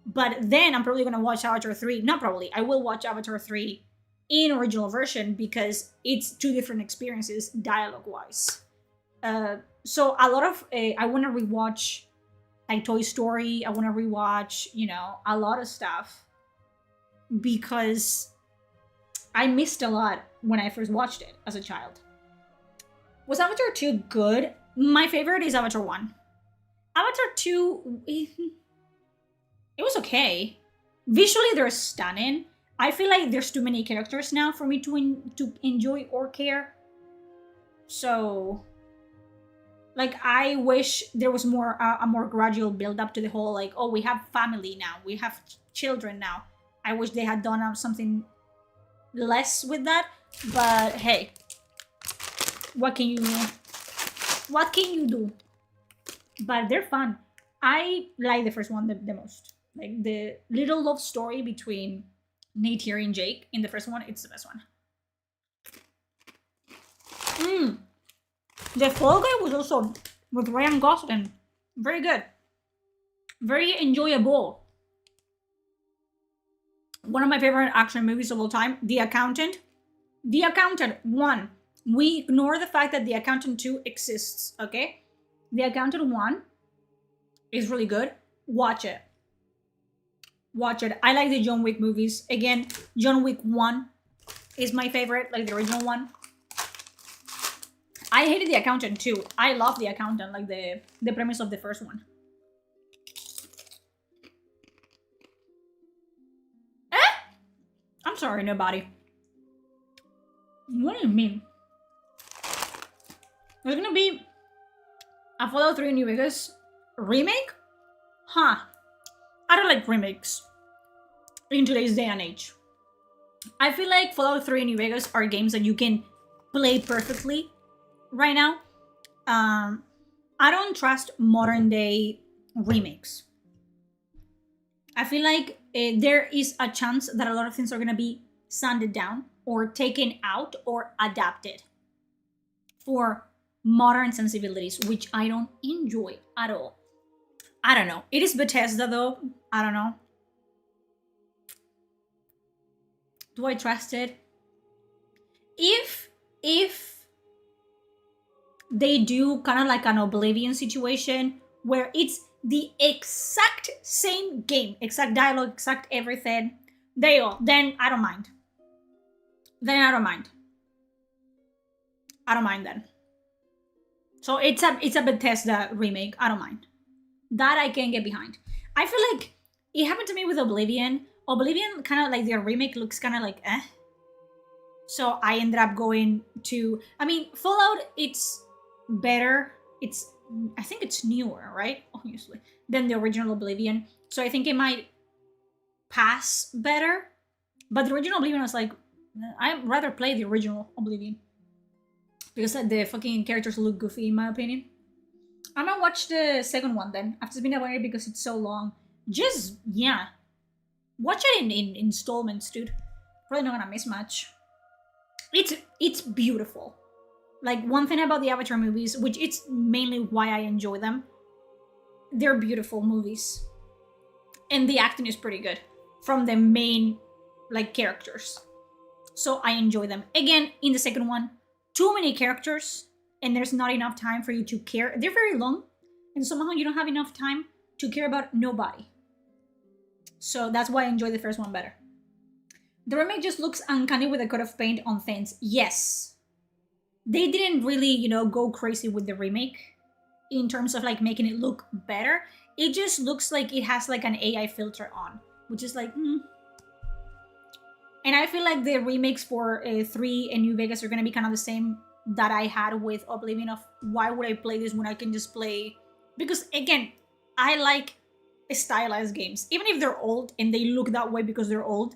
but then I'm probably gonna watch Avatar 3, not probably, I will watch Avatar 3 in original version, because it's two different experiences dialogue wise. So a lot of I want to rewatch like Toy Story. I want to rewatch, a lot of stuff, because I missed a lot when I first watched it as a child. Was Avatar 2 good? My favorite is Avatar 1. Avatar 2, it was okay. Visually, they're stunning. I feel like there's too many characters now for me to enjoy or care. So, like, I wish there was more a more gradual build up to the whole, like, oh, we have family now, we have children now. I wish they had done something less with that, but hey, what can you do? But they're fun. I like the first one the most. Like the little love story between Neytiri and Jake in the first one, it's the best one. The Fall Guy was also with Ryan Gosling. Very good. Very enjoyable. One of my favorite action movies of all time, The Accountant. The Accountant 1. We ignore the fact that The Accountant 2 exists, okay? The Accountant 1 is really good. Watch it. Watch it. I like the John Wick movies. Again, John Wick 1 is my favorite, like the original one. I hated The Accountant too. I love The Accountant, like the premise of the first one. I'm sorry, nobody. What do you mean? There's gonna be a Fallout 3 New Vegas remake? Huh. I don't like remakes in today's day and age. I feel like Fallout 3 and New Vegas are games that you can play perfectly right now. I don't trust modern day remakes. I feel like there is a chance that a lot of things are going to be sanded down or taken out or adapted for modern sensibilities, which I don't enjoy at all. I don't know. It is Bethesda though. I don't know. Do I trust it? If they do kind of like an Oblivion situation where it's the exact same game, exact dialogue, exact everything, there you go, then I don't mind. I don't mind then. So it's a Bethesda remake. I don't mind. That I can get behind. I feel like it happened to me with Oblivion. Oblivion kind of like their remake looks kind of like eh. So I ended up going to, I mean, Fallout, it's better. I think it's newer, right? Obviously, than the original Oblivion. So I think it might pass better. But the original Oblivion was like, I'd rather play the original Oblivion. Because the fucking characters look goofy, in my opinion. I'm gonna watch the second one then. I've just been away because it's so long. Just, yeah. Watch it in installments, dude. Probably not gonna miss much. It's beautiful. Like, one thing about the Avatar movies, which it's mainly why I enjoy them, they're beautiful movies. And the acting is pretty good from the main, like, characters. So I enjoy them. Again, in the second one, too many characters, and there's not enough time for you to care. They're very long, and somehow you don't have enough time to care about nobody. So that's why I enjoy the first one better. The remake just looks uncanny with a coat of paint on things. Yes. they didn't really, you know, go crazy with the remake in terms of like making it look better. It just looks like it has like an AI filter on, which is like, And I feel like the remakes for 3 and New Vegas are gonna be kind of the same that I had with Oblivion of why would I play this when I can just play, because again, I like stylized games. Even if they're old and they look that way because they're old,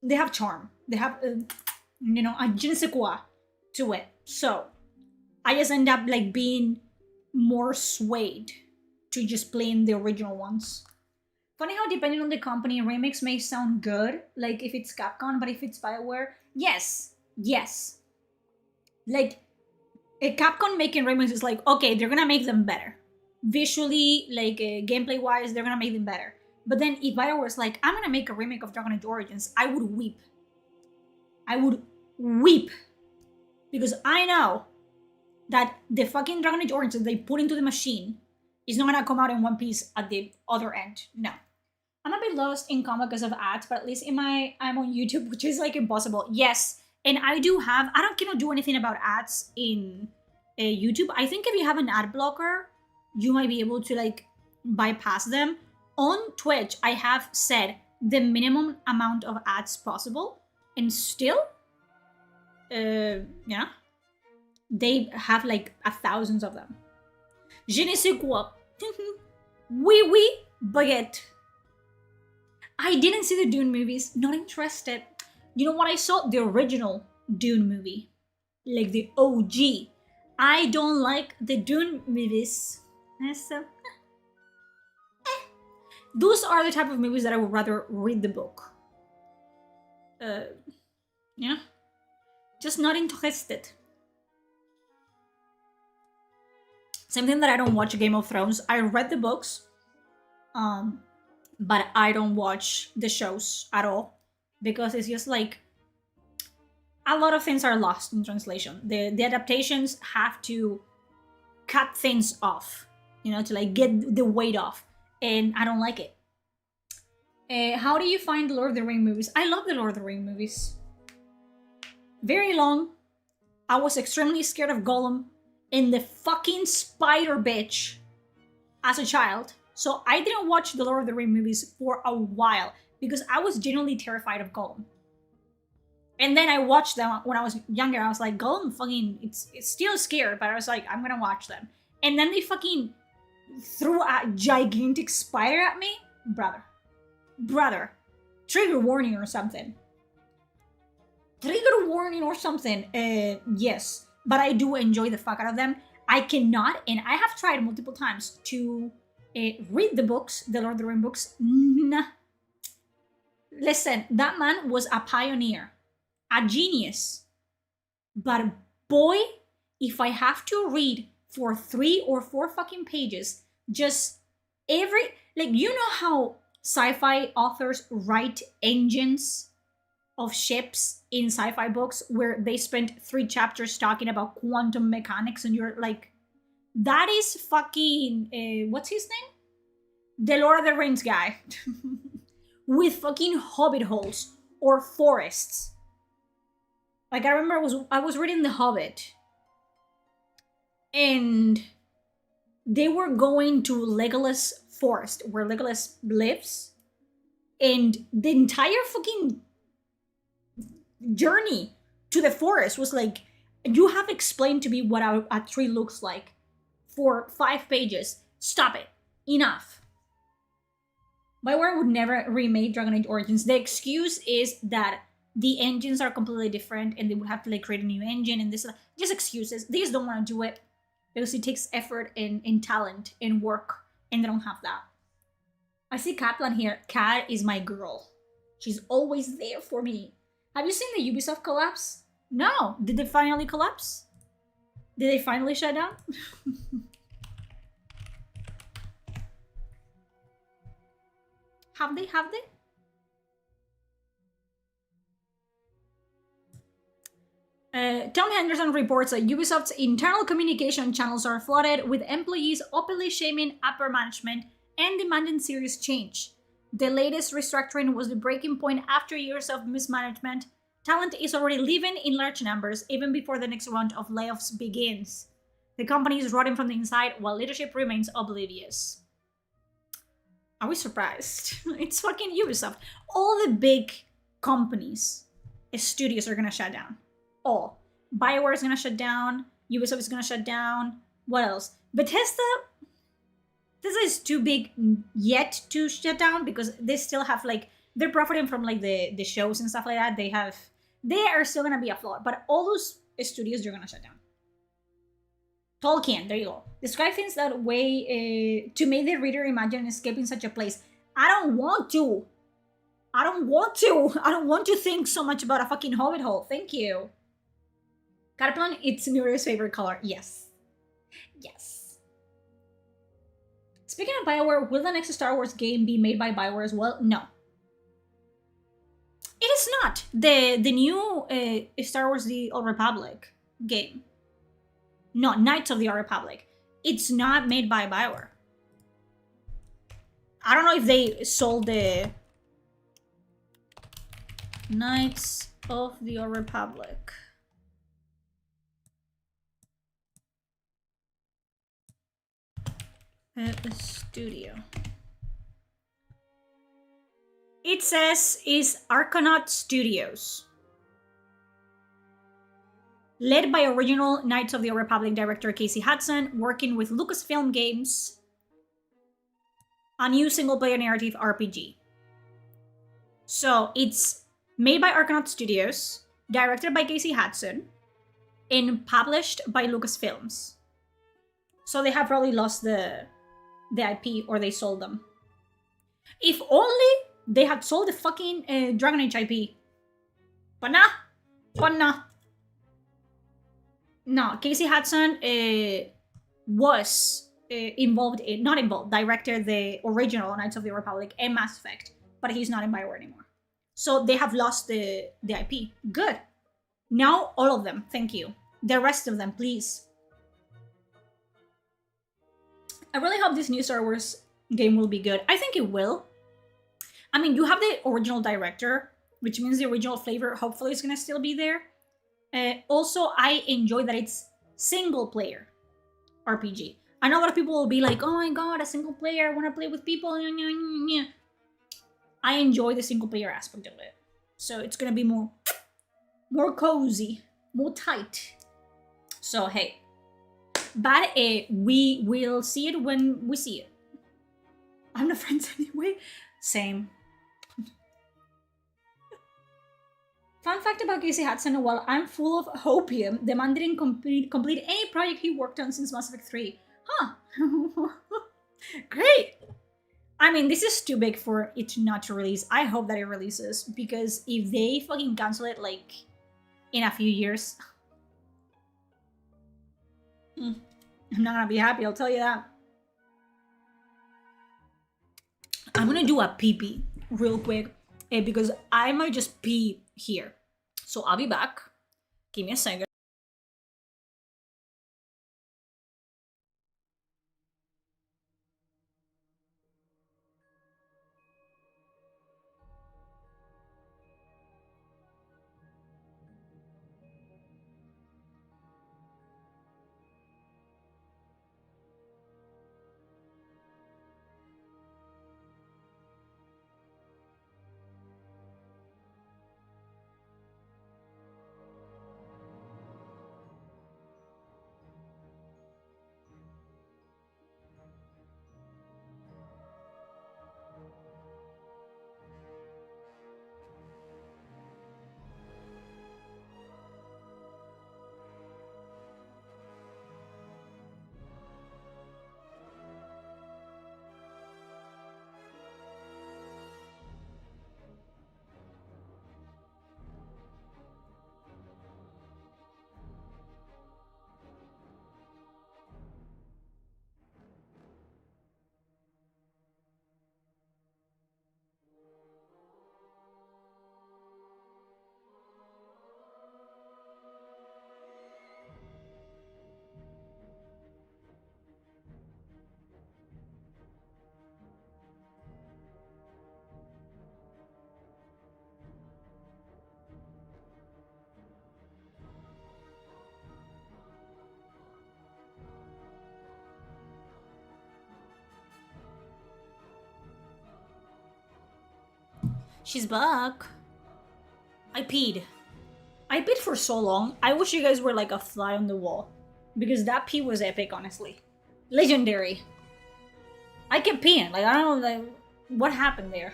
they have charm. They have, you know, a je ne sais quoi to it. So I just end up like being more swayed to just playing the original ones. Funny how depending on the company, remakes may sound good, like if it's Capcom, but if it's BioWare, yes. Like, a Capcom making remakes is like, okay, they're gonna make them better. Visually, like gameplay-wise, they're gonna make them better. But then if BioWare's like, I'm gonna make a remake of Dragon Age Origins, I would weep. I would weep. Because I know that the fucking Dragon Age Origins they put into the machine is not gonna come out in one piece at the other end. No. I'm a bit lost in combat because of ads, but at least I'm on YouTube, which is like impossible. Yes, and I cannot do anything about ads in YouTube. I think if you have an ad blocker, you might be able to like bypass them. On Twitch, I have set the minimum amount of ads possible, and still, yeah, they have like thousands of them. Je ne sais quoi. Oui, baguette. I didn't see the Dune movies. Not interested. You know what I saw? The original Dune movie. Like the OG. I don't like the Dune movies. So, those are the type of movies that I would rather read the book. Yeah. Just not interested. Same thing that I don't watch Game of Thrones. I read the books. But I don't watch the shows at all because it's just like a lot of things are lost in translation. The adaptations have to cut things off, you know, to like get the weight off, and I don't like it. How do you find the Lord of the Rings movies? I love the Lord of the Rings movies. Very long. I was extremely scared of Gollum and the fucking spider bitch as a child. So I didn't watch the Lord of the Rings movies for a while because I was genuinely terrified of Gollum. And then I watched them when I was younger. I was like, Gollum fucking, it's still scared, but I was like, I'm gonna watch them. And then they fucking threw a gigantic spider at me. Brother, trigger warning or something. Yes, but I do enjoy the fuck out of them. I cannot, and I have tried multiple times to read the books, the Lord of the Rings books. Nah. Listen, that man was a pioneer, a genius. But boy, if I have to read for 3 or 4 fucking pages, just every, like, you know how sci-fi authors write engines of ships in sci-fi books where they spent 3 chapters talking about quantum mechanics and you're like, that is fucking, what's his name? The Lord of the Rings guy. With fucking hobbit holes or forests. Like, I remember I was reading The Hobbit. And they were going to Legolas Forest, where Legolas lives. And the entire fucking journey to the forest was like, you have explained to me what a tree looks like for 5 pages. Stop it. Enough. BioWare would never remake Dragon Age Origins. The excuse is that the engines are completely different and they would have to like create a new engine and this. Just excuses. They just don't want to do it because it takes effort and talent and work and they don't have that. I see Kaplan here. Kat is my girl. She's always there for me. Have you seen the Ubisoft collapse? No. Did they finally collapse? Did they finally shut down? Have they? Tom Henderson reports that Ubisoft's internal communication channels are flooded with employees openly shaming upper management and demanding serious change. The latest restructuring was the breaking point after years of mismanagement Talent is already leaving in large numbers even before the next round of layoffs begins. The company is rotting from the inside while leadership remains oblivious. Are we surprised? It's fucking Ubisoft. All the big companies, studios are gonna shut down. All. BioWare is gonna shut down. Ubisoft is gonna shut down. What else? Bethesda is too big yet to shut down because they still have like they're profiting from like the shows and stuff like that. They are still gonna be afloat, but all those studios they're gonna shut down. Tolkien, there you go. Describe things that way to make the reader imagine escaping such a place. I don't want to. I don't want to think so much about a fucking hobbit hole. Thank you. Cataplan, it's Muriel's favorite color. Yes. Yes. Speaking of BioWare, will the next Star Wars game be made by BioWare as well? No. It is not. The new Star Wars The Old Republic game. No, Knights of the Old Republic. It's not made by BioWare. I don't know if they sold the Knights of the Old Republic. The studio. It says is Argonaut Studios. Led by original Knights of the Old Republic director Casey Hudson, working with Lucasfilm Games, a new single-player narrative RPG. So it's made by Argonaut Studios, directed by Casey Hudson, and published by Lucasfilms. So they have probably lost the IP or they sold them. If only they had sold the fucking Dragon Age IP. But nah. No, Casey Hudson was directed the original Knights of the Republic and Mass Effect, but he's not in BioWare anymore. So they have lost the IP. Good. Now all of them, thank you. The rest of them, please. I really hope this new Star Wars game will be good. I think it will. I mean, you have the original director, which means the original flavor hopefully is gonna still be there. Also, I enjoy that it's single player RPG. I know a lot of people will be like, oh my god, a single player, I want to play with people. I enjoy the single player aspect of it. So it's gonna be more cozy, more tight. So hey. But we will see it when we see it. I'm not friends anyway. Same. Fun fact about Casey Hudson, while I'm full of hopium, the man didn't complete any project he worked on since Mass Effect 3. Huh. Great. I mean, this is too big for it not to release. I hope that it releases, because if they fucking cancel it, like, in a few years, I'm not gonna be happy, I'll tell you that. I'm gonna do a pee-pee real quick, because I might just pee here. So I'll be back. Give me a second. She's back. I peed. I peed for so long. I wish you guys were like a fly on the wall. Because that pee was epic, honestly. Legendary. I kept peeing. Like, I don't know like, what happened there.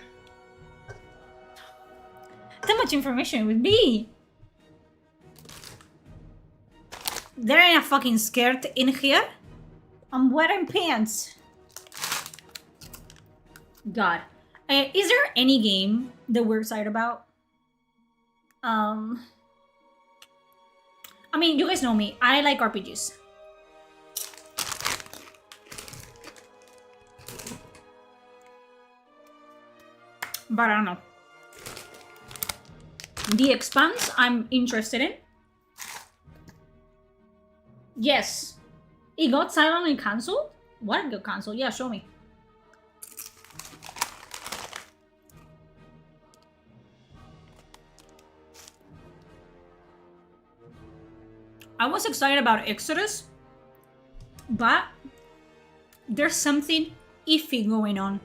That much information with me. There ain't a fucking skirt in here. I'm wearing pants. God. Is there any game that we're excited about? I mean, you guys know me. I like RPGs. But I don't know. The Expanse, I'm interested in. Yes. It got silently cancelled? What got cancelled? Yeah, show me. I was excited about Exodus, but there's something iffy going on.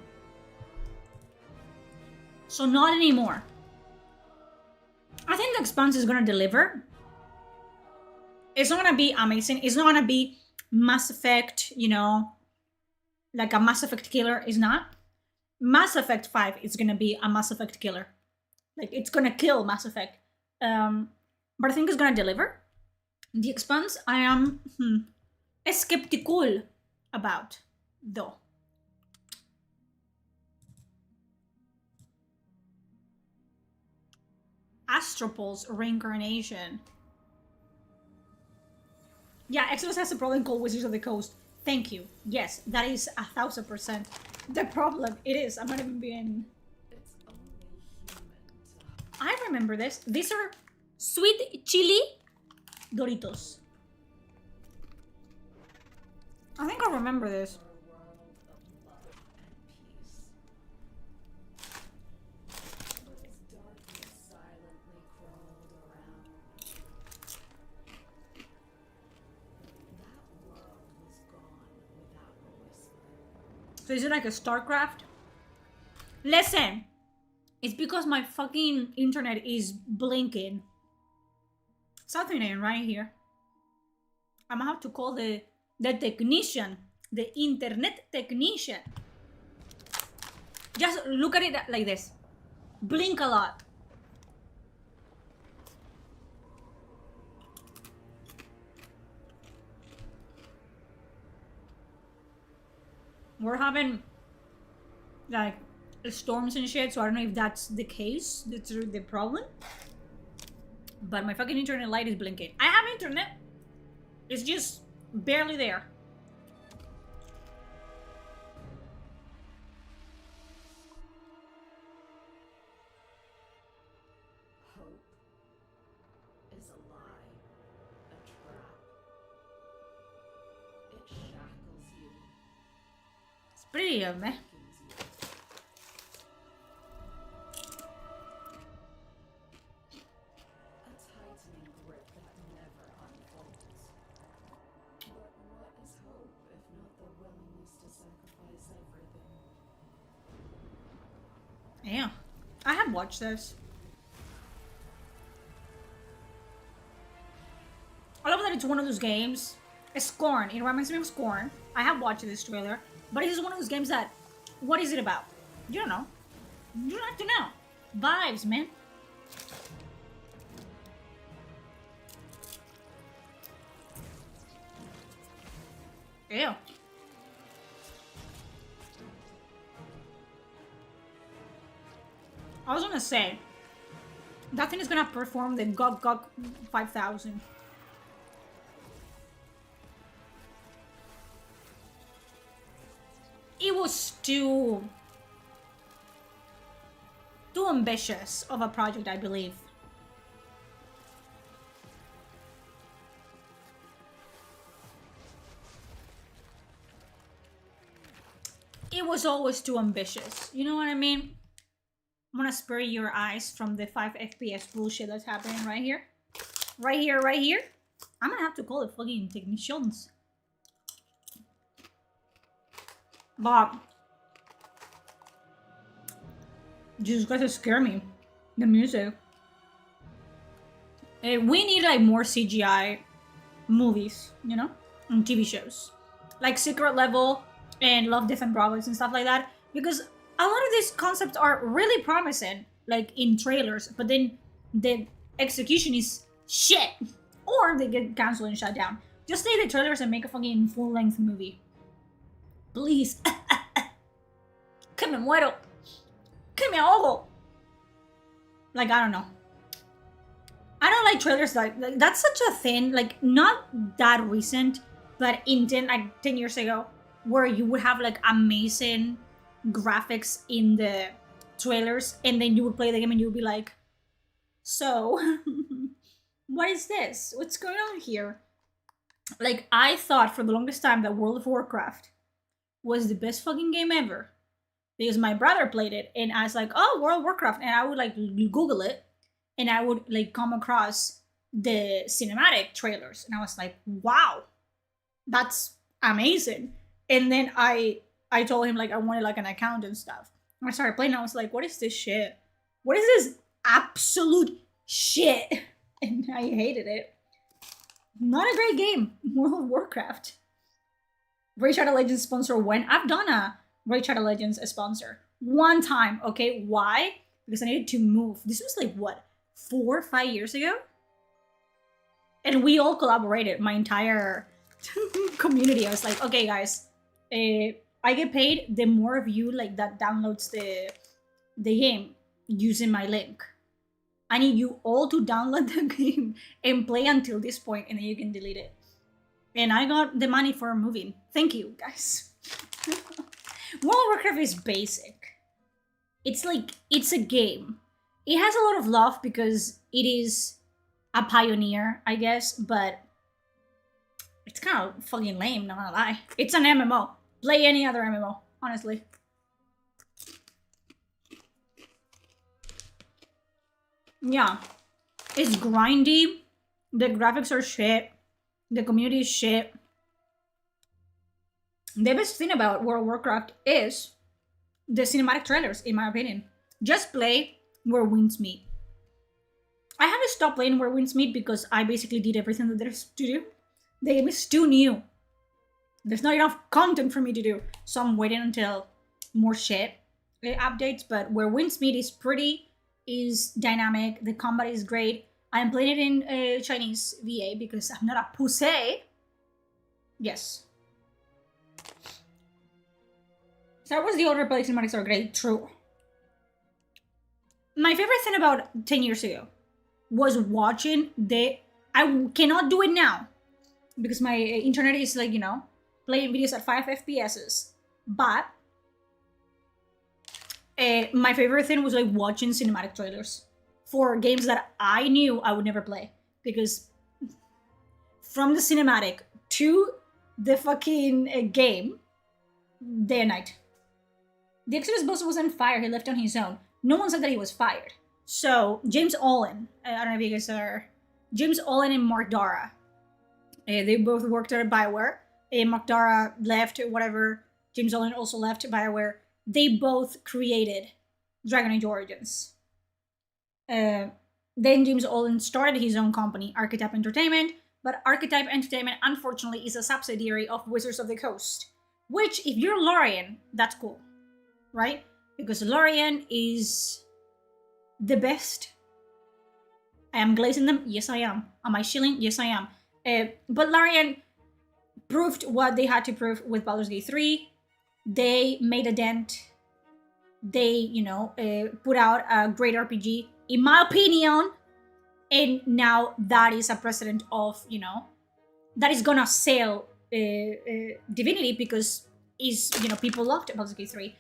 So not anymore. I think The Expanse is gonna deliver. It's not gonna be amazing. It's not gonna be Mass Effect, you know, like a Mass Effect killer. It's not. Mass Effect 5 is gonna be a Mass Effect killer. Like, it's gonna kill Mass Effect. But I think it's gonna deliver. The Expanse, I am skeptical about, though. Astropulse Reincarnation. Yeah, Exodus has a problem called Wizards of the Coast. Thank you. Yes, that is 1000% the problem. It is. I'm not even being... I remember this. These are sweet chili Doritos. I think I remember this. So is it like a StarCraft? Listen, it's because my fucking internet is blinking. Something ain't right here. I'm gonna have to call the technician, the internet technician. Just look at it like this. Blink a lot. We're having like storms and shit, so I don't know if that's the case. That's the problem. But my fucking internet light is blinking. I have internet. It's just barely there. Hope is a lie, a trap. It shackles you. It's pretty meh. Yeah, I have watched this. I love that it's one of those games. It's Scorn. It reminds me of Scorn. I have watched this trailer, but it is one of those games that, what is it about? You don't know. You don't have to know. Vibes, man. Ew. I was gonna say, that thing is gonna perform the GOG 5000. It was too ambitious of a project, I believe. It was always too ambitious. You know what I mean? I'm gonna spare your eyes from the 5 FPS bullshit that's happening right here. Right here, right here. I'm gonna have to call the fucking technicians. But Jesus Christ, it scared me. The music. We need like more CGI movies, you know, and TV shows, like Secret Level and Love, Death and Robots and stuff like that, because a lot of these concepts are really promising, like in trailers, but then the execution is shit, or they get canceled and shut down. Just take the trailers and make a fucking full-length movie, please. Que me muero, que me ahogo. Like, I don't know. I don't like trailers like that's such a thing, like not that recent, but in 10 years ago, where you would have like amazing graphics in the trailers, and then you would play the game and you would be like, so what is this? What's going on here? Like, I thought for the longest time that World of Warcraft was the best fucking game ever. Because my brother played it, and I was like, oh, World of Warcraft, and I would like Google it, and I would like come across the cinematic trailers, and I was like, wow, that's amazing. And then I told him like I wanted like an account and stuff. And I started playing, and I was like, what is this shit? What is this absolute shit? And I hated it. Not a great game, World of Warcraft. Raid Shadow Legends sponsor when? I've done a Raid Shadow Legends sponsor one time, okay? Why? Because I needed to move. This was like, what, 4 or 5 years ago? And we all collaborated, my entire community. I was like, okay, guys, I get paid the more of you like that downloads the game using my link. I need you all to download the game and play until this point, and then you can delete it. And I got the money for moving. Thank you, guys. World of Warcraft is basic. It's like, it's a game. It has a lot of love because it is a pioneer, I guess, but it's kind of fucking lame, not gonna lie. It's an MMO. Play any other MMO, honestly. Yeah. It's grindy. The graphics are shit. The community is shit. The best thing about World of Warcraft is the cinematic trailers, in my opinion. Just play Where Winds Meet. I had to stop playing Where Winds Meet because I basically did everything that there's to do. The game is too new. There's not enough content for me to do. So I'm waiting until more shit updates. But Where Winds Meet is pretty, is dynamic. The combat is great. I'm playing it in Chinese VA because I'm not a pussy. Yes. Star Wars The Old Republic cinematics are great. True. My favorite thing about 10 years ago was watching the... I cannot do it now because my internet is like, you know, playing videos at 5 FPSs. But my favorite thing was like watching cinematic trailers for games that I knew I would never play. Because from the cinematic to the fucking game, day and night. The Exodus boss was on fire. He left on his own. No one said that he was fired. So, James Olin, I don't know if you guys are... James Olin and Mark Dara. They both worked at BioWare. Mark Dara left, whatever. James Olin also left BioWare. They both created Dragon Age Origins. Then James Olin started his own company, Archetype Entertainment. But Archetype Entertainment, unfortunately, is a subsidiary of Wizards of the Coast. Which, if you're Lorien, that's cool. Right? Because Lorien is the best. I am glazing them? Yes, I am. Am I shilling? Yes, I am. But Lorien proved what they had to prove with Baldur's Gate 3. They made a dent. They, you know, put out a great RPG, in my opinion. And now that is a precedent of, you know, that is gonna sell Divinity because is, you know, people loved Baldur's Gate 3.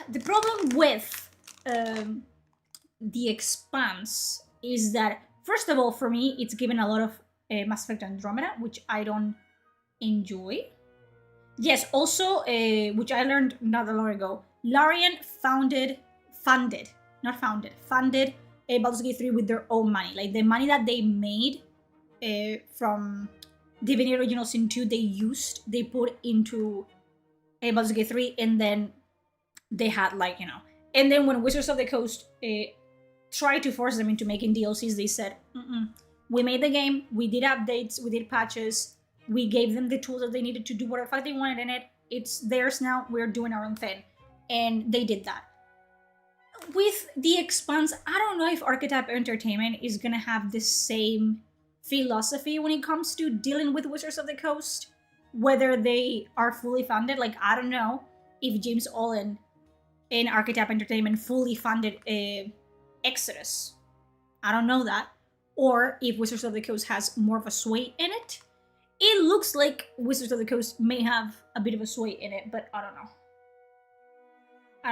The problem with The Expanse is that, first of all, for me, it's given a lot of Mass Effect Andromeda, which I don't enjoy. Yes, also, which I learned not that long ago, Larian funded Baldur's Gate 3 with their own money. Like, the money that they made from Divinity Original Sin 2, they put into Baldur's Gate 3, and then they had, like, you know, And then when Wizards of the Coast tried to force them into making DLCs, they said, we made the game, we did updates, we did patches, we gave them the tools that they needed to do whatever the fuck they wanted in it. It's theirs now, we're doing our own thing. And they did that. With the Expanse, I don't know if Archetype Entertainment is gonna have the same philosophy when it comes to dealing with Wizards of the Coast. Whether they are fully funded, like, I don't know if James Olin in Archetype Entertainment fully funded Exodus. I don't know that. Or if Wizards of the Coast has more of a sway in it. It looks like Wizards of the Coast may have a bit of a sway in it, but I don't know. I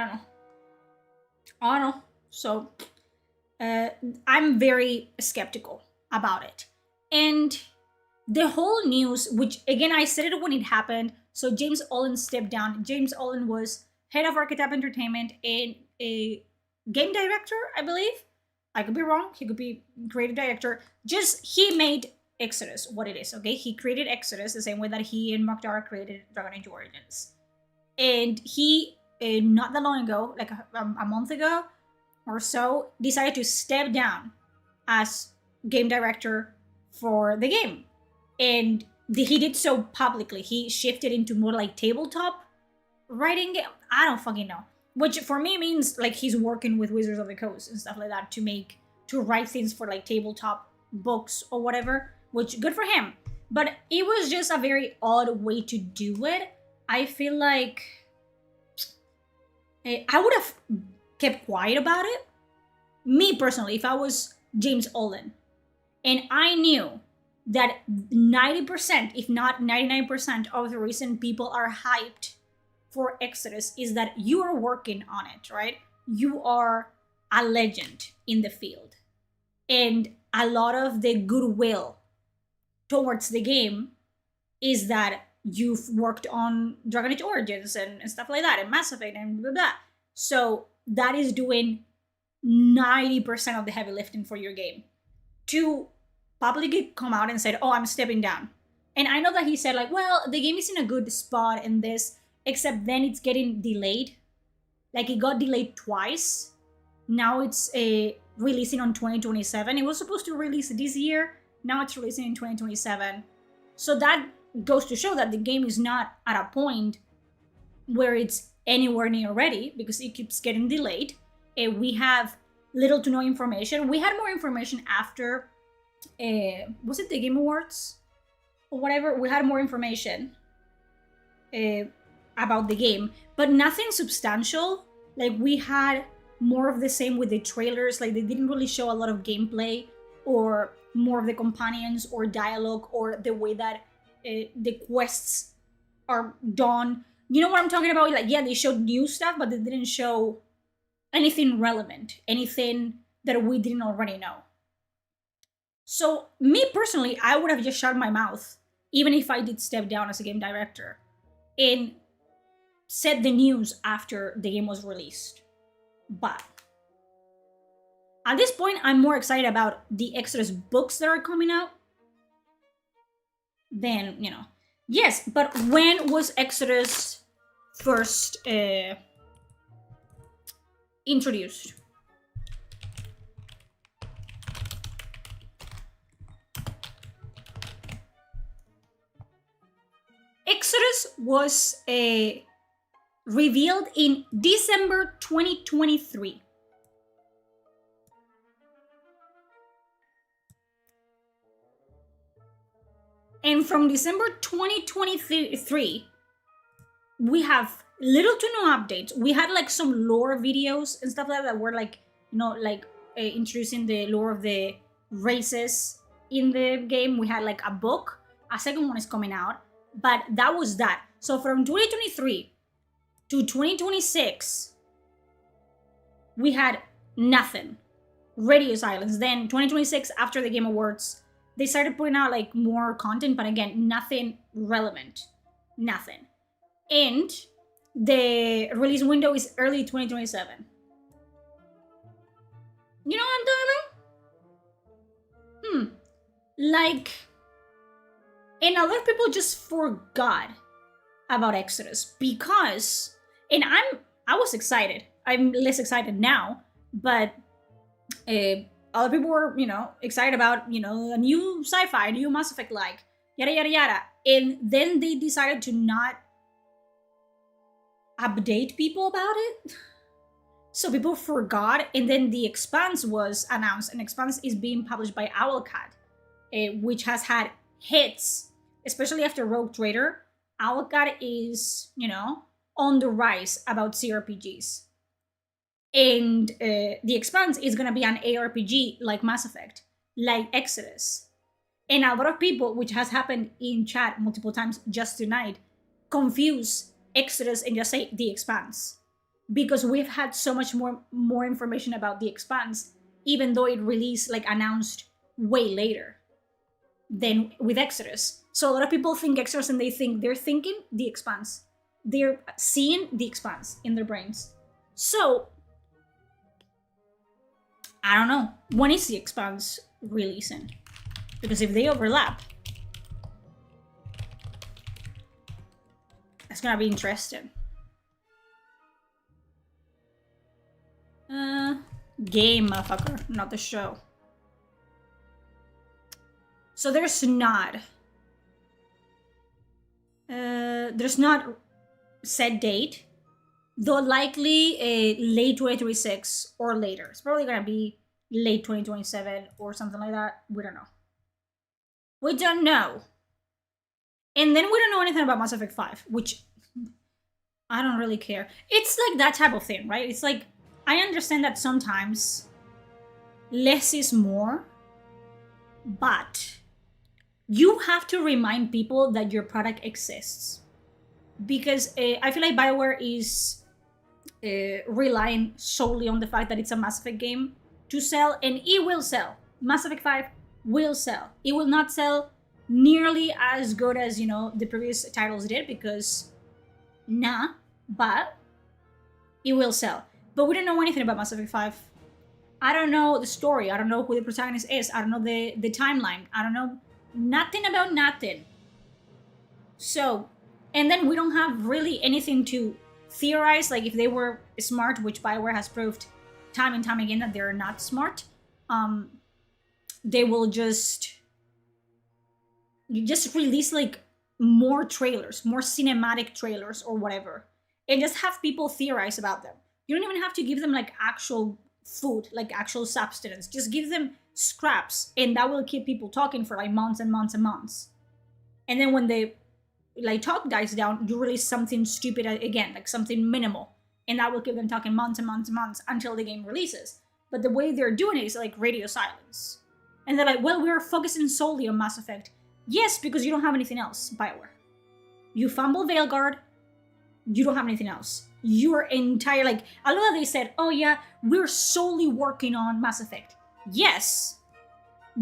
don't know. So, I'm very skeptical about it. And the whole news, which again, I said it when it happened, so James Olin stepped down. James Olin was head of Archetype Entertainment and a game director, I believe. I could be wrong. He could be creative director. Just, he made Exodus what it is, okay? He created Exodus the same way that he and Mark Dara created Dragon Age Origins. And he, not that long ago, like a month ago or so, decided to step down as game director for the game. And he did so publicly. He shifted into more like tabletop writing. I don't fucking know. Which for me means like he's working with Wizards of the Coast and stuff like that to write things for like tabletop books or whatever. Which, good for him. But it was just a very odd way to do it. I feel like I would have kept quiet about it. Me personally, if I was James Olin and I knew that 90%, if not 99% of the reason people are hyped for Exodus is that you are working on it, right? You are a legend in the field. And a lot of the goodwill towards the game is that you've worked on Dragon Age Origins and stuff like that, and Mass Effect and blah, blah, blah. So that is doing 90% of the heavy lifting for your game. To publicly come out and said, oh, I'm stepping down. And I know that he said like, well, the game is in a good spot in this, except then it's getting delayed. Like it got delayed twice. Now it's releasing on 2027. It was supposed to release this year. Now it's releasing in 2027. So that goes to show that the game is not at a point where it's anywhere near ready because it keeps getting delayed. And we have little to no information. We had more information after, was it the Game Awards? Or whatever. We had more information about the game, but nothing substantial. Like we had more of the same with the trailers. Like they didn't really show a lot of gameplay or more of the companions or dialogue or the way that the quests are done. You know what I'm talking about? Like, yeah, they showed new stuff, but they didn't show anything relevant, anything that we didn't already know. So me personally, I would have just shut my mouth, even if I did step down as a game director, and said the news after the game was released. But at this point, I'm more excited about the Exodus books that are coming out than, you know. Yes, but when was Exodus first introduced? Exodus was revealed in December 2023. And from December 2023, we have little to no updates. We had like some lore videos and stuff like that were like, you know, like introducing the lore of the races in the game. We had like a book. A second one is coming out. But that was that. So from 2023 to 2026, we had nothing. Radius Islands. Then 2026, after the Game Awards, they started putting out like more content, but again, nothing relevant. Nothing. And the release window is early 2027. You know what I'm talking about? Like, and a lot of people just forgot about Exodus because, and I was excited. I'm less excited now, but other people were, excited about, a new sci-fi, a new Mass Effect, like, yada, yada, yada. And then they decided to not update people about it. So people forgot, and then The Expanse was announced, and Expanse is being published by Owlcat, which has had hits, especially after Rogue Trader. Owlcat is, on the rise about CRPGs. And The Expanse is going to be an ARPG like Mass Effect, like Exodus. And a lot of people, which has happened in chat multiple times just tonight, confuse Exodus and just say The Expanse. Because we've had so much more information about The Expanse, even though it released, announced way later than with Exodus. So a lot of people think Exodus and they're thinking The Expanse. They're seeing The Expanse in their brains. So, I don't know. When is The Expanse releasing? Because if they overlap, that's gonna be interesting. Game, motherfucker, not the show. So there's not set date, though likely late 2026 or later. It's probably gonna be late 2027 or something like that. We don't know. We don't know. And then we don't know anything about Mass Effect 5, which I don't really care. It's like that type of thing, right? It's like, I understand that sometimes less is more, but you have to remind people that your product exists. Because I feel like BioWare is relying solely on the fact that it's a Mass Effect game to sell, and it will sell. Mass Effect 5 will sell. It will not sell nearly as good as, the previous titles did, because but it will sell. But we don't know anything about Mass Effect 5. I don't know the story. I don't know who the protagonist is. I don't know the timeline. I don't know nothing about nothing. So, and then we don't have really anything to theorize, like if they were smart, which BioWare has proved time and time again that they're not smart. They will just release more trailers, more cinematic trailers or whatever, and just have people theorize about them. You don't even have to give them actual food, actual substance. Just give them scraps, and that will keep people talking for months and months and months. And then when the talk dies down, you release something stupid again, something minimal, and that will keep them talking months and months and months until the game releases. But the way they're doing it is radio silence. And they're like, well, we're focusing solely on Mass Effect. Yes, because you don't have anything else, BioWare. You fumbled Veilguard, you don't have anything else. Your entire, I love that they said, oh yeah, we're solely working on Mass Effect. Yes,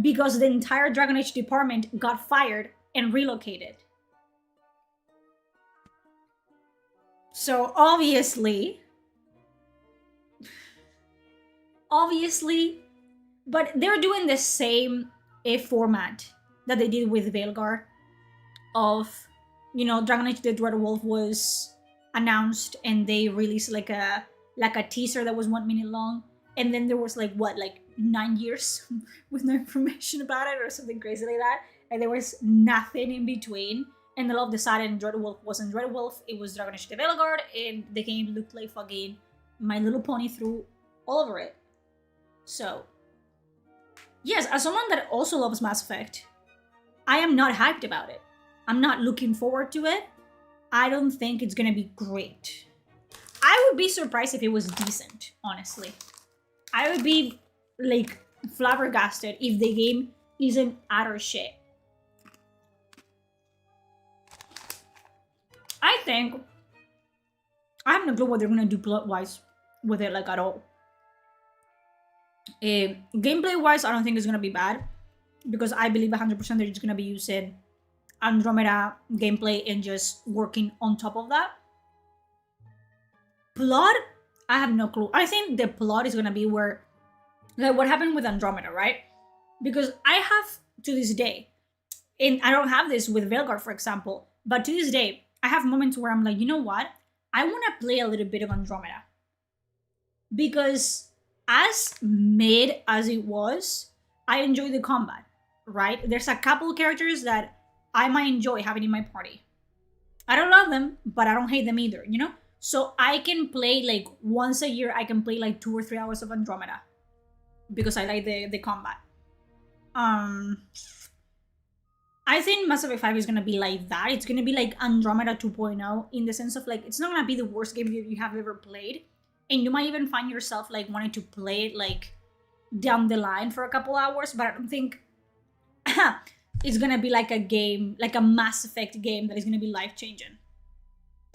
because the entire Dragon Age department got fired and relocated. So obviously, but they're doing the same format that they did with Veilguard of, Dragon Age the Dreadwolf was announced and they released a teaser that was 1 minute long, and then there was 9 years with no information about it or something crazy like that, and there was nothing in between, and all of a sudden Dreadwolf wasn't Dreadwolf, it was Dragon Age the Veilguard, and the game looked like fucking My Little Pony threw all over it. So yes, as someone that also loves Mass Effect, I am not hyped about it. I'm not looking forward to it. I don't think it's gonna be great. I would be surprised if it was decent, honestly. I would be flabbergasted if the game isn't utter shit. I think I have no clue what they're gonna do plot-wise with it, at all. Gameplay-wise, I don't think it's gonna be bad, because I believe 100% they're just gonna be using Andromeda gameplay and just working on top of that. Plot, I have no clue. I think the plot is gonna be where, what happened with Andromeda, right? Because I have, to this day, and I don't have this with Veilguard, for example, but to this day, I have moments where I'm like, you know what? I want to play a little bit of Andromeda. because as mid as it was, I enjoy the combat, right? There's a couple characters that I might enjoy having in my party. I don't love them, but I don't hate them either, you know? So I can play like once a year, I can play like 2 or 3 hours of Andromeda because I like the combat. I think Mass Effect 5 is gonna be like that. It's gonna be like Andromeda 2.0 in the sense of like it's not gonna be the worst game you have ever played, and you might even find yourself like wanting to play it like down the line for a couple hours. But I don't think it's gonna be like a game, like a Mass Effect game that is gonna be life changing.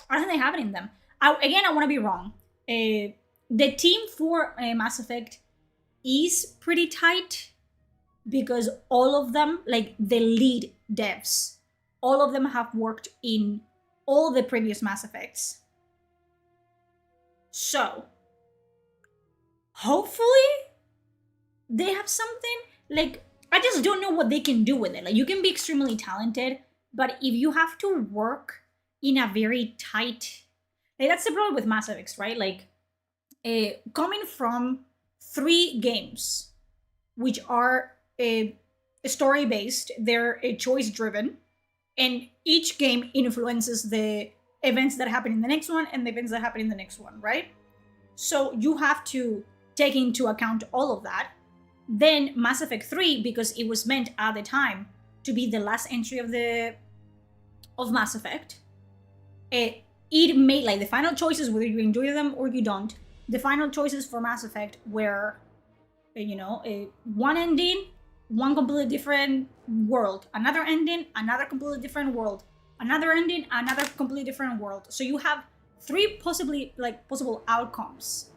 I don't think they have it in them. I want to be wrong. The team for Mass Effect is pretty tight because all of them, like the lead devs, all of them have worked in all the previous Mass Effects. So, hopefully, they have something. Like, I just don't know what they can do with it. Like, you can be extremely talented, but if you have to work in a very tight, like, that's the problem with Mass Effects, right? Like, coming from 3 games, which are story based, they're choice driven, and each game influences the events that happen in the next one and the events that happen in the next one, right? So you have to take into account all of that. Then Mass Effect 3, because it was meant at the time to be the last entry of Mass Effect, it made like the final choices, whether you enjoy them or you don't. The final choices for Mass Effect were, one ending, one completely different world, another ending, another completely different world, another ending, another completely different world. So you have 3 possible outcomes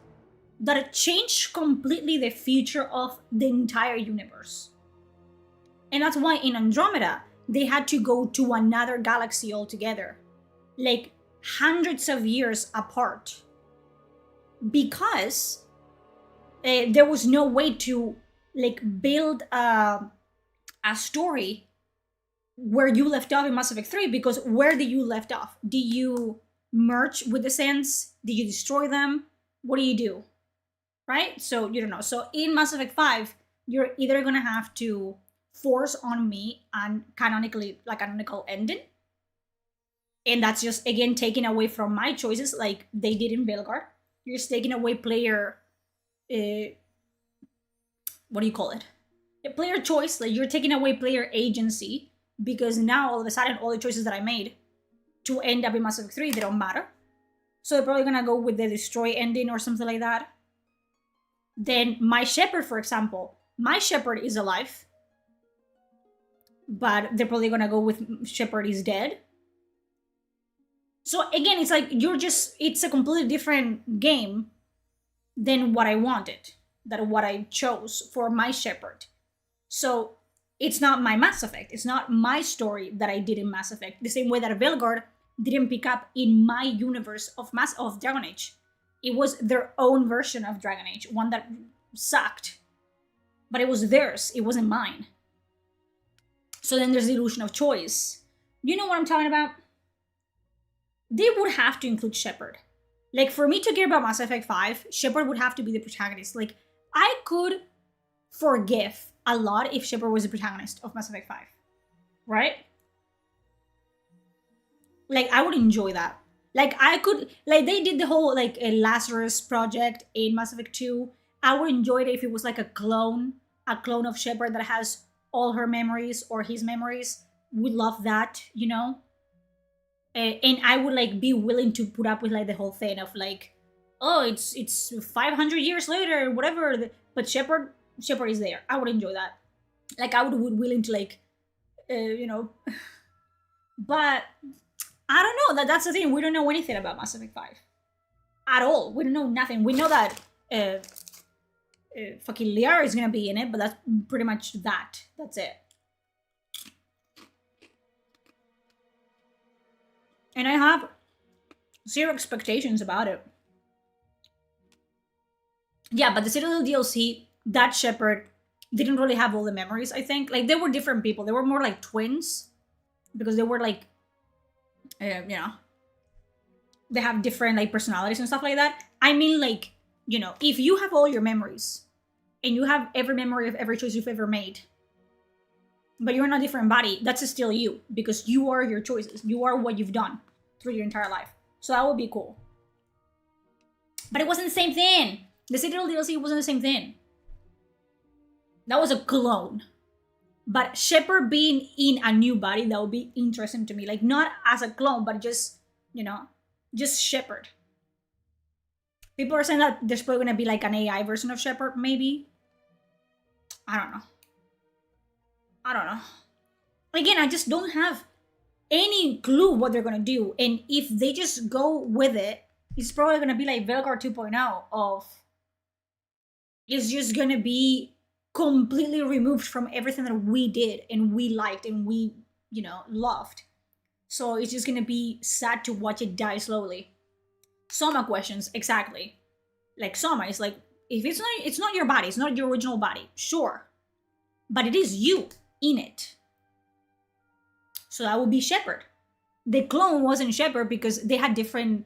that change completely the future of the entire universe. And that's why in Andromeda, they had to go to another galaxy altogether, like hundreds of years apart, because there was no way to like build a story where you left off in Mass Effect 3, because where did you left off? Did you merge with the Sands? Did you destroy them? What do you do? Right? So you don't know. So in Mass Effect 5, you're either gonna have to force on me and canonical ending. And that's just again taking away from my choices, like they did in Belgard. You're just taking away player what do you call it? A player choice, like you're taking away player agency, because now all of a sudden all the choices that I made to end up in Mass Effect 3, they don't matter. So they're probably gonna go with the destroy ending or something like that. Then my Shepard, for example, my Shepard is alive, but they're probably gonna go with Shepard is dead. So again, it's like it's a completely different game than what I wanted, than what I chose for my Shepard. So it's not my Mass Effect. It's not my story that I did in Mass Effect. The same way that Velgard didn't pick up in my universe of Dragon Age. It was their own version of Dragon Age, one that sucked. But it was theirs. It wasn't mine. So then there's the illusion of choice. You know what I'm talking about? They would have to include Shepard. Like, for me to care about Mass Effect 5, Shepard would have to be the protagonist. Like, I could forgive a lot if Shepard was the protagonist of Mass Effect 5. Right? Like, I would enjoy that. Like, I could... Like, they did the whole, like, a Lazarus project in Mass Effect 2. I would enjoy it if it was, like, a clone of Shepard that has all her memories or his memories. Would love that, you know? And I would, like, be willing to put up with, like, the whole thing of, like, oh, it's 500 years later, whatever. But Shepard is there. I would enjoy that. Like, I would be willing to, like, you know... But... I don't know. That's the thing. We don't know anything about Mass Effect 5. At all. We don't know nothing. We know that fucking Liara is going to be in it, but that's pretty much that. That's it. And I have 0 expectations about it. Yeah, but the Citadel DLC, that Shepard didn't really have all the memories, I think. Like, they were different people. They were more like twins. Because they were like... you know, they have different like personalities and stuff like that. I mean, like you know, if you have all your memories and you have every memory of every choice you've ever made, but you're in a different body, that's still you, because you are your choices. You are what you've done through your entire life. So that would be cool. But it wasn't the same thing. The Citadel DLC wasn't the same thing. That was a clone. But Shepard being in a new body, that would be interesting to me. Like, not as a clone, but just, you know, just Shepard. People are saying that there's probably going to be like an AI version of Shepard, maybe. I don't know. Again, I just don't have any clue what they're going to do. And if they just go with it, it's probably going to be like Velgar 2.0 of... It's just going to be completely removed from everything that we did and we liked and we, you know, loved. So it's just gonna be sad to watch it die slowly. Soma questions, exactly. Like Soma is like, if it's not your body, it's not your original body, sure. But it is you in it. So that would be Shepard. The clone wasn't Shepard because they had different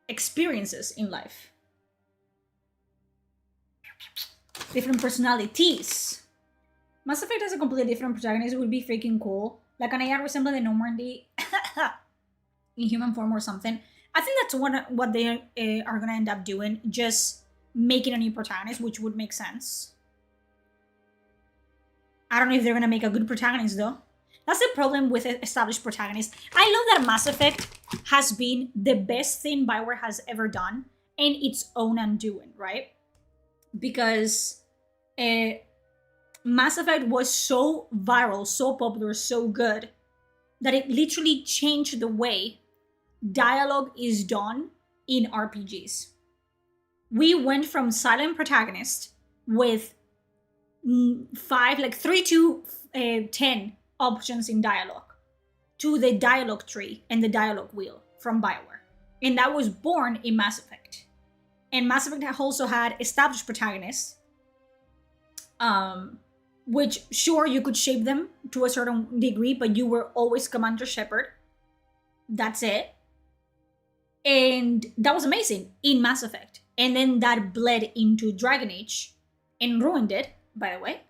experiences in life. Different personalities. Mass Effect has a completely different protagonist. It would be freaking cool. Like an AI resembling the Normandy in human form or something. I think that's what they are going to end up doing. Just making a new protagonist, which would make sense. I don't know if they're going to make a good protagonist, though. That's the problem with established protagonists. I love that Mass Effect has been the best thing BioWare has ever done in its own undoing, right? Because Mass Effect was so viral, so popular, so good, that it literally changed the way dialogue is done in RPGs. We went from silent protagonist with 3 to 10 options in dialogue to the dialogue tree and the dialogue wheel from BioWare. And that was born in Mass Effect. And Mass Effect also had established protagonists, which, sure, you could shape them to a certain degree, but you were always Commander Shepard. That's it. And that was amazing in Mass Effect. And then that bled into Dragon Age and ruined it, by the way.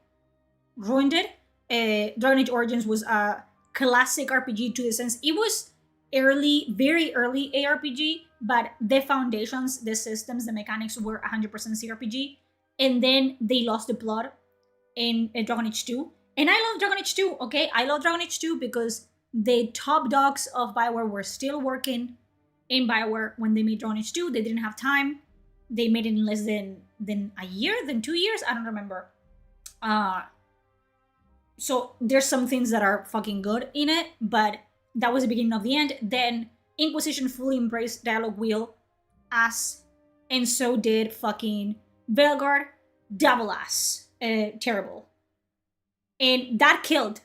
Ruined it. Dragon Age Origins was a classic RPG to the sense. It was early, very early ARPG, but the foundations, the systems, the mechanics were 100% CRPG. And then they lost the plot in Dragon Age 2. And I love Dragon Age 2, okay? I love Dragon Age 2 because the top dogs of BioWare were still working in BioWare when they made Dragon Age 2. They didn't have time. They made it in less than a year, than 2 years? I don't remember. So there's some things that are fucking good in it, but that was the beginning of the end. Then Inquisition fully embraced Dialogue Wheel ass, and so did fucking Velgar, double ass. Terrible. And that killed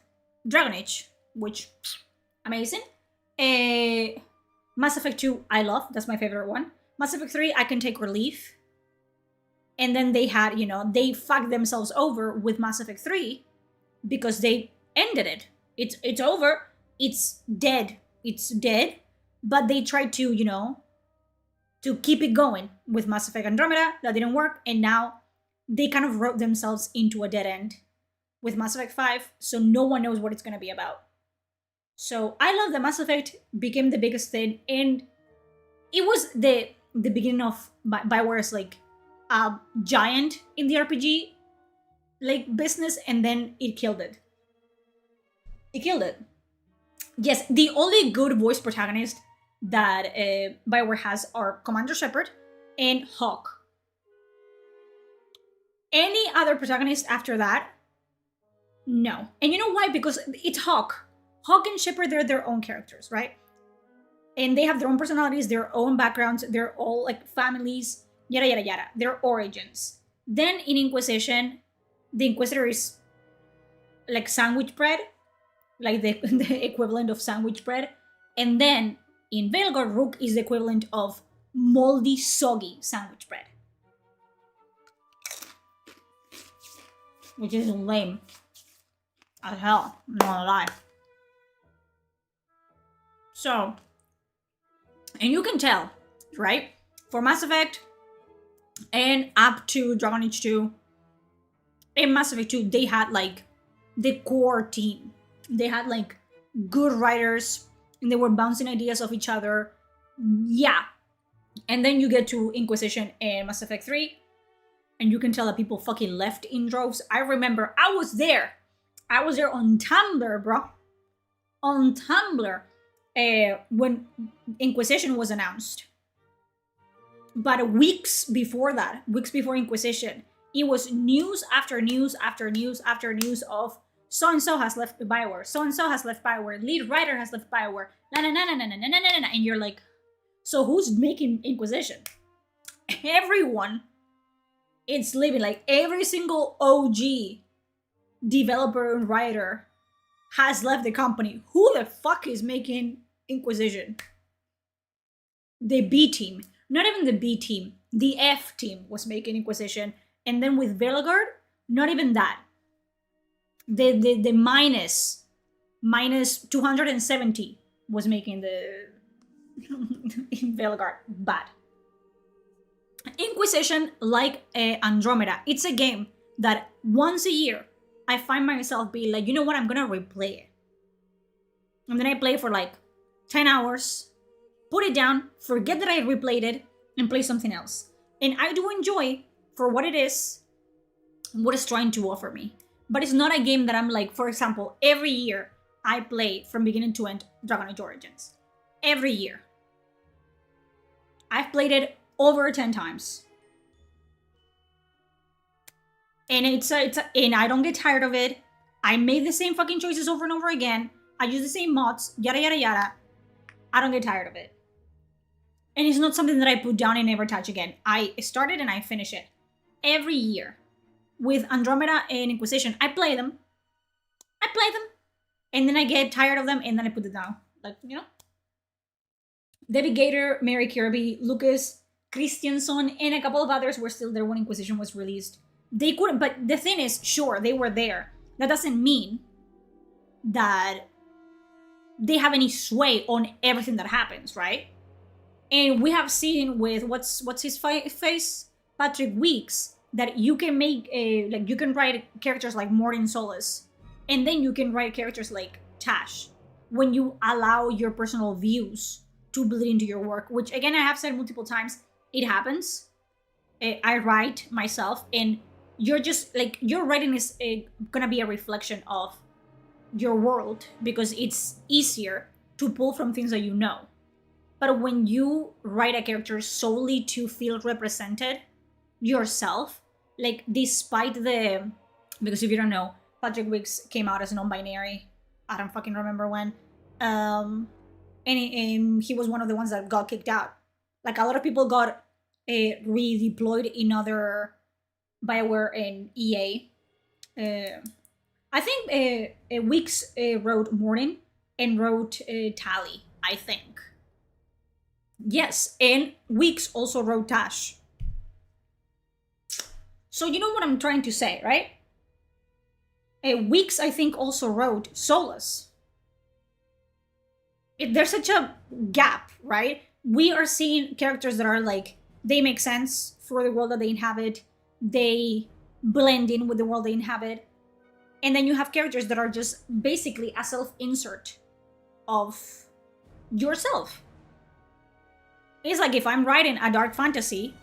Dragon Age, which, amazing. Mass Effect 2, I love. That's my favorite one. Mass Effect 3, I can take relief. And then they had, they fucked themselves over with Mass Effect 3 because they ended it. It's over. It's dead. It's dead. But they tried to, to keep it going with Mass Effect Andromeda. That didn't work. And now they kind of wrote themselves into a dead end with Mass Effect 5. So no one knows what it's going to be about. So I love that Mass Effect became the biggest thing. And it was the beginning of BioWare's like a giant in the RPG like business, and then it killed it. It killed it. Yes, the only good voice protagonist that BioWare has are Commander Shepard and Hawk. Any other protagonist after that? No. And you know why? Because it's Hawk. Hawk and Shepard, they're their own characters, right? And they have their own personalities, their own backgrounds, they're all like families, yada yada yada, their origins. Then in Inquisition, the Inquisitor is like sandwich bread, like the equivalent of sandwich bread. And then in Velgar, Rook is the equivalent of moldy, soggy sandwich bread. Which is lame as hell, I'm not gonna lie. So, and you can tell, right? for Mass Effect and up to Dragon Age 2 and Mass Effect 2, they had like the core team. They had like good writers and they were bouncing ideas off each other. Yeah. And then you get to Inquisition and Mass Effect 3 and you can tell that people fucking left in droves. I remember I was there. I was there on Tumblr, bro. On Tumblr when Inquisition was announced. But weeks before that, weeks before Inquisition, it was news after news after news after news of so-and-so has left Bioware, so-and-so has left Bioware, lead writer has left Bioware, and you're like, so who's making Inquisition? Everyone. It's living, like every single OG developer and writer has left the company. Who the fuck is making Inquisition? The B team. Not even the B team. The F team was making Inquisition. And then with Veligard, not even that. The minus 270 was making the in Veligard bad. Inquisition, like Andromeda, it's a game that once a year I find myself being like, you know what, I'm gonna replay it. And then I play for like 10 hours, put it down, forget that I replayed it, and play something else. And I do enjoy for what it is, what it's trying to offer me. But it's not a game that I'm like, for example, every year I play from beginning to end Dragon Age Origins. Every year. I've played it over 10 times. And and I don't get tired of it. I made the same fucking choices over and over again. I use the same mods, yada yada yada. I don't get tired of it. And it's not something that I put down and never touch again. I start it and I finish it. Every year. With Andromeda and Inquisition, I play them. And then I get tired of them and then I put it down. Like, you know? David Gator, Mary Kirby, Lucas, Christianson, and a couple of others were still there when Inquisition was released. They couldn't, but the thing is, sure, they were there. That doesn't mean that they have any sway on everything that happens, right? And we have seen with what's his face, Patrick Weeks, that you can make like you can write characters like Morton Solis, and then you can write characters like Tash when you allow your personal views to bleed into your work. Which again, I have said multiple times, it happens. I write myself, and you're just like your writing is gonna be a reflection of your world because it's easier to pull from things that you know. But when you write a character solely to feel represented yourself, like despite the, because if you don't know, Patrick Wicks came out as non-binary. I don't fucking remember when. And he was one of the ones that got kicked out. Like a lot of people got redeployed in other BioWare and EA. I think Wicks wrote Morton and wrote Tally, I think. Yes, and Weeks also wrote Tash. So you know what I'm trying to say, right? Weeks, I think, also wrote Solus. There's such a gap, right? We are seeing characters that are like, they make sense for the world that they inhabit. They blend in with the world they inhabit. And then you have characters that are just basically a self-insert of yourself. It's like if I'm writing a dark fantasy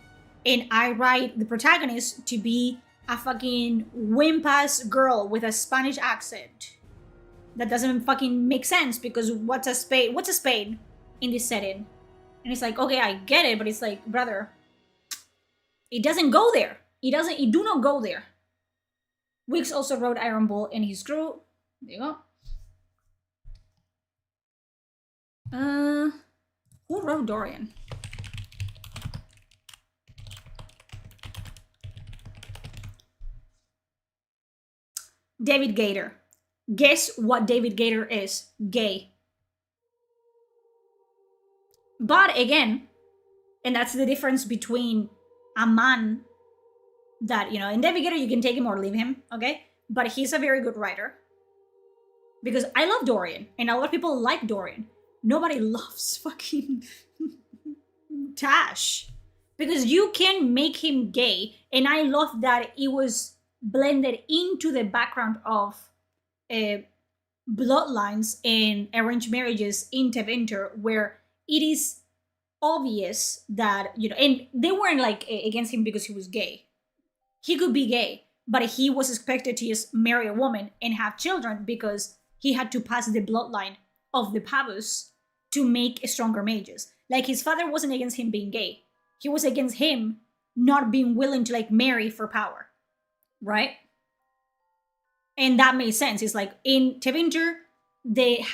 and I write the protagonist to be a fucking wimp-ass girl with a Spanish accent. That doesn't fucking make sense because what's a spade in this setting? And it's like, okay, I get it, but it's like, brother, it doesn't go there. It do not go there. Wicks also wrote Iron Bull and his crew. There you go. Who wrote Dorian? David Gator. Guess what David Gator is? Gay. But again, and that's the difference between a man that, you know, in David Gator you can take him or leave him, okay? But he's a very good writer. Because I love Dorian, and a lot of people like Dorian. Nobody loves fucking Tash. Because you can make him gay, and I love that it was blended into the background of bloodlines and arranged marriages in Tevinter, where it is obvious that, you know, and they weren't like against him because he was gay. He could be gay, but he was expected to just marry a woman and have children because he had to pass the bloodline of the Pavus to make stronger mages. Like, his father wasn't against him being gay. He was against him not being willing to like marry for power, right? And that made sense. It's like in Tevinter, the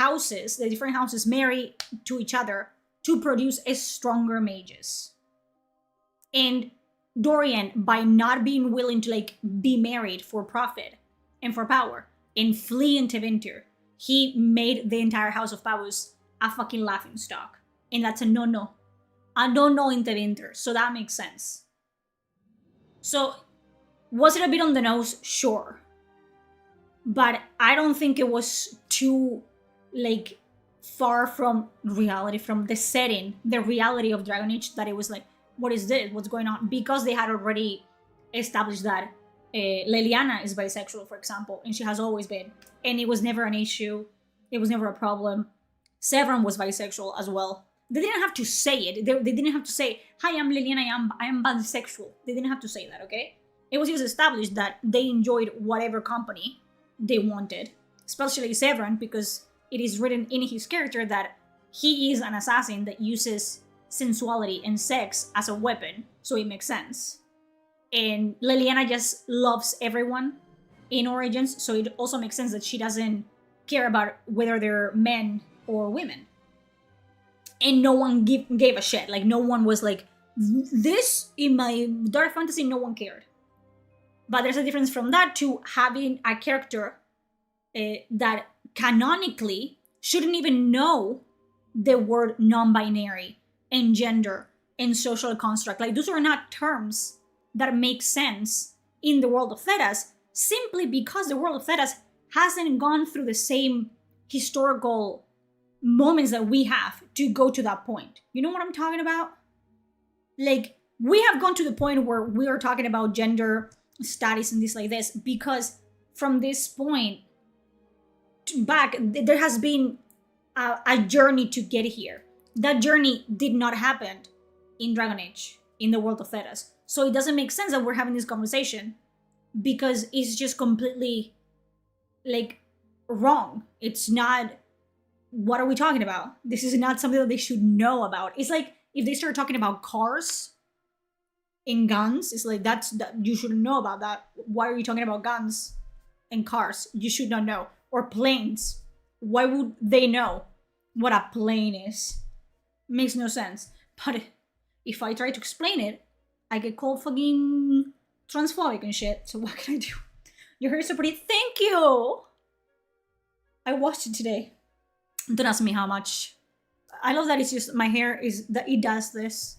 different houses marry to each other to produce a stronger mages. And Dorian, by not being willing to like be married for profit and for power and flee in Tevinter, he made the entire House of Pavus a fucking laughing stock. And that's a no-no. A no-no in Tevinter. So that makes sense. So, was it a bit on the nose? Sure. But I don't think it was too, like, far from reality, from the setting, the reality of Dragon Age, that it was like, what is this? What's going on? Because they had already established that Leliana is bisexual, for example, and she has always been. And it was never an issue. It was never a problem. Severin was bisexual as well. They didn't have to say it. They didn't have to say, hi, I'm Leliana, I am bisexual. They didn't have to say that, okay? It was just established that they enjoyed whatever company they wanted, especially Severin, because it is written in his character that he is an assassin that uses sensuality and sex as a weapon, so it makes sense. And Leliana just loves everyone in Origins, so it also makes sense that she doesn't care about whether they're men or women. And no one gave a shit. Like, no one was like, this in my dark fantasy, no one cared. But there's a difference from that to having a character that canonically shouldn't even know the word non-binary and gender and social construct. Like, those are not terms that make sense in the world of Thedas, simply because the world of Thedas hasn't gone through the same historical moments that we have to go to that point. You know what I'm talking about? Like, we have gone to the point where we are talking about gender studies and this like this because from this point back, there has been a journey to get here. That journey did not happen in Dragon Age, in the world of Thedas. So it doesn't make sense that we're having this conversation because it's just completely, like, wrong. It's not, what are we talking about? This is not something that they should know about. It's like if they start talking about cars and guns, it's like, that you shouldn't know about that. Why are you talking about guns and cars? You should not know. Or planes. Why would they know what a plane is? Makes no sense. But if I try to explain it, I get called fucking transphobic and shit. So what can I do? Your hair is so pretty. Thank you! I washed it today. Don't ask me how much. I love that it's just, my hair is, that it does this.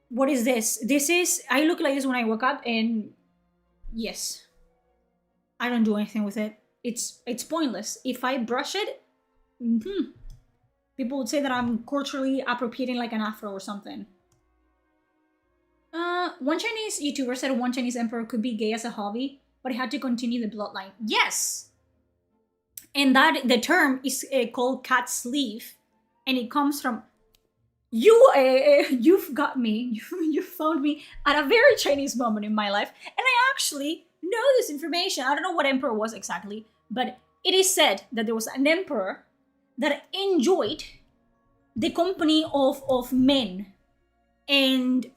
What is this? This is, I look like this when I woke up, and yes. I don't do anything with it. It's pointless. If I brush it, people would say that I'm culturally appropriating like an afro or something. One Chinese YouTuber said one Chinese emperor could be gay as a hobby, but he had to continue the bloodline. Yes! And that the term is called cat sleeve, and it comes from you've got me. You found me at a very Chinese moment in my life, and I actually know this information. I don't know what emperor was exactly, but it is said that there was an emperor that enjoyed the company of men, and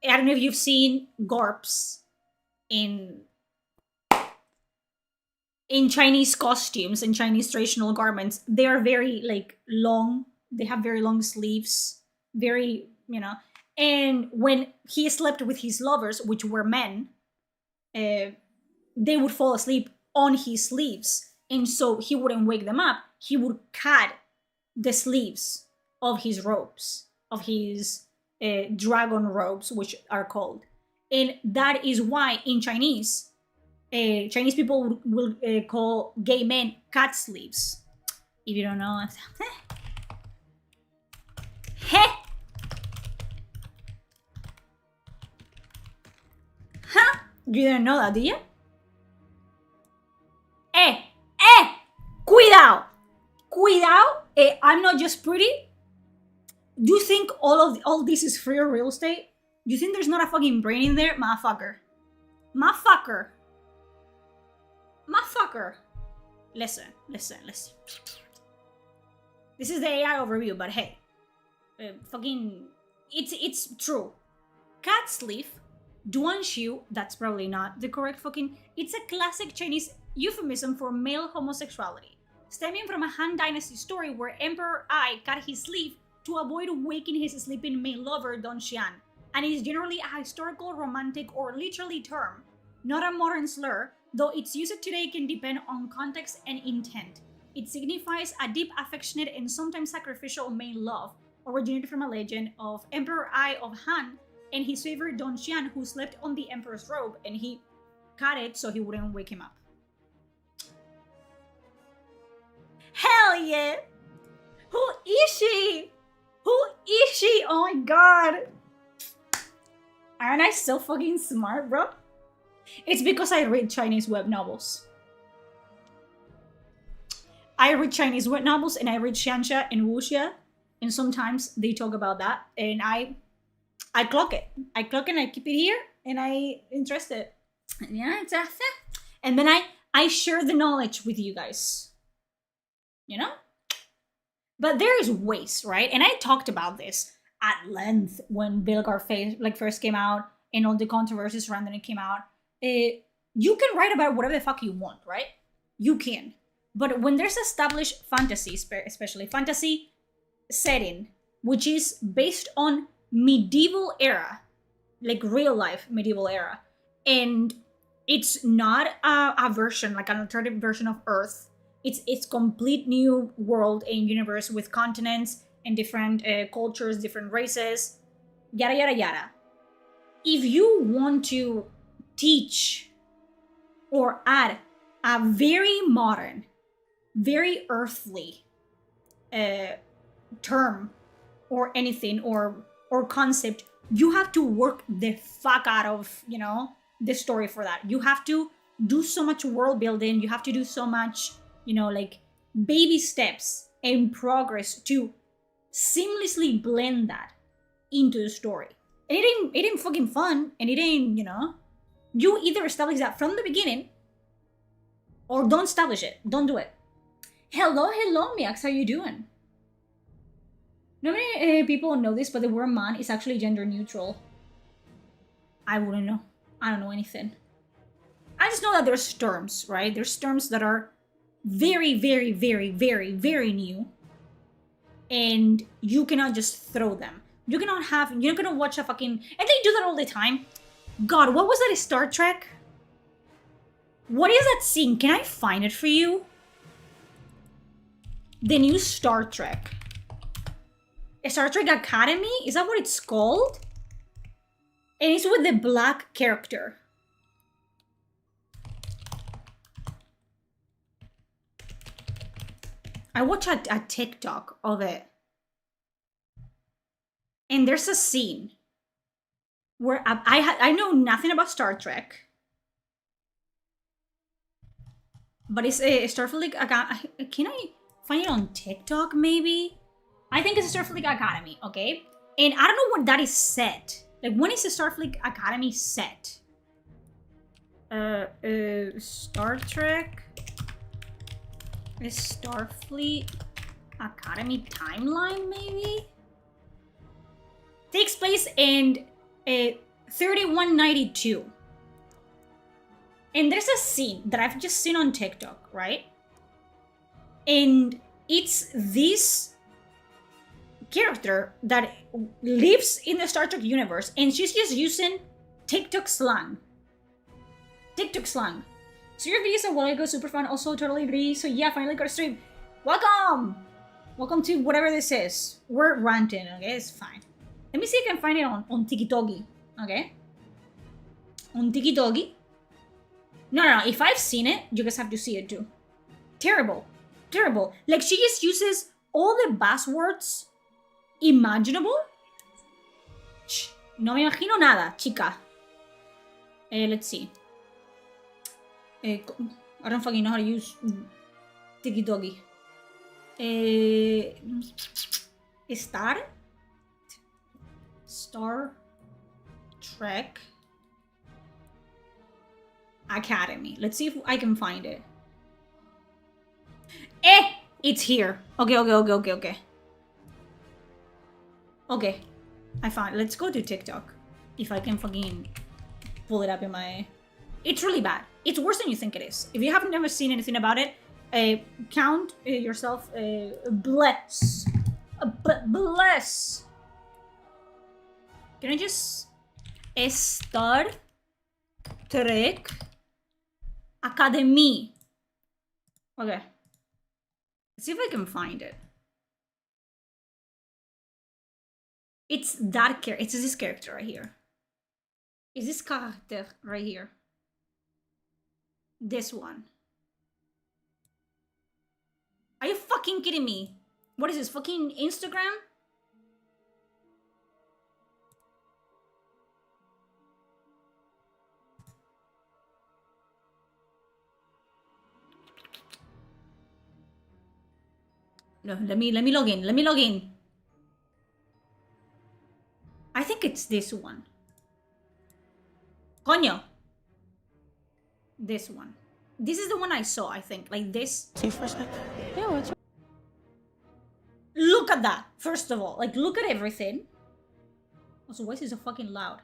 I don't know if you've seen garps in Chinese costumes and Chinese traditional garments. They are very like long. They have very long sleeves, very, you know. And when he slept with his lovers, which were men, they would fall asleep on his sleeves. And so he wouldn't wake them up. He would cut the sleeves of his robes, of his dragon robes, which are called. And that is why in Chinese, Chinese people will call gay men cat sleeves. If you don't know, You didn't know that, did you? Cuidado! Cuidado! I'm not just pretty. Do you think all this is free real estate? Do you think there's not a fucking brain in there? Motherfucker. Motherfucker. Motherfucker. Listen. This is the AI overview, but hey. It's true. Cat sleeve, duanshu, that's probably not the correct it's a classic Chinese euphemism for male homosexuality, stemming from a Han Dynasty story where Emperor Ai cut his sleeve to avoid waking his sleeping male lover Don Xian, and is generally a historical, romantic, or literally term, not a modern slur, though its usage today can depend on context and intent. It signifies a deep, affectionate, and sometimes sacrificial male love, originated from a legend of Emperor Ai of Han and his favorite Don Xian, who slept on the emperor's robe, and he cut it so he wouldn't wake him up. Hell yeah! Who is she? Who is she? Oh my god! Aren't I so fucking smart, bro? It's because I read Chinese web novels. I read Chinese web novels and I read Xianxia and Wuxia, and sometimes they talk about that, and I clock it. I clock it and I keep it here, and I interested. Yeah, it's a thing. And then I share the knowledge with you guys. You know? But there is ways, right? And I talked about this at length when Bilgar first came out and all the controversies surrounding it came out. You can write about whatever the fuck you want, right? You can. But when there's established fantasy, especially fantasy setting, which is based on medieval era, like real life medieval era, and it's not a version, like an alternative version of Earth. It's complete new world and universe with continents and different cultures, different races, yada yada yada. If you want to teach or add a very modern, very earthly term or anything or concept, you have to work the fuck out of, you know, the story for that. You have to do so much world building. You have to do so much, you know, like baby steps and progress to seamlessly blend that into the story. And it ain't fucking fun, and it ain't, you know, you either establish that from the beginning or don't establish it. Don't do it. Hello, Miax, how you doing? Not many people know this, but the word man is actually gender neutral. I wouldn't know. I don't know anything. I just know that there's terms, right? There's terms that are very, very, very, very, very new. And you cannot just throw them. You cannot have, you're not gonna watch a fucking, and they do that all the time. God, what was that in Star Trek? What is that scene? Can I find it for you? The new Star Trek. Star Trek Academy? Is that what it's called? And it's with the black character. I watched a TikTok of it. And there's a scene where I know nothing about Star Trek. But it's a Starfleet Academy. Can I find it on TikTok maybe? I think it's a Starfleet Academy, okay? And I don't know when that is set. Like, when is the Starfleet Academy set? Star Trek... Starfleet Academy timeline, maybe? Takes place in 3192. And there's a scene that I've just seen on TikTok, right? And it's this character that lives in the Star Trek universe, and she's just using TikTok slang. TikTok slang. So your videos a while ago, super fun, also totally agree. So yeah, finally got a stream. Welcome! Welcome to whatever this is. We're ranting, okay? It's fine. Let me see if I can find it on TikTok, okay? On TikTok. No. If I've seen it, you guys have to see it too. Terrible. Terrible. Like, she just uses all the buzzwords imaginable. No me imagino nada, chica. Let's see. I don't fucking know how to use Tiki Doggy. Star Trek Academy. Let's see if I can find it. It's here. Okay. Okay, I found it. Let's go to TikTok. If I can fucking pull it up in my... It's really bad. It's worse than you think it is. If you haven't never seen anything about it, count yourself bless. Bless. Can I just... Star Trek Academy. Okay. Let's see if I can find it. It's that character. It's this character right here. Is this character right here? This one. Are you fucking kidding me? What is this? Fucking Instagram? No, let me log in. Let me log in. I think it's this one. Coño. This one. This is the one I saw, I think. Like this. See for a second? Yeah, what's Look at that, first of all. Like, look at everything. Also, why is this so fucking loud?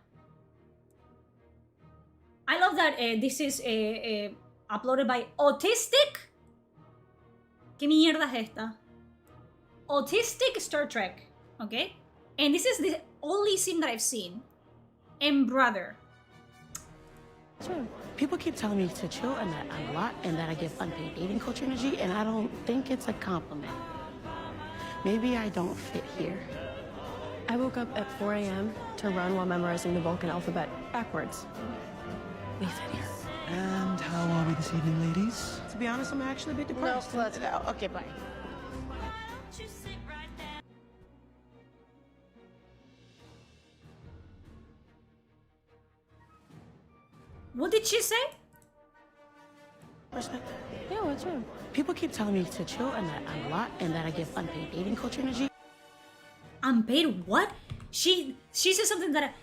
I love that this is uploaded by Autistic. ¿Qué mierda es esta? Autistic Star Trek, okay? And this is the only scene that I've seen. And brother. Sure. People keep telling me to chill and that I'm a lot and that I give unpaid dating coach energy, and I don't think it's a compliment. Maybe I don't fit here. I woke up at 4 a.m. to run while memorizing the Vulcan alphabet backwards. We fit here. And how are we this evening, ladies? To be honest, I'm actually a bit depressed. No, okay, bye. What did she say? Yeah, what's wrong? People keep telling me to chill and that I'm a lot and that I give unpaid dating coach energy. Unpaid what? She said something that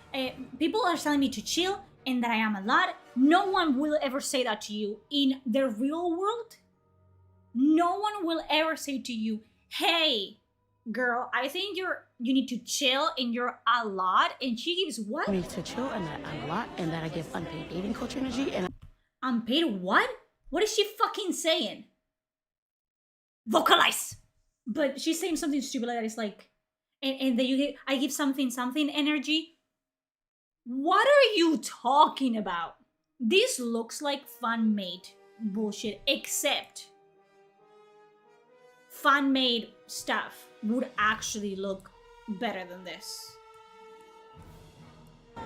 people are telling me to chill and that I am a lot. No one will ever say that to you in the real world. No one will ever say to you, "Hey, girl, I think you need to chill and you're a lot." And she gives what? Me to chill and that I'm a lot and that I give unpaid dating coach energy and unpaid what? What is she fucking saying? Vocalize. But she's saying something stupid like that. It's like, and then I give something energy. What are you talking about? This looks like fan-made bullshit, except fan-made stuff would actually look better than this.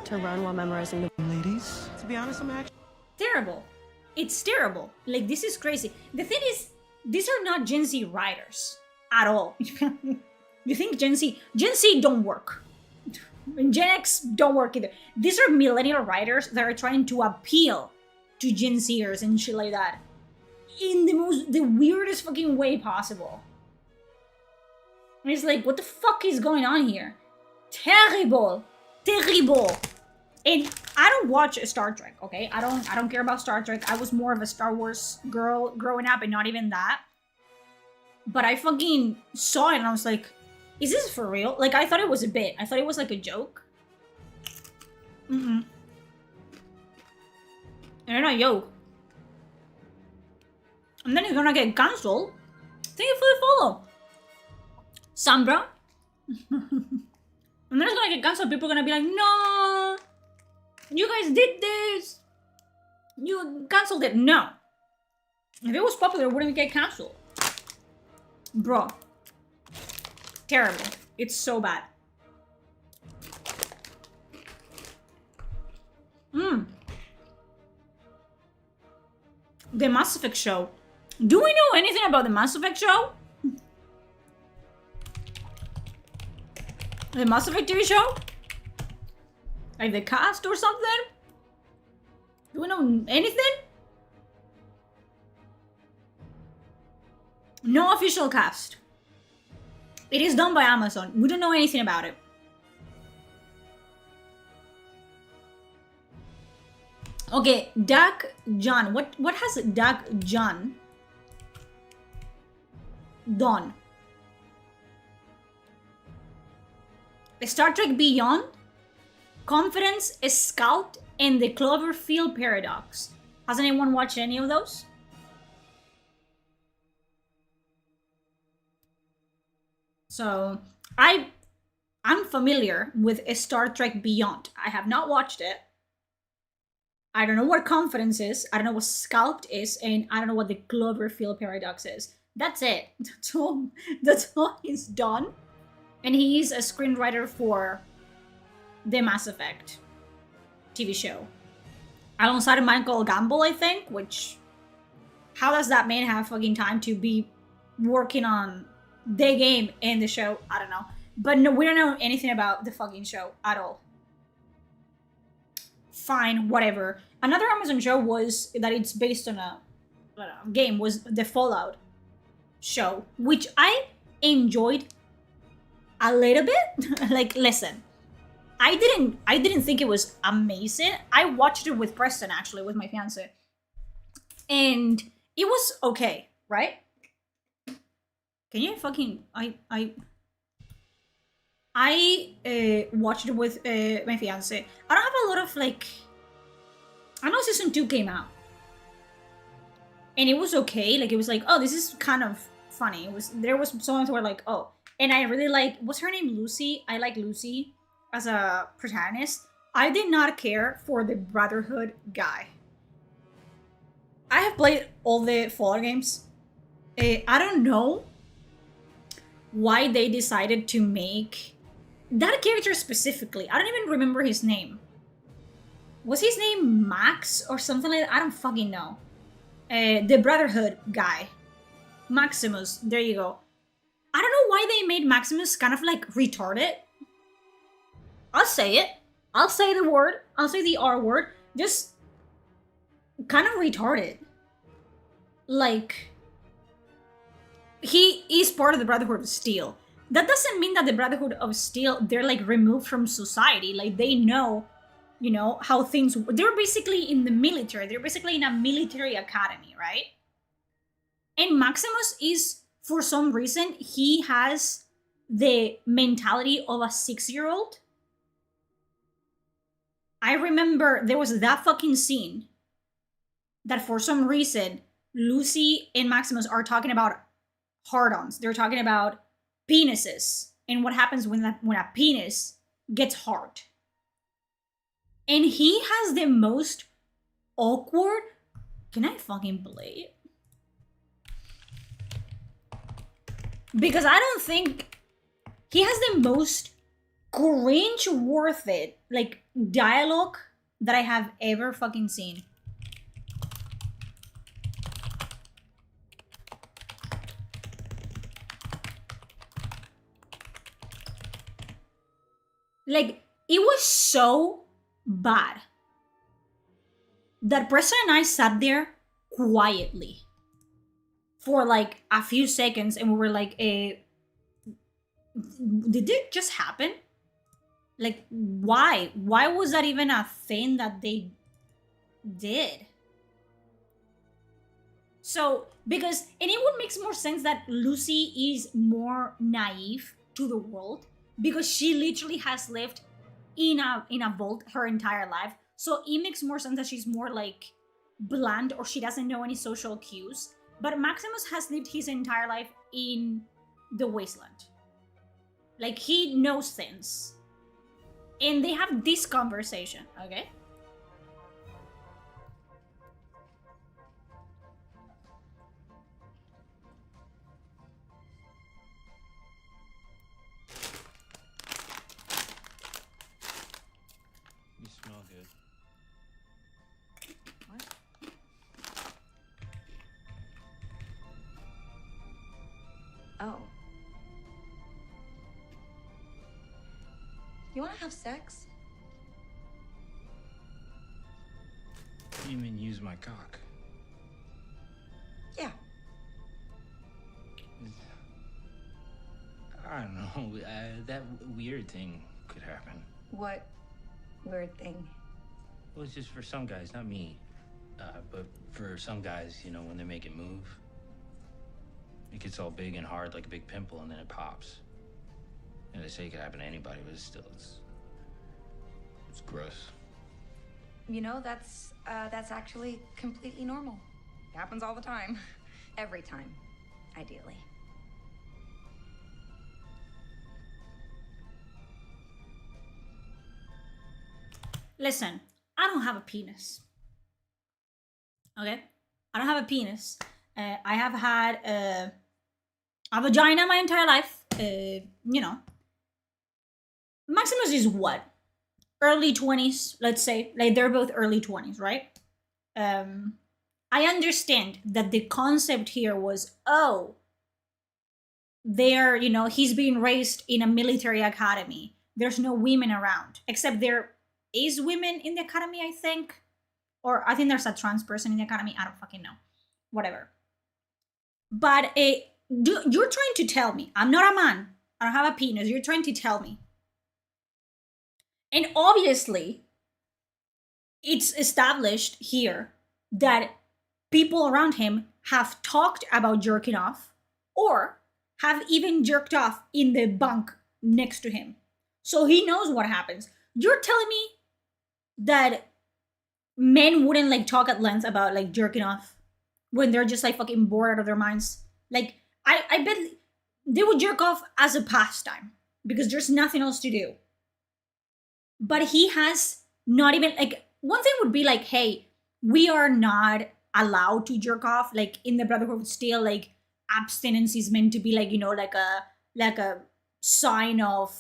To run while memorizing the ladies. To be honest, I'm actually terrible. It's terrible. Like, this is crazy. The thing is, these are not Gen Z writers at all. You think Gen Z don't work. Gen X don't work either. These are millennial writers that are trying to appeal to Gen Zers and shit like that in the weirdest fucking way possible. And it's like, what the fuck is going on here? Terrible. And I don't watch Star Trek, okay? I don't care about Star Trek. I was more of a Star Wars girl growing up, and not even that. But I fucking saw it and I was like, is this for real? Like, I thought it was a bit. I thought it was like a joke. And they're not joke. And then it's gonna get cancelled. Thank you for the follow, Sambra. And then it's gonna get cancelled. People are gonna be like, no, you guys did this. You cancelled it. No. If it was popular, it wouldn't get cancelled. Bro. Terrible. It's so bad. The Mass Effect show. Do we know anything about the Mass Effect show? The Mass Effect TV show? Like the cast or something? Do we know anything? No official cast. It is done by Amazon. We don't know anything about it. Okay, Dak John. What has Dak John done? Star Trek Beyond, Confidence, Scout, and the Cloverfield Paradox. Has anyone watched any of those? So I'm familiar with Star Trek Beyond. I have not watched it. I don't know what Confidence is. I don't know what Scout is, and I don't know what the Cloverfield Paradox is. That's it. That's all he's done. And he's a screenwriter for the Mass Effect TV show. Alongside Michael Gamble, I think, which... How does that man have fucking time to be working on the game and the show? I don't know. But no, we don't know anything about the fucking show at all. Fine, whatever. Another Amazon show was that it's based on a game, was the Fallout show, which I enjoyed a little bit. Like, listen, I didn't think it was amazing. I watched it with Preston, actually, with my fiance, and it was okay, right? Can you fucking I watched it with my fiance. I don't have a lot of, like, I know season 2 came out and it was okay. Like, it was like, oh, this is kind of funny. There was moments where, like, oh, and I really like, what's her name? Lucy. I like Lucy as a protagonist. I did not care for the Brotherhood guy. I have played all the Fallout games. I don't know why they decided to make that character specifically. I don't even remember his name. Was his name Max or something like that? I don't fucking know. The Brotherhood guy. Maximus. There you go. I don't know why they made Maximus kind of like retarded. I'll say it. I'll say the word. I'll say the R word. Just kind of retarded. Like, he is part of the Brotherhood of Steel. That doesn't mean that the Brotherhood of Steel, they're like removed from society. Like, they know, you know, how things... They're basically in the military. They're basically in a military academy, right? And Maximus is, for some reason, he has the mentality of a 6-year-old. I remember there was that fucking scene that for some reason, Lucy and Maximus are talking about hard-ons. They're talking about penises and what happens when a penis gets hard. And he has the most awkward... Can I fucking play it? Because I don't think... He has the most cringe worth it, like, dialogue that I have ever fucking seen. Like, it was so bad that Preston and I sat there quietly for like a few seconds and we were like, did it just happen? Like, why? Why was that even a thing that they did? So, because, and it would make more sense that Lucy is more naive to the world because she literally has lived in a vault her entire life. So it makes more sense that she's more like bland or she doesn't know any social cues. But Maximus has lived his entire life in the wasteland. Like, he knows things. And they have this conversation, okay? You smell good. What? Oh. You want to have sex? You mean use my cock? Yeah. I don't know. That weird thing could happen. What weird thing? Well, it's just for some guys, not me. But for some guys, you know, when they make it move, it gets all big and hard like a big pimple, and then it pops. And they say it could happen to anybody, but it's gross. You know, that's actually completely normal. It happens all the time. Every time, ideally. Listen, I don't have a penis. Okay? I don't have a penis. I have had a vagina my entire life. You know. Maximus is what? Early 20s, let's say. Like, they're both early 20s, right? I understand that the concept here was, oh, they're, you know, he's being raised in a military academy. There's no women around. Except there is women in the academy, I think. Or I think there's a trans person in the academy. I don't fucking know. Whatever. But you're trying to tell me, I'm not a man. I don't have a penis. You're trying to tell me. And obviously, it's established here that people around him have talked about jerking off or have even jerked off in the bunk next to him. So he knows what happens. You're telling me that men wouldn't like talk at length about like jerking off when they're just like fucking bored out of their minds? Like, I bet they would jerk off as a pastime because there's nothing else to do. But he has not even, like, one thing would be like, hey, we are not allowed to jerk off. Like, in the Brotherhood, still, like, abstinence is meant to be like, you know, like a sign of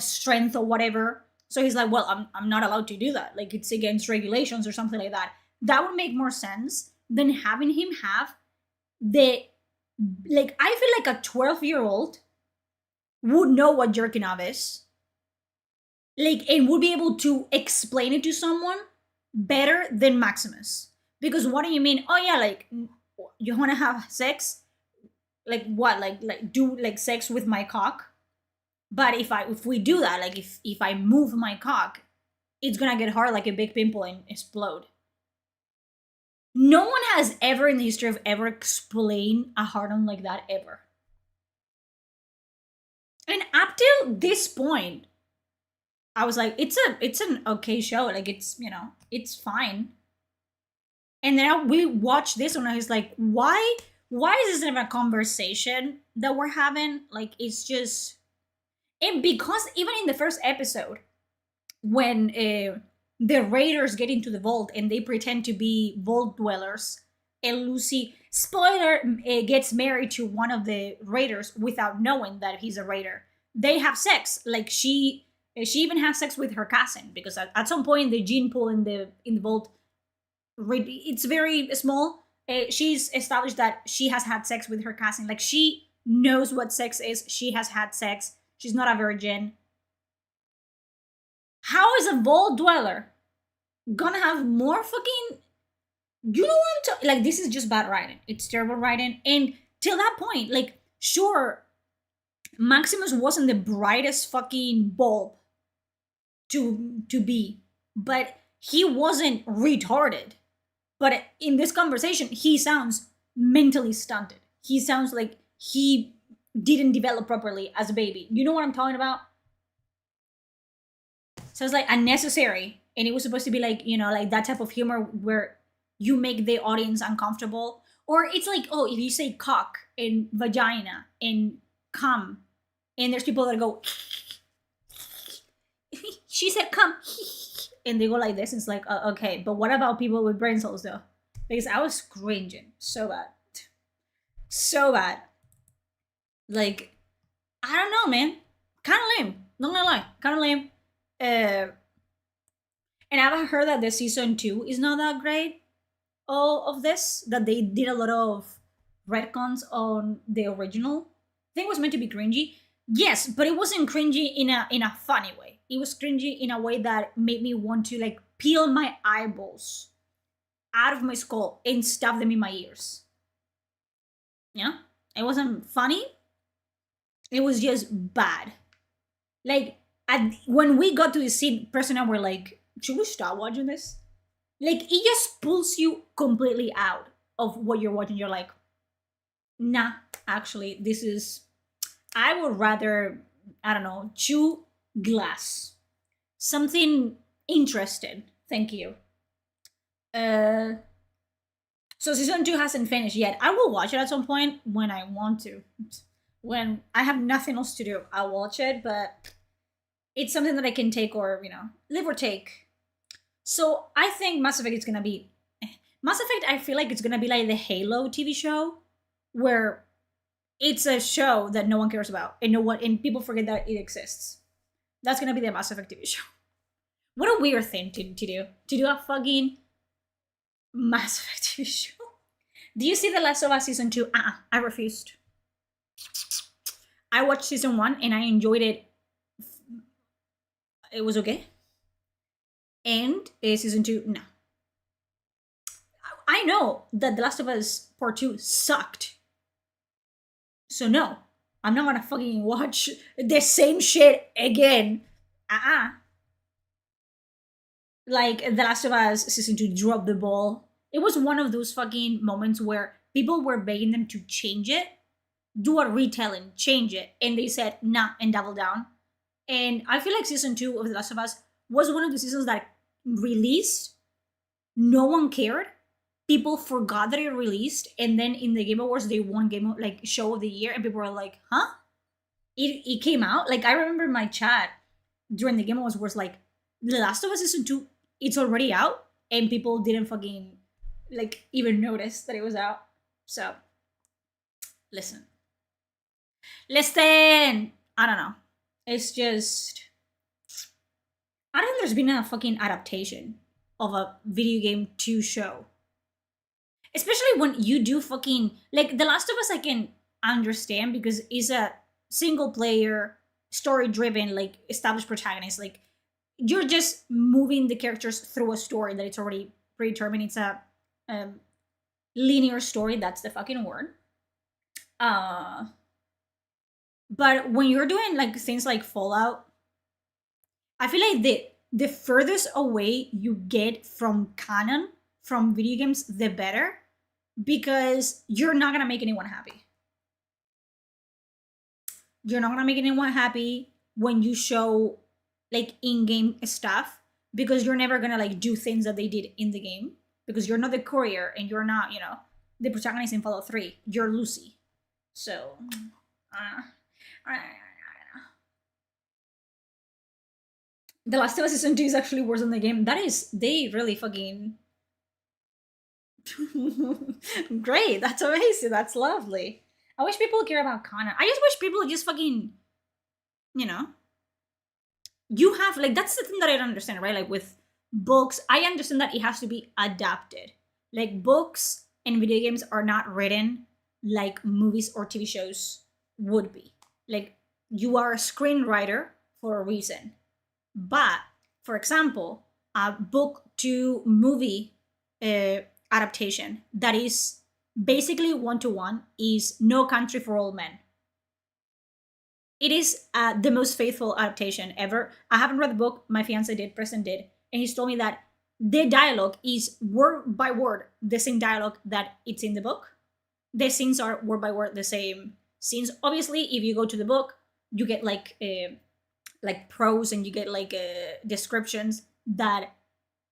strength or whatever. So he's like, well, I'm not allowed to do that. Like, it's against regulations or something like that. That would make more sense than having him have the, like, I feel like a 12-year-old would know what jerking off is. Like, and would be able to explain it to someone better than Maximus. Because what do you mean? Oh yeah, like, you want to have sex? Like what? Like do like sex with my cock? But if we do that, like if I move my cock, it's gonna get hard like a big pimple and explode. No one has ever in the history of ever explained a hard-on like that ever. And up till this point, I was like, it's an okay show. Like, it's, you know, it's fine. And then we watched this one and I was like, why is this even a conversation that we're having? Like, it's just... And because even in the first episode, when the raiders get into the vault and they pretend to be vault dwellers, and Lucy, spoiler, gets married to one of the raiders without knowing that he's a raider. They have sex. Like, she even has sex with her cousin, because at some point the gene pool in the vault, it's very small. She's established that she has had sex with her cousin. Like, she knows what sex is. She has had sex. She's not a virgin. How is a vault dweller gonna have more fucking... You know what I'm talking... Like, this is just bad writing. It's terrible writing. And till that point, like, sure, Maximus wasn't the brightest fucking bulb to be, but he wasn't retarded. But in this conversation, he sounds mentally stunted. He sounds like he didn't develop properly as a baby. You know what I'm talking about? So it's like unnecessary, and it was supposed to be like, you know, like that type of humor where you make the audience uncomfortable. Or it's like, oh, if you say cock and vagina and cum, and there's people that go, she said come, and they go like this, and it's like, okay, but what about people with brain cells though? Because I was cringing so bad. So bad. Like, I don't know, man. Kind of lame. Not gonna lie. Kind of lame. And I've heard that the season 2 is not that great of this. That they did a lot of retcons on the original. I think it was meant to be cringy. Yes, but it wasn't cringy in a funny way. It was cringy in a way that made me want to like peel my eyeballs out of my skull and stuff them in my ears. Yeah? It wasn't funny. It was just bad. Like, when we got to the scene, Preston and I were like, should we stop watching this? Like, it just pulls you completely out of what you're watching. You're like, nah, actually, this is... I would rather, I don't know, chew glass. Something interesting. Thank you. So season 2 hasn't finished yet. I will watch it at some point when I want to. When I have nothing else to do, I'll watch it, but it's something that I can take or, live or take. So I think Mass Effect is gonna be... Mass Effect, I feel like it's gonna be like the Halo TV show, where it's a show that no one cares about, and people forget that it exists. That's gonna be the Mass Effect TV show. What a weird thing to do. To do a fucking Mass Effect TV show. Do you see The Last of Us Season 2? I refused. I watched Season 1 and I enjoyed it. It was okay. And Season 2, no. I know that The Last of Us Part 2 sucked. So no, I'm not gonna fucking watch the same shit again. Like, The Last of Us Season 2 dropped the ball. It was one of those fucking moments where people were begging them to change it, do a retelling, change it, and they said nah and double down. And I feel like Season 2 of The Last of Us was one of the seasons that released, no one cared, people forgot that it released, and then in the Game Awards they won Show of the Year, and people were like, huh? It came out? Like, I remember my chat during the Game Awards was like, The Last of Us Season 2, it's already out, and people didn't fucking even notice that it was out. So listen, I don't know, it's just, I don't think there's been a fucking adaptation of a video game to show, especially when you do fucking The Last of Us. I can understand because it's a single player, story driven, established protagonist. You're just moving the characters through a story that it's already predetermined. It's a linear story. That's the fucking word. But when you're doing things like Fallout, I feel like the furthest away you get from canon, from video games, the better, because you're not gonna make anyone happy. You're not gonna make anyone happy when you show in-game stuff, because you're never gonna do things that they did in the game, because you're not the courier and you're not, the protagonist in Fallout 3. You're Lucy. So, The Last of Us Season 2 is actually worse than the game. They really fucking... Great, that's amazing, that's lovely. I wish people care about canon. I just wish people just fucking, you have, that's the thing that I don't understand, right? With books, I understand that it has to be adapted. Books and video games are not written like movies or TV shows would be. You are a screenwriter for a reason. But, for example, a book to movie adaptation that is basically one-to-one is No Country for Old Men. It is the most faithful adaptation ever. I haven't read the book. My fiance did, Preston did, and he's told me that the dialogue is word by word the same dialogue that it's in the book. The scenes are word by word the same scenes. Obviously, if you go to the book, you get prose, and you get descriptions that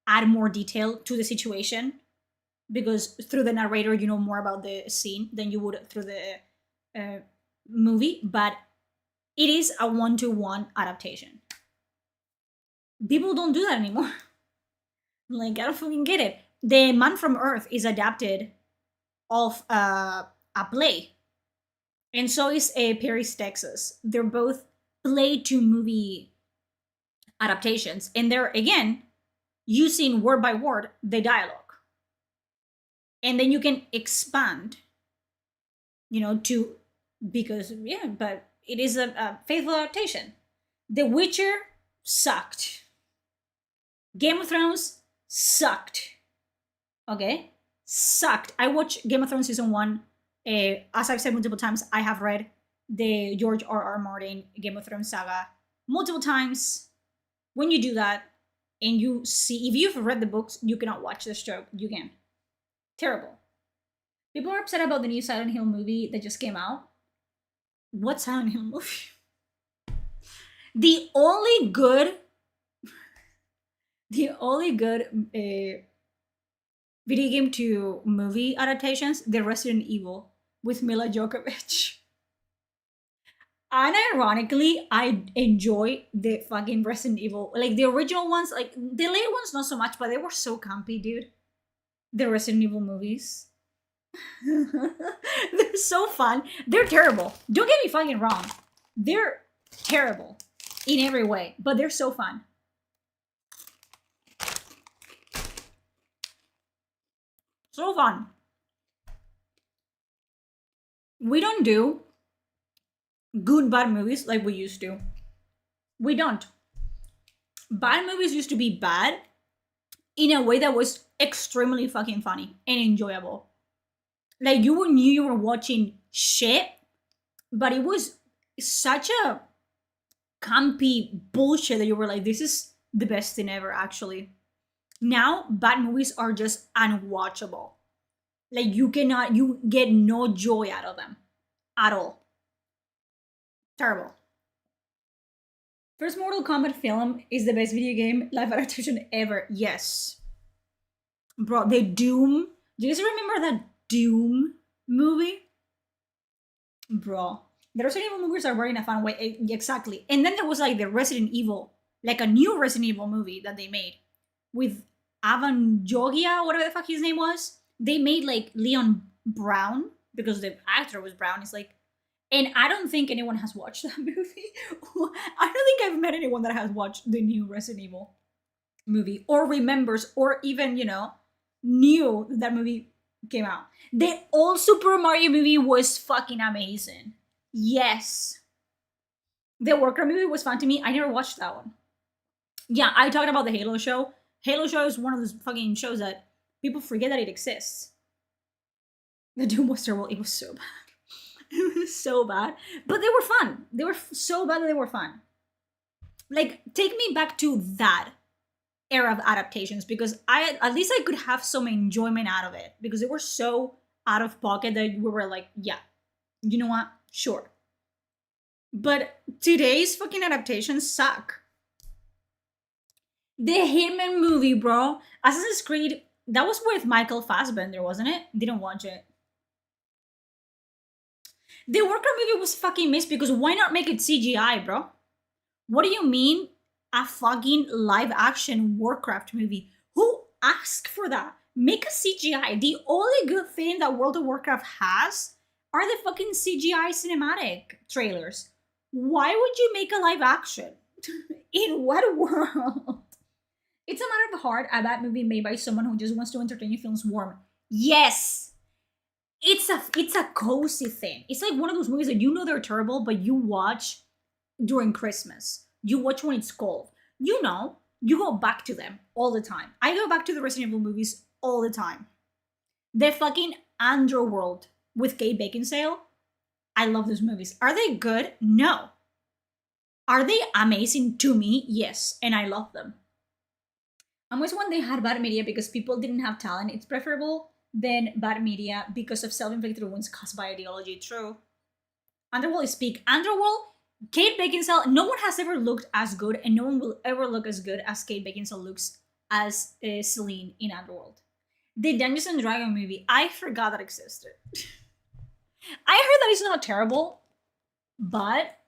add more detail to the situation, because through the narrator you know more about the scene than you would through the movie. But it is a one-to-one adaptation. People don't do that anymore. I don't fucking get it. The Man from Earth is adapted of a play, and so is Paris, Texas. They're both play to movie adaptations, and they're again using word by word the dialogue, and then you can expand, but it is a faithful adaptation. The Witcher sucked. Game of Thrones sucked. Okay? Sucked. I watched Game of Thrones season 1. As I've said multiple times, I have read the George R.R. Martin Game of Thrones saga multiple times. When you do that, and you see, if you've read the books, you cannot watch the show. You can. Terrible. People are upset about the new Silent Hill movie that just came out. What Silent Hill movie? The only good video game to movie adaptations, the Resident Evil with Mila Djokovic. Unironically, I enjoy the fucking Resident Evil. Like the original ones, like the later ones, not so much, but they were so campy, dude. The Resident Evil movies. They're so fun. They're terrible. Don't get me fucking wrong. They're terrible in every way, but they're so fun. So fun. We don't do good bad movies like we used to. We don't. Bad movies used to be bad in a way that was extremely fucking funny and enjoyable. Like you knew you were watching shit, but it was such a campy bullshit that you were like, this is the best thing ever, actually. Now, bad movies are just unwatchable. Like you get no joy out of them at all. Terrible. First Mortal Kombat film is the best video game live adaptation ever. Yes. Bro, the Doom. Do you guys remember that Doom movie? Bro. The Resident Evil movies are very in a fun way. Exactly. And then there was like the Resident Evil, like a new Resident Evil movie that they made with Avan Jogia, whatever the fuck his name was. They made like Leon Brown because the actor was brown. It's like, and I don't think anyone has watched that movie. I don't think I've met anyone that has watched the new Resident Evil movie or remembers or even, knew that movie came out. The old Super Mario movie was fucking amazing. Yes. The Warcraft movie was fun to me. I never watched that one. Yeah, I talked about the Halo show. Halo show is one of those fucking shows that people forget that it exists. The Doom was terrible. It was so bad. It was so bad. But they were fun. They were so bad that they were fun. Like, take me back to that era of adaptations because at least I could have some enjoyment out of it because they were so out of pocket that we were like, yeah, you know what? Sure. But today's fucking adaptations suck. The Hitman movie, bro. Assassin's Creed, that was with Michael Fassbender, wasn't it? Didn't watch it. The Warcraft movie was fucking missed because why not make it CGI, bro? What do you mean a fucking live action Warcraft movie? Who asked for that? Make a CGI. The only good thing that World of Warcraft has are the fucking CGI cinematic trailers. Why would you make a live action? In what world? It's a matter of heart, a bad movie made by someone who just wants to entertain you feels warm. Yes! It's a cozy thing. It's like one of those movies that you know they're terrible, but you watch during Christmas. You watch when it's cold. You know, you go back to them all the time. I go back to the Resident Evil movies all the time. The fucking Underworld with Kate Beckinsale. I love those movies. Are they good? No. Are they amazing to me? Yes, and I love them. I'm always when they had bad media because people didn't have talent. It's preferable than bad media because of self-inflicted wounds caused by ideology. True. Underworld is peak. Underworld, Kate Beckinsale, no one has ever looked as good and no one will ever look as good as Kate Beckinsale looks as Celine in Underworld. The Dungeons and Dragons movie, I forgot that existed. I heard that it's not terrible, but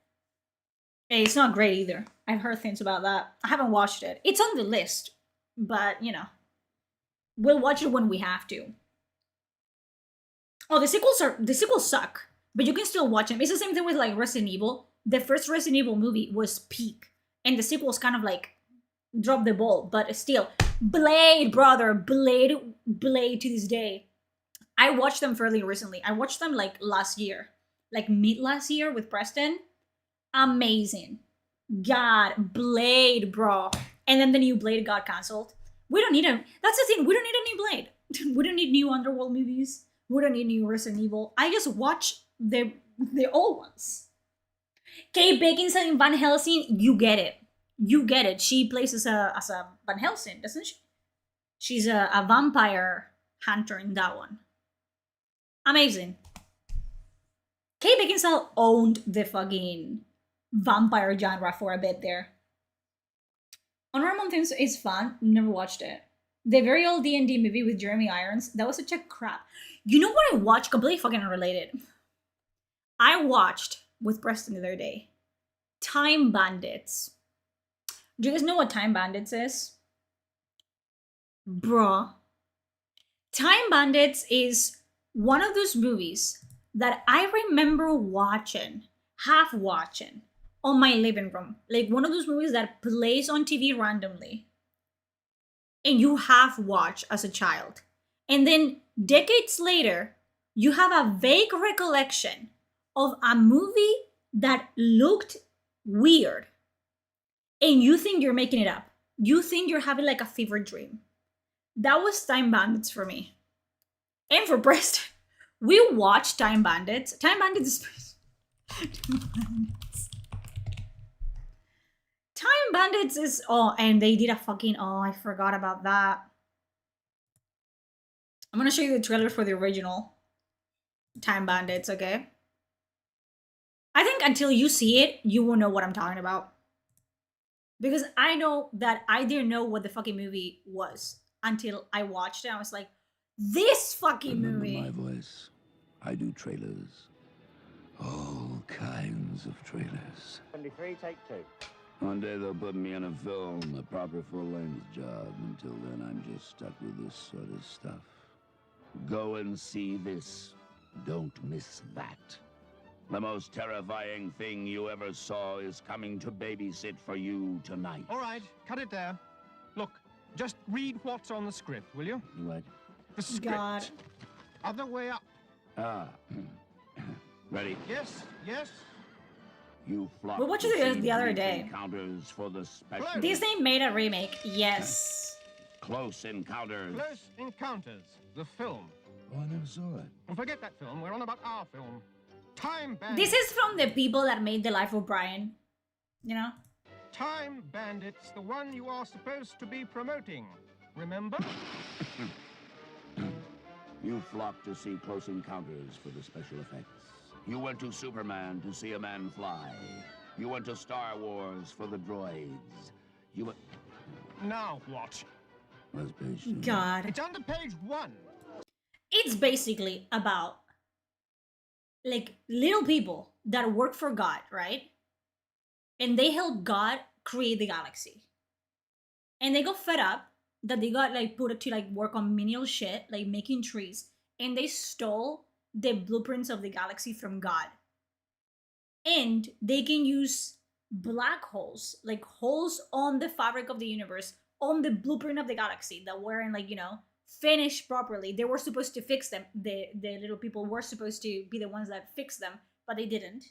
it's not great either. I've heard things about that. I haven't watched it. It's on the list, but we'll watch it when we have to. Oh, the sequels suck, but you can still watch them. It's the same thing with like Resident Evil. The first Resident Evil movie was peak, and the sequels kind of like dropped the ball, but still, Blade, brother, Blade to this day. I watched them fairly recently. I watched them like last year, like mid last year with Preston. Amazing. God, Blade, bro. And then the new Blade got cancelled. We don't need him. That's the thing. We don't need a new Blade. We don't need new Underworld movies. We don't need new Resident Evil. I just watch the old ones. Kate Beckinsale in Van Helsing, you get it. You get it. She plays as a Van Helsing, doesn't she? She's a vampire hunter in that one. Amazing. Kate Beckinsale owned the fucking vampire genre for a bit there. Honorable Mentions is fun. Never watched it. The very old D&D movie with Jeremy Irons, that was such a crap. You know what I watched? Completely fucking unrelated. I watched with Preston the other day Time Bandits. Do you guys know what Time Bandits is? Bruh. Time Bandits is one of those movies that I remember watching, half watching, on my living room. Like one of those movies that plays on TV randomly and you half watch as a child. And then decades later, you have a vague recollection of a movie that looked weird. And you think you're making it up. You think you're having like a fever dream. That was Time Bandits for me. And for Preston. We watched Time Bandits. Time Bandits is... Time Bandits is... Oh, and they did a fucking... Oh, I forgot about that. I'm gonna show you the trailer for the original Time Bandits, okay? I think until you see it, you will know what I'm talking about. Because I know that I didn't know what the fucking movie was until I watched it. I was like, this fucking movie. Remember my voice. I do trailers. All kinds of trailers. 73, take 2. One day they'll put me in a film, a proper full-length job. Until then, I'm just stuck with this sort of stuff. Go and see this. Don't miss that. The most terrifying thing you ever saw is coming to babysit for you tonight. All right, cut it there. Look, just read what's on the script, will you? What? The script. God. Other way up. Ah. Ready? Yes, yes. You flock We watched to it see the other brief day. Encounters for the special. Disney made a remake. Yes. Close Encounters. Close Encounters, the film. Oh, I never saw it. Well, forget that film. We're on about our film. Time Bandits. This is from the people that made The Life of Brian. You know? Time Bandits, the one you are supposed to be promoting. Remember? You flocked to see Close Encounters for the special effects. You went to Superman to see a man fly. You went to Star Wars for the droids. You went... Now what? What's page 2? God. It's under page 1. It's basically about like little people that work for God, right? And they help God create the galaxy. And they got fed up that they got like put to like work on menial shit, like making trees. And they stole the blueprints of the galaxy from God. And they can use black holes, like holes on the fabric of the universe, on the blueprint of the galaxy that weren't like, you know, finished properly. They were supposed to fix them. The little people were supposed to be the ones that fixed them, but they didn't.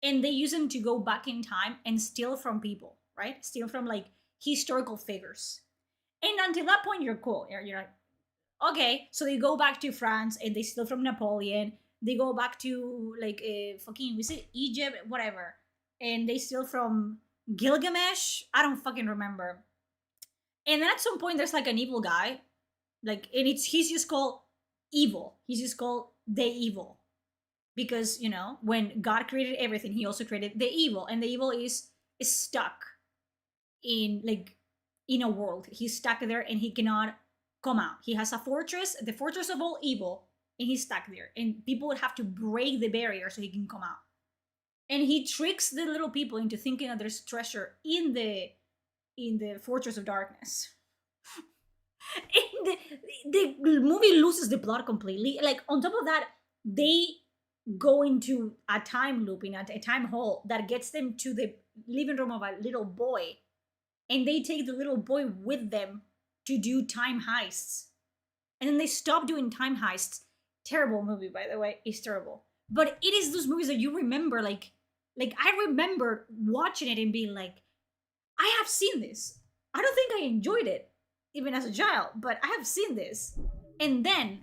And they use them to go back in time and steal from people, right? Steal from like historical figures. And until that point, you're cool. You're like, okay. So they go back to France and they steal from Napoleon. They go back to like fucking, was it Egypt? Whatever. And they steal from Gilgamesh. I don't fucking remember. And then at some point, there's like an evil guy. Like, and he's just called evil. He's just called the evil. Because, you know, when God created everything, he also created the evil. And the evil is stuck in a world. He's stuck there and he cannot come out. He has a fortress, the fortress of all evil, and he's stuck there. And people would have to break the barrier so he can come out. And he tricks the little people into thinking that there's treasure in the Fortress of Darkness. And the movie loses the plot completely. Like, on top of that, they go into a time loop, in a time hole that gets them to the living room of a little boy. And they take the little boy with them to do time heists. And then they stop doing time heists. Terrible movie, by the way. It's terrible. But it is those movies that you remember, like I remember watching it and being like, I have seen this. I don't think I enjoyed it. even as a child, but I have seen this. And then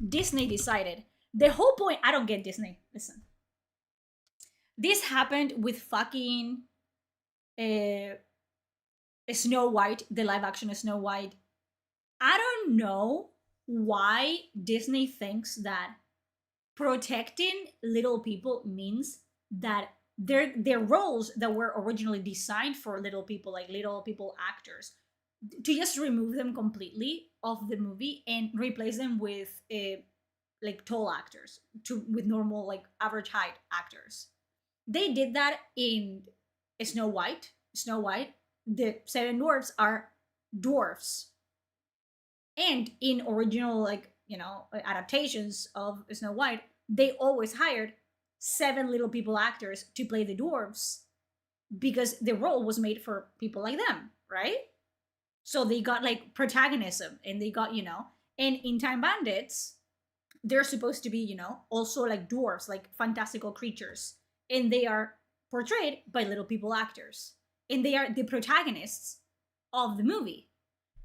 Disney decided, the whole point, I don't get Disney. Listen. This happened with fucking Snow White, the live action Snow White. I don't know why Disney thinks that protecting little people means that their roles that were originally designed for little people, like little people actors, to just remove them completely of the movie and replace them with like tall actors, with normal like average height actors. They did that in Snow White. Snow White, the seven dwarfs are dwarfs. And in original, like, you know, adaptations of Snow White, they always hired 7 little people actors to play the dwarves because the role was made for people like them, right? So they got like protagonism and they got, you know, and in Time Bandits, they're supposed to be, you know, also like dwarves, like fantastical creatures. And they are portrayed by little people actors. And they are the protagonists of the movie.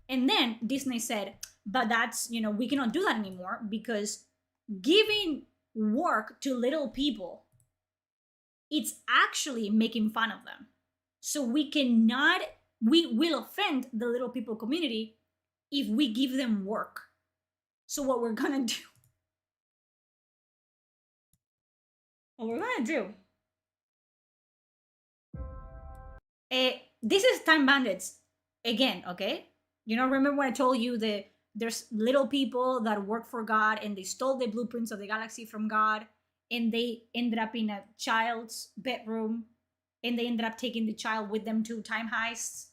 And then Disney said, but that's, you know, we cannot do that anymore because giving work to little people, it's actually making fun of them. So we will offend the little people community if we give them work. So what we're gonna do, this is Time Bandits again, okay? You know, remember when I told you that there's little people that work for God and they stole the blueprints of the galaxy from God and they ended up in a child's bedroom and they ended up taking the child with them to time heists?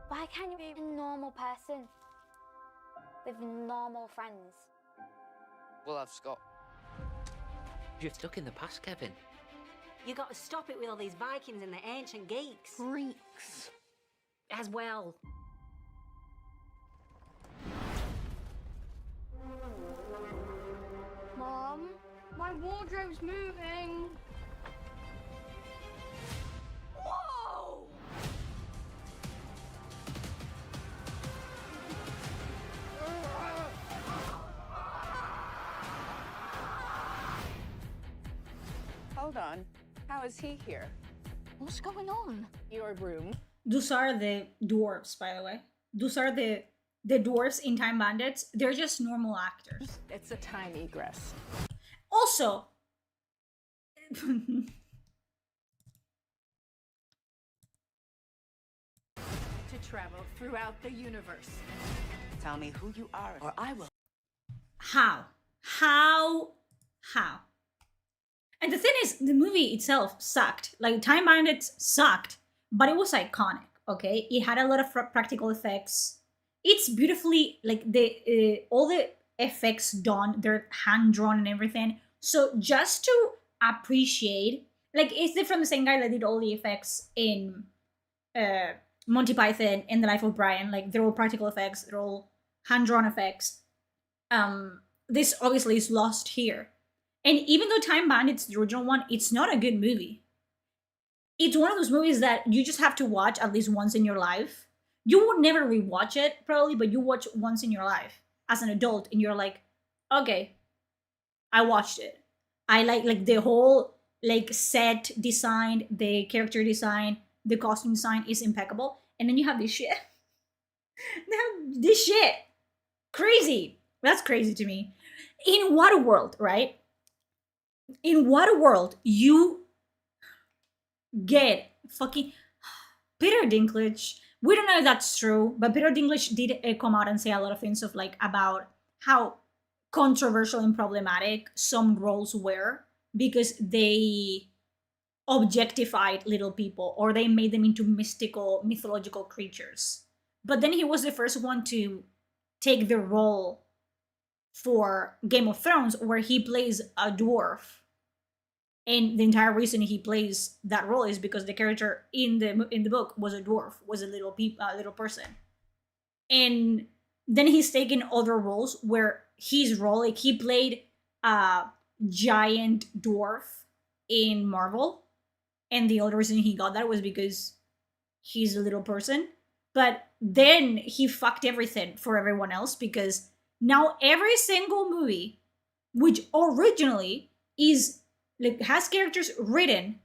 Why can't you be a normal person with normal friends? Well, I've Scott. You're stuck in the past, Kevin. You got to stop it with all these Vikings and the ancient geeks. Freaks. As well. Mom, my wardrobe's moving. Whoa! Hold on. How is he here? What's going on? Your room. Those are the dwarves, by the way. Those are the dwarves in Time Bandits. They're just normal actors. It's a time egress. Also, to travel throughout the universe. Tell me who you are, or I will. how? And the thing is, the movie itself sucked. Like, Time Bandits sucked, but it was iconic, okay? It had a lot of practical effects. It's beautifully, like, all the effects done, they're hand-drawn and everything. So just to appreciate, like, it's from the same guy that did all the effects in Monty Python and The Life of Brian. Like, they're all practical effects, they're all hand-drawn effects. This obviously is lost here. And even though Time Bandits, the original one, it's not a good movie. It's one of those movies that you just have to watch at least once in your life. You would never rewatch it, probably, but you watch once in your life as an adult, and you're like, okay, I watched it. I like the whole like set design, the character design, the costume design is impeccable. And then you have this shit. This shit. Crazy. That's crazy to me. In what world, right? In what world you get fucking Peter Dinklage? We don't know if that's true, but Peter Dinklage did come out and say a lot of things of like about how controversial and problematic some roles were because they objectified little people or they made them into mythological creatures. But then he was the first one to take the role for Game of Thrones, where he plays a dwarf. And the entire reason he plays that role is because the character in the book was a dwarf, was a little person. And then he's taken other roles where his role, like he played a giant dwarf in Marvel. And the other reason he got that was because he's a little person. But then he fucked everything for everyone else, because now every single movie, which originally is like has characters written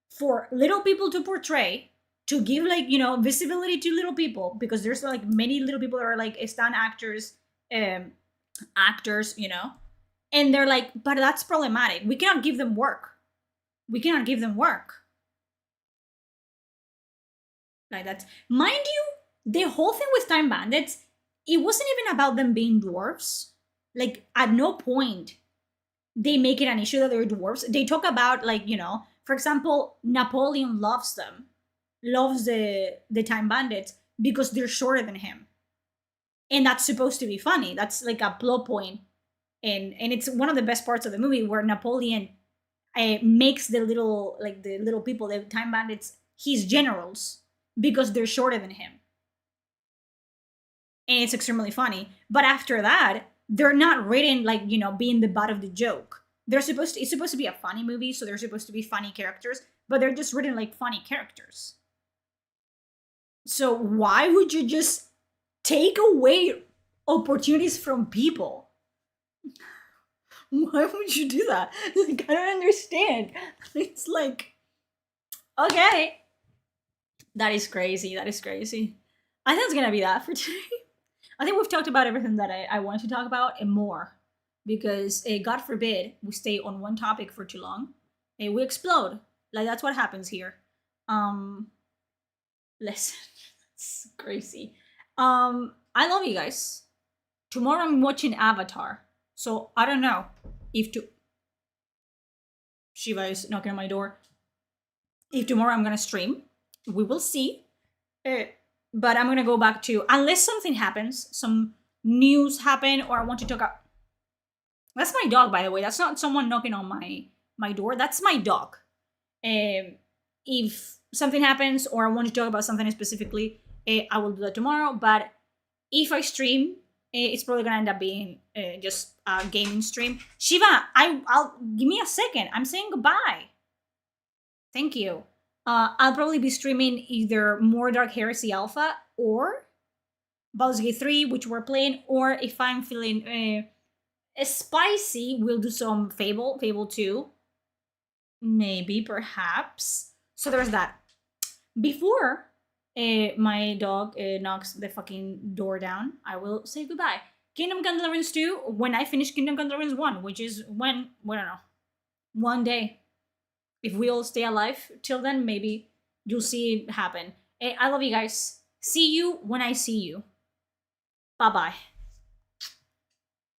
for little people to portray, to give like, you know, visibility to little people, because there's like many little people that are like stunt actors, you know, and they're like, but that's problematic. We cannot give them work. We cannot give them work. Like that. Mind you, the whole thing with Time Bandits, it wasn't even about them being dwarves. Like, at no point they make it an issue that they're dwarves. They talk about, like, you know, for example, Napoleon loves them, loves the Time Bandits because they're shorter than him. And that's supposed to be funny. That's like a plot point. And it's one of the best parts of the movie, where Napoleon makes the little people, the Time Bandits, his generals, because they're shorter than him. And it's extremely funny. But after that, they're not written like, you know, being the butt of the joke. It's supposed to be a funny movie, so they're supposed to be funny characters, but they're just written like funny characters. So why would you just take away opportunities from people? Why would you do that? Like, I don't understand. It's like, okay. That is crazy. That is crazy. I think it's gonna be that for today. I think we've talked about everything that I wanted to talk about and more. Because, God forbid, we stay on one topic for too long. We explode. Like, that's what happens here. Listen, it's crazy. I love you guys. Tomorrow I'm watching Avatar. So, I don't know if Shiva is knocking on my door. If tomorrow I'm gonna stream, we will see. But I'm gonna go back to, unless something happens, some news happen, or I want to talk about. That's my dog, by the way. That's not someone knocking on my door. That's my dog. If something happens, or I want to talk about something specifically, I will do that tomorrow. But if I stream, it's probably gonna end up being just a gaming stream. Shiva, I'll give me a second. I'm saying goodbye. Thank you. I'll probably be streaming either more Dark Heresy Alpha or Baldur's Gate 3, which we're playing, or if I'm feeling spicy, we'll do some Fable 2. Maybe, perhaps. So there's that. Before my dog knocks the fucking door down, I will say goodbye. Kingdom Come Deliverance 2, when I finish Kingdom Come Deliverance 1, which is when, I don't know, one day. If we all stay alive till then, maybe you'll see it happen. I love you guys. See you when I see you. Bye-bye.